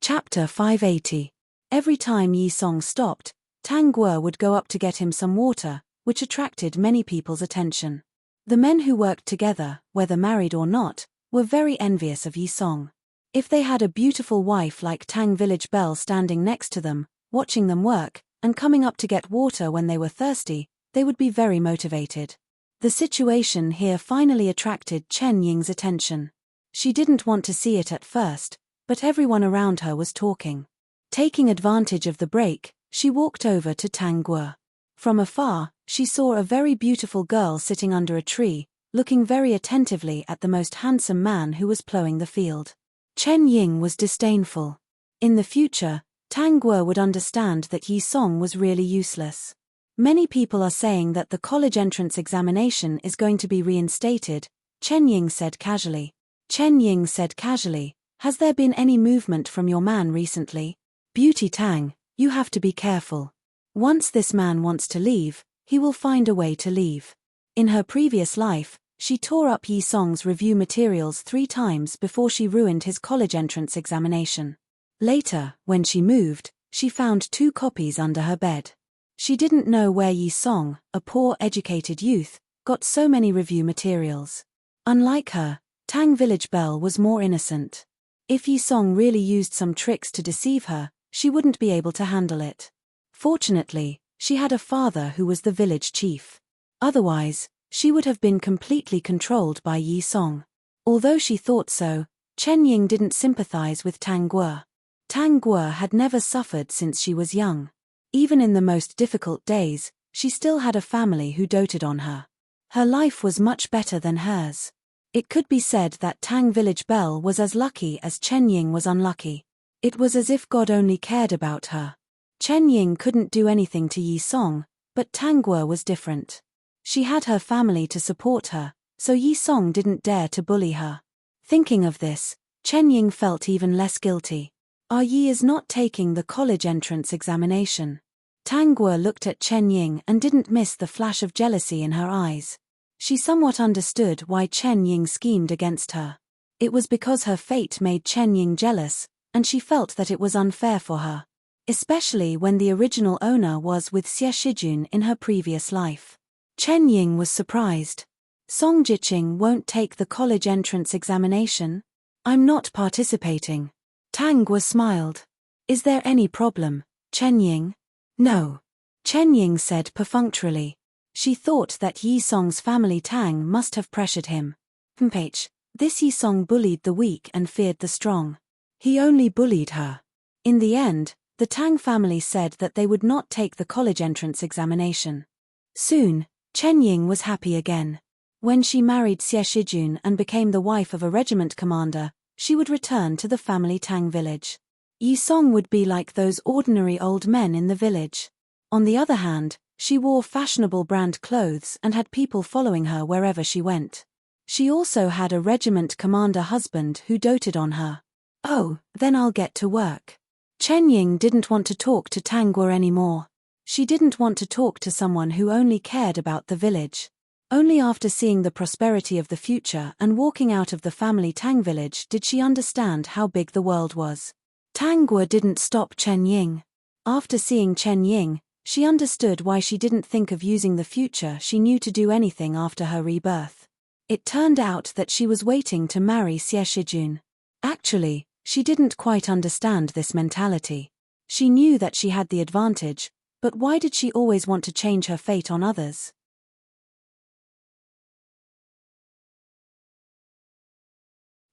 Chapter 580. Every time Yi Song stopped, Tang Guo would go up to get him some water, which attracted many people's attention. The men who worked together, whether married or not, were very envious of Yi Song. If they had a beautiful wife like Tang Village Belle standing next to them, watching them work, and coming up to get water when they were thirsty, they would be very motivated. The situation here finally attracted Chen Ying's attention. She didn't want to see it at first, but everyone around her was talking. Taking advantage of the break, she walked over to Tang Guo. From afar, she saw a very beautiful girl sitting under a tree, looking very attentively at the most handsome man who was plowing the field. Chen Ying was disdainful. In the future, Tang Guo would understand that Yi Song was really useless. Many people are saying that the college entrance examination is going to be reinstated, Chen Ying said casually. Chen Ying said casually, has there been any movement from your man recently? Beauty Tang, you have to be careful. Once this man wants to leave, he will find a way to leave. In her previous life, she tore up Yi Song's review materials 3 times before she ruined his college entrance examination. Later, when she moved, she found 2 copies under her bed. She didn't know where Yi Song, a poor educated youth, got so many review materials. Unlike her, Tang Village Belle was more innocent. If Yi Song really used some tricks to deceive her, she wouldn't be able to handle it. Fortunately, she had a father who was the village chief. Otherwise, she would have been completely controlled by Yi Song. Although she thought so, Chen Ying didn't sympathize with Tang Guo. Tang Guo had never suffered since she was young. Even in the most difficult days, she still had a family who doted on her. Her life was much better than hers. It could be said that Tang Village Belle was as lucky as Chen Ying was unlucky. It was as if God only cared about her. Chen Ying couldn't do anything to Yi Song, but Tang Guo was different. She had her family to support her, so Yi Song didn't dare to bully her. Thinking of this, Chen Ying felt even less guilty. Ah Yi is not taking the college entrance examination. Tang Guo looked at Chen Ying and didn't miss the flash of jealousy in her eyes. She somewhat understood why Chen Ying schemed against her. It was because her fate made Chen Ying jealous, and she felt that it was unfair for her. Especially when the original owner was with Xie Shijun in her previous life. Chen Ying was surprised. Song Jiqing won't take the college entrance examination? I'm not participating. Tang Guo smiled. Is there any problem, Chen Ying? No. Chen Ying said perfunctorily. She thought that Yi Song's family Tang must have pressured him. This Yi Song bullied the weak and feared the strong. He only bullied her. In the end, the Tang family said that they would not take the college entrance examination. Soon, Chen Ying was happy again. When she married Xie Shijun and became the wife of a regiment commander, she would return to the family Tang village. Yi Song would be like those ordinary old men in the village. On the other hand, she wore fashionable brand clothes and had people following her wherever she went. She also had a regiment commander husband who doted on her. Oh, then I'll get to work. Chen Ying didn't want to talk to Tang Guo anymore. She didn't want to talk to someone who only cared about the village. Only after seeing the prosperity of the future and walking out of the family Tang village did she understand how big the world was. Tang Guo didn't stop Chen Ying. After seeing Chen Ying, she understood why she didn't think of using the future she knew to do anything after her rebirth. It turned out that she was waiting to marry Xie Shijun. Actually, she didn't quite understand this mentality. She knew that she had the advantage, but why did she always want to change her fate on others?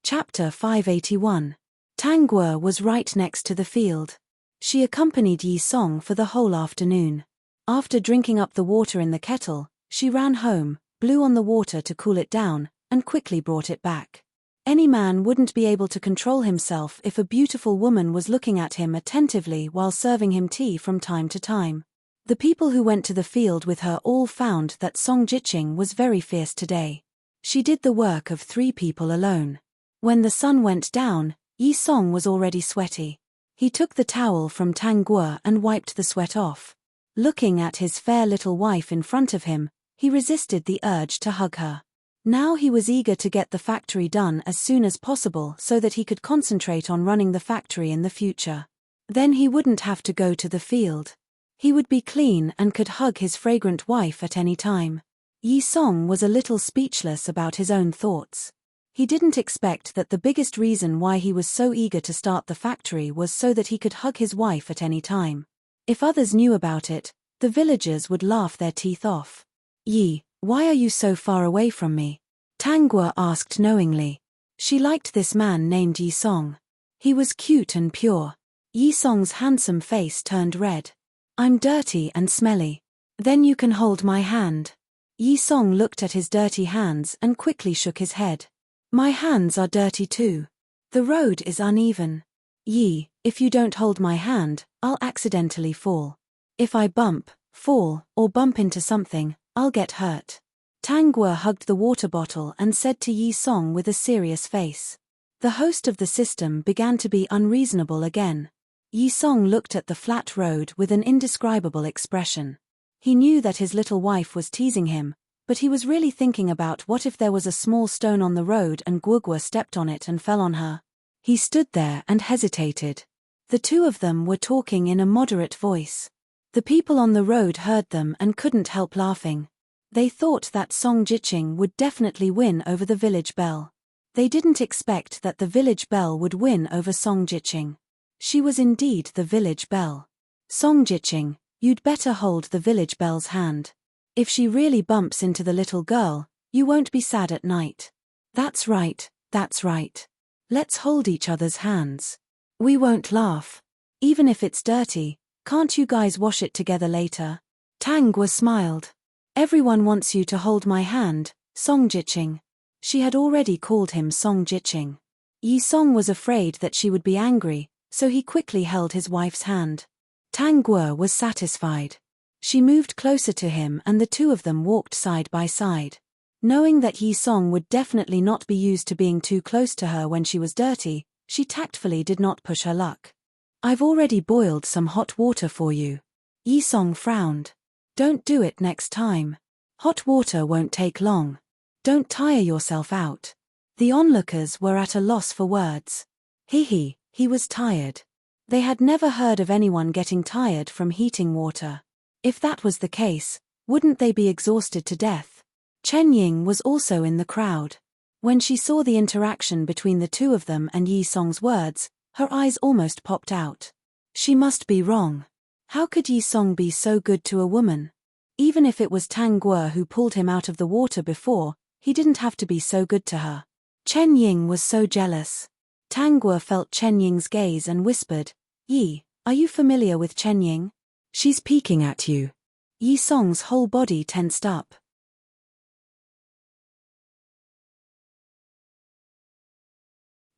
Chapter 581. Tang Guo was right next to the field. She accompanied Yi Song for the whole afternoon. After drinking up the water in the kettle, she ran home, blew on the water to cool it down, and quickly brought it back. Any man wouldn't be able to control himself if a beautiful woman was looking at him attentively while serving him tea from time to time. The people who went to the field with her all found that Song Jiqing was very fierce today. She did the work of 3 people alone. When the sun went down, Yi Song was already sweaty. He took the towel from Tang Guo and wiped the sweat off. Looking at his fair little wife in front of him, he resisted the urge to hug her. Now he was eager to get the factory done as soon as possible so that he could concentrate on running the factory in the future. Then he wouldn't have to go to the field. He would be clean and could hug his fragrant wife at any time. Yi Song was a little speechless about his own thoughts. He didn't expect that the biggest reason why he was so eager to start the factory was so that he could hug his wife at any time. If others knew about it, the villagers would laugh their teeth off. Yi, why are you so far away from me? Tang Guo asked knowingly. She liked this man named Yi Song. He was cute and pure. Yi Song's handsome face turned red. I'm dirty and smelly. Then you can hold my hand. Yi Song looked at his dirty hands and quickly shook his head. My hands are dirty too. The road is uneven. Yi, if you don't hold my hand, I'll accidentally fall. If I bump, fall, or bump into something, I'll get hurt. Tang Guo hugged the water bottle and said to Yi Song with a serious face. The host of the system began to be unreasonable again. Yi Song looked at the flat road with an indescribable expression. He knew that his little wife was teasing him, but he was really thinking about what if there was a small stone on the road and Guo stepped on it and fell on her. He stood there and hesitated. The 2 of them were talking in a moderate voice. The people on the road heard them and couldn't help laughing. They thought that Song Jiqing would definitely win over the village belle. They didn't expect that the village belle would win over Song Jiqing. She was indeed the village belle. Song Jiqing, you'd better hold the village belle's hand. If she really bumps into the little girl, you won't be sad at night. That's right, that's right. Let's hold each other's hands. We won't laugh. Even if it's dirty, can't you guys wash it together later? Tang Guo smiled. Everyone wants you to hold my hand, Song Jiqing. She had already called him Song Jiqing. Yi Song was afraid that she would be angry, so he quickly held his wife's hand. Tang Guo was satisfied. She moved closer to him and the 2 of them walked side by side. Knowing that Yi Song would definitely not be used to being too close to her when she was dirty, she tactfully did not push her luck. I've already boiled some hot water for you. Yi Song frowned. Don't do it next time. Hot water won't take long. Don't tire yourself out. The onlookers were at a loss for words. He was tired. They had never heard of anyone getting tired from heating water. If that was the case, wouldn't they be exhausted to death? Chen Ying was also in the crowd. When she saw the interaction between the two of them and Yi Song's words, her eyes almost popped out. She must be wrong. How could Yi Song be so good to a woman? Even if it was Tang Guo who pulled him out of the water before, he didn't have to be so good to her. Chen Ying was so jealous. Tang Guo felt Chen Ying's gaze and whispered, "Yi, are you familiar with Chen Ying? She's peeking at you." Yi Song's whole body tensed up.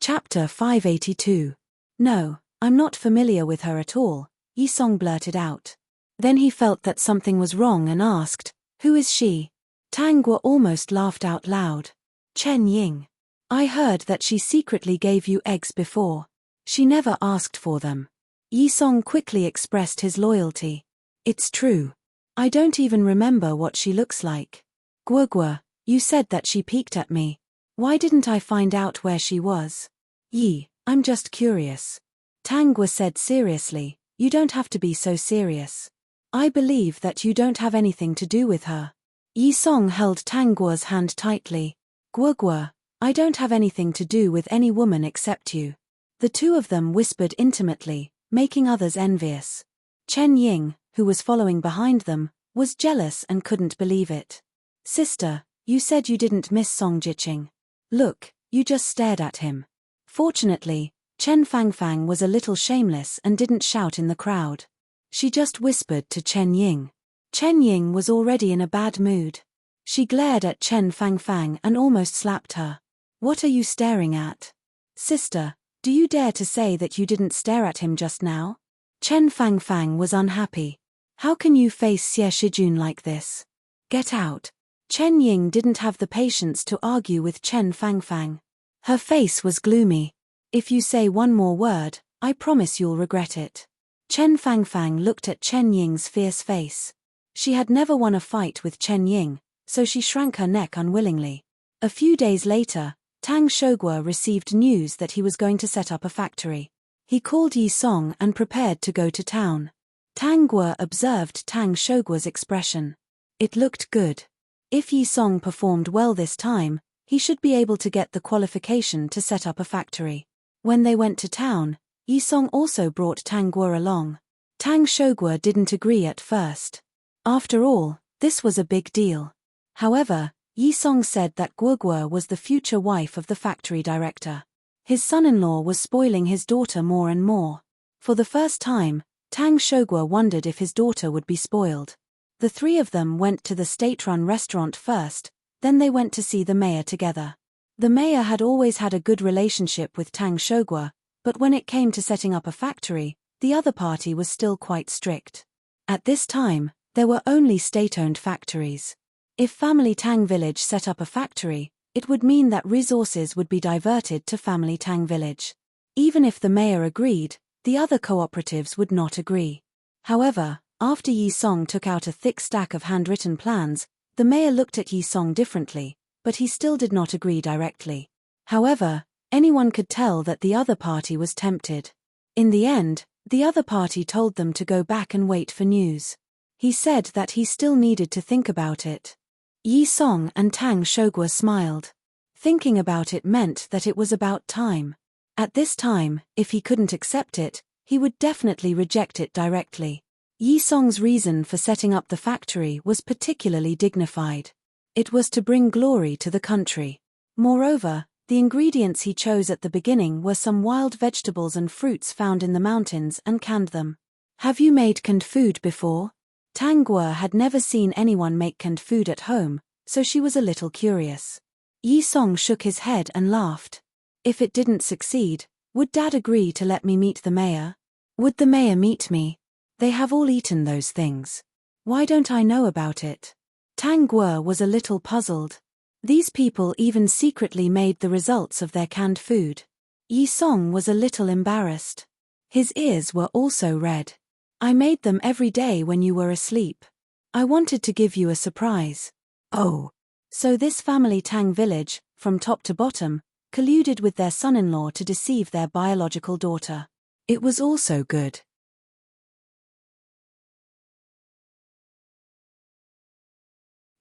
Chapter 582. No, I'm not familiar with her at all, Yi Song blurted out. Then he felt that something was wrong and asked, "Who is she?" Tang Guo almost laughed out loud. "Chen Ying. I heard that she secretly gave you eggs before. She never asked for them." Yi Song quickly expressed his loyalty. "It's true. I don't even remember what she looks like. Guo Guo, you said that she peeked at me. Why didn't I find out where she was?" "Yi, I'm just curious." Tang Guo said seriously, "You don't have to be so serious. I believe that you don't have anything to do with her." Yi Song held Tang Guo's hand tightly. "Guo Guo, I don't have anything to do with any woman except you." The two of them whispered intimately, making others envious. Chen Ying, who was following behind them, was jealous and couldn't believe it. "Sister, you said you didn't miss Song Jiqing. Look, you just stared at him." Fortunately, Chen Fangfang was a little shameless and didn't shout in the crowd. She just whispered to Chen Ying. Chen Ying was already in a bad mood. She glared at Chen Fangfang and almost slapped her. "What are you staring at? Sister, do you dare to say that you didn't stare at him just now?" Chen Fangfang was unhappy. "How can you face Xie Shijun like this? Get out." Chen Ying didn't have the patience to argue with Chen Fangfang. Her face was gloomy. "If you say one more word, I promise you'll regret it." Chen Fangfang looked at Chen Ying's fierce face. She had never won a fight with Chen Ying, so she shrank her neck unwillingly. A few days later, Tang Shouguo received news that he was going to set up a factory. He called Yi Song and prepared to go to town. Tang Guo observed Tang Shouguo's expression. It looked good. If Yi Song performed well this time, he should be able to get the qualification to set up a factory. When they went to town, Yi Song also brought Tang Guo along. Tang Shouguo didn't agree at first. After all, this was a big deal. However, Yi Song said that Guo Guo was the future wife of the factory director. His son-in-law was spoiling his daughter more and more. For the first time, Tang Shouguo wondered if his daughter would be spoiled. The three of them went to the state-run restaurant first, then they went to see the mayor together. The mayor had always had a good relationship with Tang Shouguo, but when it came to setting up a factory, the other party was still quite strict. At this time, there were only state-owned factories. If family Tang Village set up a factory, it would mean that resources would be diverted to family Tang Village. Even if the mayor agreed, the other cooperatives would not agree. However, after Yi Song took out a thick stack of handwritten plans, the mayor looked at Yi Song differently, but he still did not agree directly. However, anyone could tell that the other party was tempted. In the end, the other party told them to go back and wait for news. He said that he still needed to think about it. Yi Song and Tang Shouguo smiled. Thinking about it meant that it was about time. At this time, if he couldn't accept it, he would definitely reject it directly. Yi Song's reason for setting up the factory was particularly dignified. It was to bring glory to the country. Moreover, the ingredients he chose at the beginning were some wild vegetables and fruits found in the mountains and canned them. "Have you made canned food before?" Tang Guo had never seen anyone make canned food at home, so she was a little curious. Yi Song shook his head and laughed. "If it didn't succeed, would Dad agree to let me meet the mayor? Would the mayor meet me? They have all eaten those things. Why don't I know about it?" Tang Guo was a little puzzled. These people even secretly made the results of their canned food. Yi Song was a little embarrassed. His ears were also red. "I made them every day when you were asleep. I wanted to give you a surprise." Oh. So this family Tang Village, from top to bottom, colluded with their son-in-law to deceive their biological daughter. It was also good.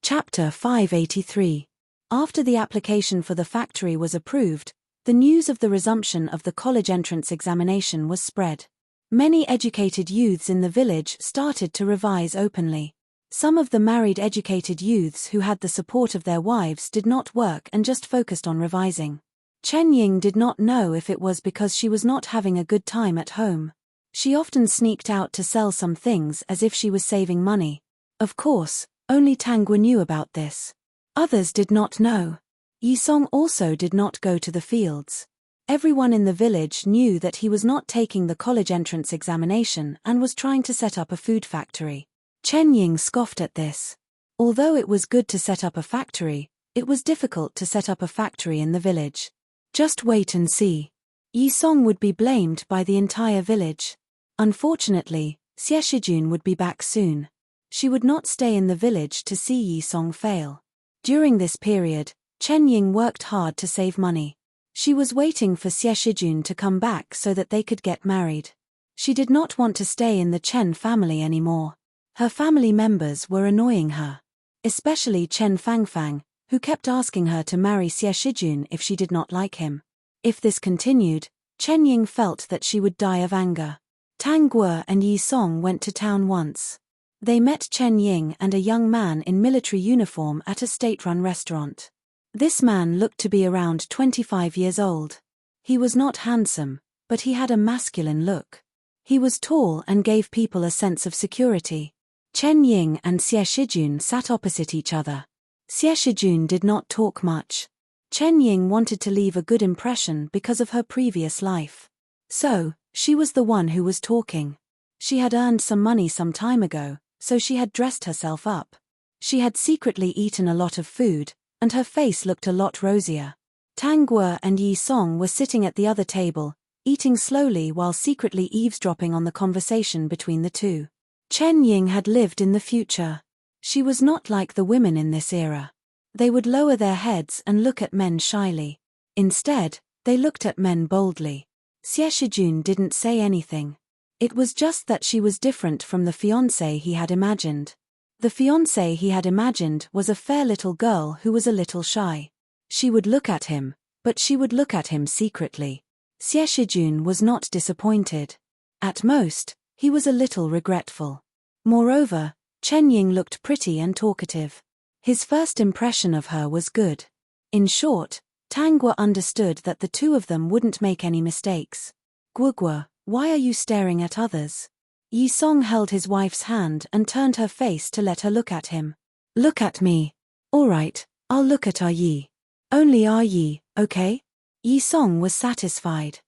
Chapter 583. After the application for the factory was approved, the news of the resumption of the college entrance examination was spread. Many educated youths in the village started to revise openly. Some of the married educated youths who had the support of their wives did not work and just focused on revising. Chen Ying did not know if it was because she was not having a good time at home. She often sneaked out to sell some things as if she was saving money. Of course, only Tang Guo knew about this. Others did not know. Yi Song also did not go to the fields. Everyone in the village knew that he was not taking the college entrance examination and was trying to set up a food factory. Chen Ying scoffed at this. Although it was good to set up a factory, it was difficult to set up a factory in the village. Just wait and see. Yi Song would be blamed by the entire village. Unfortunately, Xie Shijun would be back soon. She would not stay in the village to see Yi Song fail. During this period, Chen Ying worked hard to save money. She was waiting for Xie Shijun to come back so that they could get married. She did not want to stay in the Chen family anymore. Her family members were annoying her. Especially Chen Fangfang, who kept asking her to marry Xie Shijun if she did not like him. If this continued, Chen Ying felt that she would die of anger. Tang Guo and Yi Song went to town once. They met Chen Ying and a young man in military uniform at a state-run restaurant. This man looked to be around 25 years old. He was not handsome, but he had a masculine look. He was tall and gave people a sense of security. Chen Ying and Xie Shijun sat opposite each other. Xie Shijun did not talk much. Chen Ying wanted to leave a good impression because of her previous life. So, she was the one who was talking. She had earned some money some time ago, so she had dressed herself up. She had secretly eaten a lot of food, and her face looked a lot rosier. Tang Guo and Yi Song were sitting at the other table, eating slowly while secretly eavesdropping on the conversation between the two. Chen Ying had lived in the future. She was not like the women in this era. They would lower their heads and look at men shyly. Instead, they looked at men boldly. Xie Shijun didn't say anything. It was just that she was different from the fiancé he had imagined. The fiancé he had imagined was a fair little girl who was a little shy. She would look at him, but she would look at him secretly. Xie Shijun was not disappointed. At most, he was a little regretful. Moreover, Chen Ying looked pretty and talkative. His first impression of her was good. In short, Tang Guo understood that the two of them wouldn't make any mistakes. Guo, why are you staring at others? Yi Song held his wife's hand and turned her face to let her look at him. Look at me. All right, I'll look at our Yi. Only our Yi, okay? Yi Song was satisfied.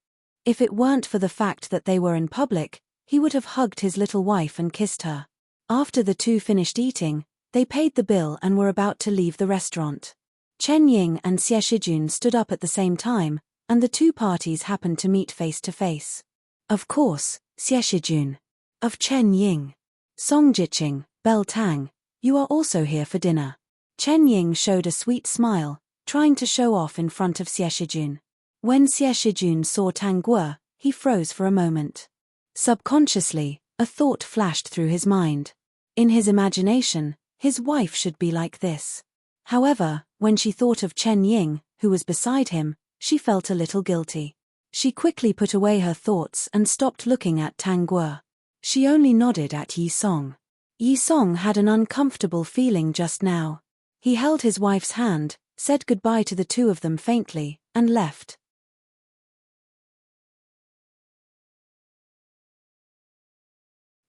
If it weren't for the fact that they were in public, he would have hugged his little wife and kissed her. After the two finished eating, they paid the bill and were about to leave the restaurant. Chen Ying and Xie Shijun stood up at the same time, and the two parties happened to meet face to face. Of course, Xie Shijun. Of Chen Ying. Song Jiqing, Bell Tang, you are also here for dinner. Chen Ying showed a sweet smile, trying to show off in front of Xie Shijun. When Xie Shijun saw Tang Guo, he froze for a moment. Subconsciously, a thought flashed through his mind. In his imagination, his wife should be like this. However, when she thought of Chen Ying, who was beside him, she felt a little guilty. She quickly put away her thoughts and stopped looking at Tang Guo. She only nodded at Yi Song. Yi Song had an uncomfortable feeling just now. He held his wife's hand, said goodbye to the two of them faintly, and left.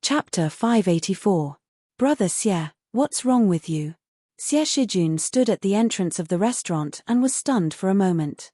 Chapter 584. Brother Xie, what's wrong with you? Xie Shijun stood at the entrance of the restaurant and was stunned for a moment.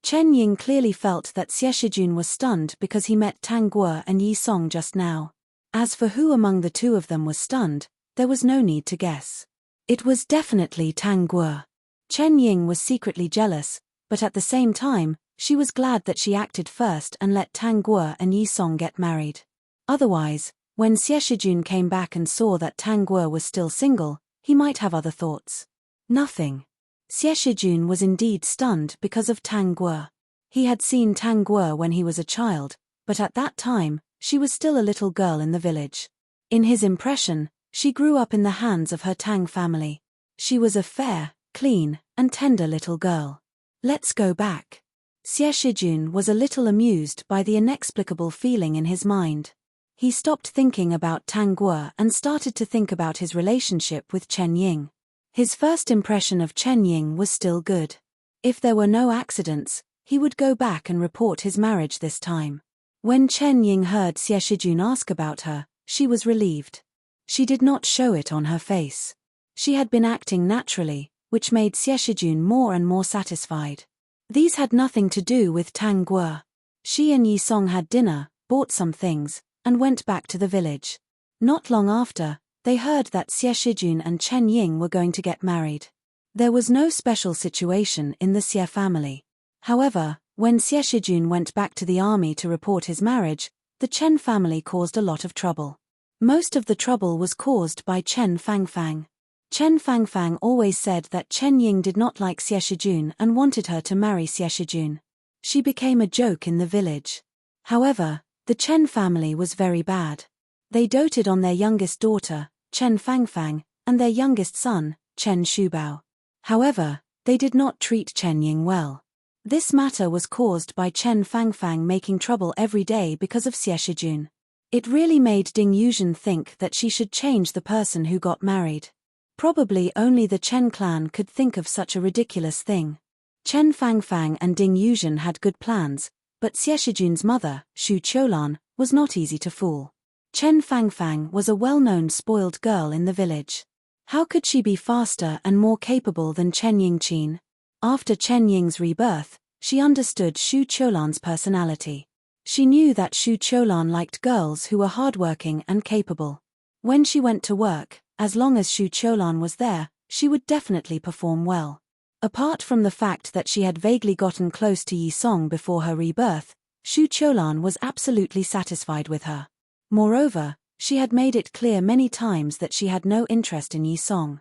Chen Ying clearly felt that Xie Shijun was stunned because he met Tang Guo and Yi Song just now. As for who among the two of them was stunned, there was no need to guess. It was definitely Tang Guo. Chen Ying was secretly jealous, but at the same time, she was glad that she acted first and let Tang Guo and Yi Song get married. Otherwise, when Xie Shijun came back and saw that Tang Guo was still single, he might have other thoughts. Nothing. Xie Shijun was indeed stunned because of Tang Guo. He had seen Tang Guo when he was a child, but at that time, she was still a little girl in the village. In his impression, she grew up in the hands of her Tang family. She was a fair, clean, and tender little girl. Let's go back. Xie Shijun was a little amused by the inexplicable feeling in his mind. He stopped thinking about Tang Guo and started to think about his relationship with Chen Ying. His first impression of Chen Ying was still good. If there were no accidents, he would go back and report his marriage this time. When Chen Ying heard Xie Shijun ask about her, she was relieved. She did not show it on her face. She had been acting naturally, which made Xie Shijun more and more satisfied. These had nothing to do with Tang Guo. She and Yi Song had dinner, bought some things, and went back to the village. Not long after, they heard that Xie Shijun and Chen Ying were going to get married. There was no special situation in the Xie family. However, when Xie Shijun went back to the army to report his marriage, the Chen family caused a lot of trouble. Most of the trouble was caused by Chen Fangfang. Chen Fangfang always said that Chen Ying did not like Xie Shijun and wanted her to marry Xie Shijun. She became a joke in the village. However, the Chen family was very bad. They doted on their youngest daughter, Chen Fangfang, and their youngest son, Chen Shubao. However, they did not treat Chen Ying well. This matter was caused by Chen Fangfang making trouble every day because of Xie Shijun. It really made Ding Yuzhen think that she should change the person who got married. Probably only the Chen clan could think of such a ridiculous thing. Chen Fangfang and Ding Yuzhen had good plans, but Xie Shijun's mother, Xu Qiulan, was not easy to fool. Chen Fangfang was a well-known spoiled girl in the village. How could she be faster and more capable than Chen Yingqin? After Chen Ying's rebirth, she understood Xu Qiulan's personality. She knew that Xu Qiulan liked girls who were hardworking and capable. When she went to work, as long as Xu Qiulan was there, she would definitely perform well. Apart from the fact that she had vaguely gotten close to Yi Song before her rebirth, Xu Qiulan was absolutely satisfied with her. Moreover, she had made it clear many times that she had no interest in Yi Song.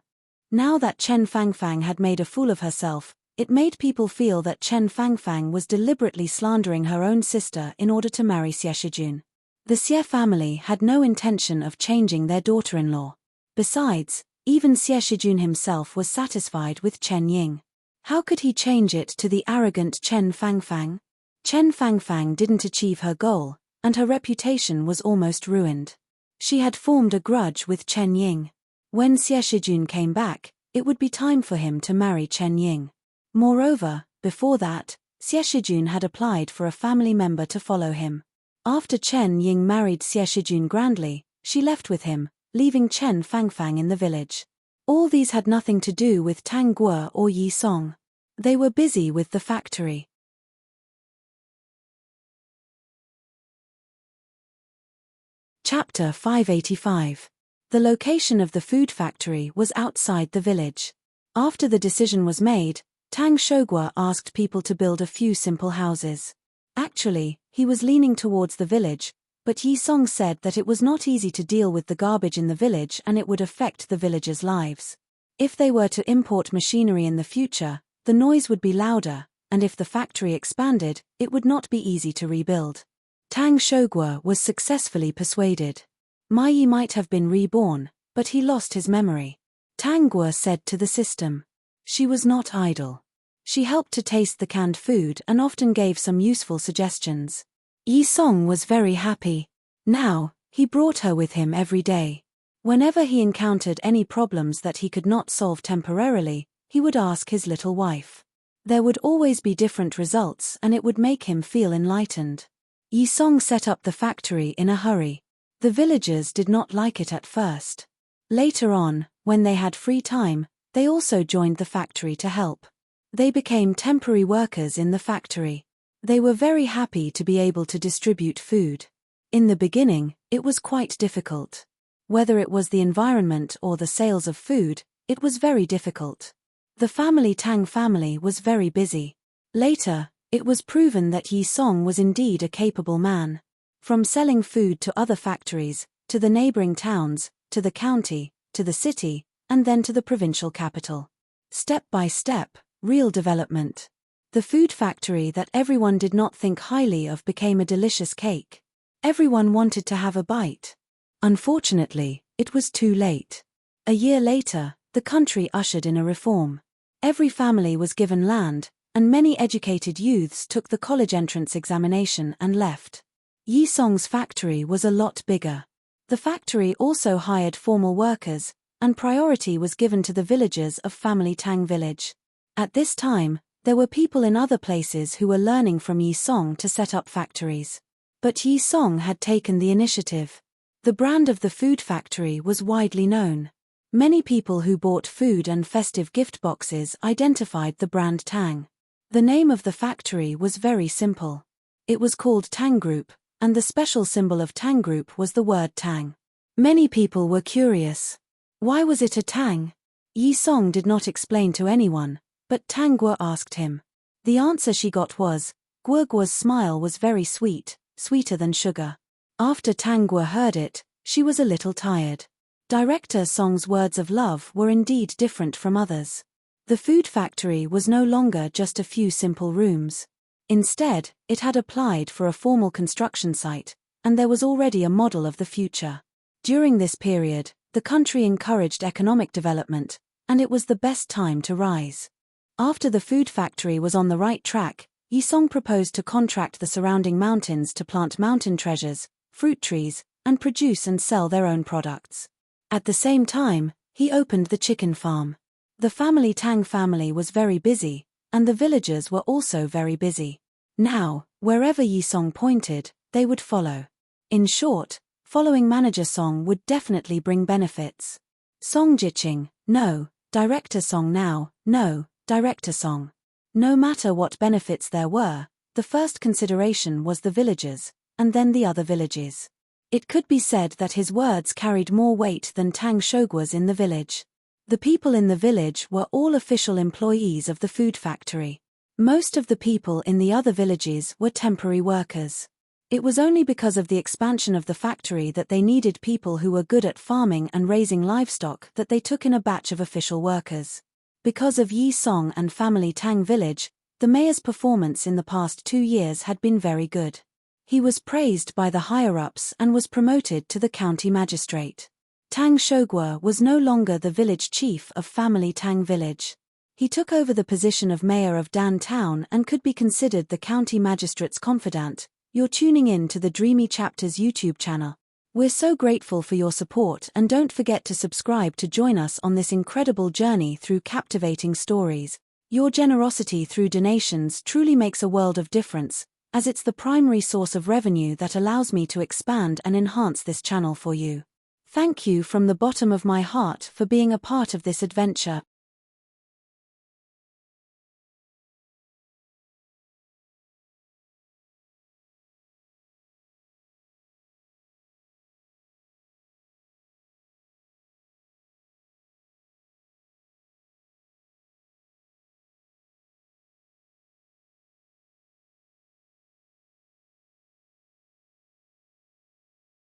Now that Chen Fangfang had made a fool of herself, it made people feel that Chen Fangfang was deliberately slandering her own sister in order to marry Xie Shijun. The Xie family had no intention of changing their daughter-in-law. Besides, even Xie Shijun himself was satisfied with Chen Ying. How could he change it to the arrogant Chen Fangfang? Chen Fangfang didn't achieve her goal, and her reputation was almost ruined. She had formed a grudge with Chen Ying. When Xie Shijun came back, it would be time for him to marry Chen Ying. Moreover, before that, Xie Shijun had applied for a family member to follow him. After Chen Ying married Xie Shijun grandly, she left with him, leaving Chen Fangfang in the village. All these had nothing to do with Tang Guo or Yi Song. They were busy with the factory. Chapter 585. The location of the food factory was outside the village. After the decision was made, Tang Shogua asked people to build a few simple houses. Actually, he was leaning towards the village, but Yi Song said that it was not easy to deal with the garbage in the village and it would affect the villagers' lives. If they were to import machinery in the future, the noise would be louder, and if the factory expanded, it would not be easy to rebuild. Tang Shogua was successfully persuaded. Ma Yi might have been reborn, but he lost his memory. Tang Guo said to the system. She was not idle. She helped to taste the canned food and often gave some useful suggestions. Yi Song was very happy. Now, he brought her with him every day. Whenever he encountered any problems that he could not solve temporarily, he would ask his little wife. There would always be different results and it would make him feel enlightened. Yi Song set up the factory in a hurry. The villagers did not like it at first. Later on, when they had free time, they also joined the factory to help. They became temporary workers in the factory. They were very happy to be able to distribute food. In the beginning, it was quite difficult. Whether it was the environment or the sales of food, it was very difficult. The Tang family was very busy. Later, it was proven that Yi Song was indeed a capable man. From selling food to other factories, to the neighboring towns, to the county, to the city, and then to the provincial capital. Step by step, real development. The food factory that everyone did not think highly of became a delicious cake. Everyone wanted to have a bite. Unfortunately, it was too late. A year later, the country ushered in a reform. Every family was given land, and many educated youths took the college entrance examination and left. Yi Song's factory was a lot bigger. The factory also hired formal workers, and priority was given to the villagers of family Tang village. At this time, there were people in other places who were learning from Yi Song to set up factories. But Yi Song had taken the initiative. The brand of the food factory was widely known. Many people who bought food and festive gift boxes identified the brand Tang. The name of the factory was very simple. It was called Tang Group, and the special symbol of Tang Group was the word Tang. Many people were curious. Why was it a Tang? Yi Song did not explain to anyone, but Tang Guo asked him. The answer she got was, Guo Guo's smile was very sweet, sweeter than sugar. After Tang Guo heard it, she was a little tired. Director Song's words of love were indeed different from others. The food factory was no longer just a few simple rooms. Instead, it had applied for a formal construction site, and there was already a model of the future. During this period, the country encouraged economic development, and it was the best time to rise. After the food factory was on the right track, Yi Song proposed to contract the surrounding mountains to plant mountain treasures, fruit trees, and produce and sell their own products. At the same time, he opened the chicken farm. The family Tang family was very busy, and the villagers were also very busy. Now, wherever Yi Song pointed, they would follow. In short, following Manager Song would definitely bring benefits. Song Jiqing, no, Director Song now, no, Director Song. No matter what benefits there were, the first consideration was the villagers, and then the other villages. It could be said that his words carried more weight than Tang Shogua's in the village. The people in the village were all official employees of the food factory. Most of the people in the other villages were temporary workers. It was only because of the expansion of the factory that they needed people who were good at farming and raising livestock that they took in a batch of official workers. Because of Yi Song and family Tang village, the mayor's performance in the past 2 years had been very good. He was praised by the higher-ups and was promoted to the county magistrate. Tang Shogua was no longer the village chief of family Tang village. He took over the position of mayor of Dan Town and could be considered the county magistrate's confidant. You're tuning in to the Dreamy Chapters YouTube channel. We're so grateful for your support, and don't forget to subscribe to join us on this incredible journey through captivating stories. Your generosity through donations truly makes a world of difference, as it's the primary source of revenue that allows me to expand and enhance this channel for you. Thank you from the bottom of my heart for being a part of this adventure.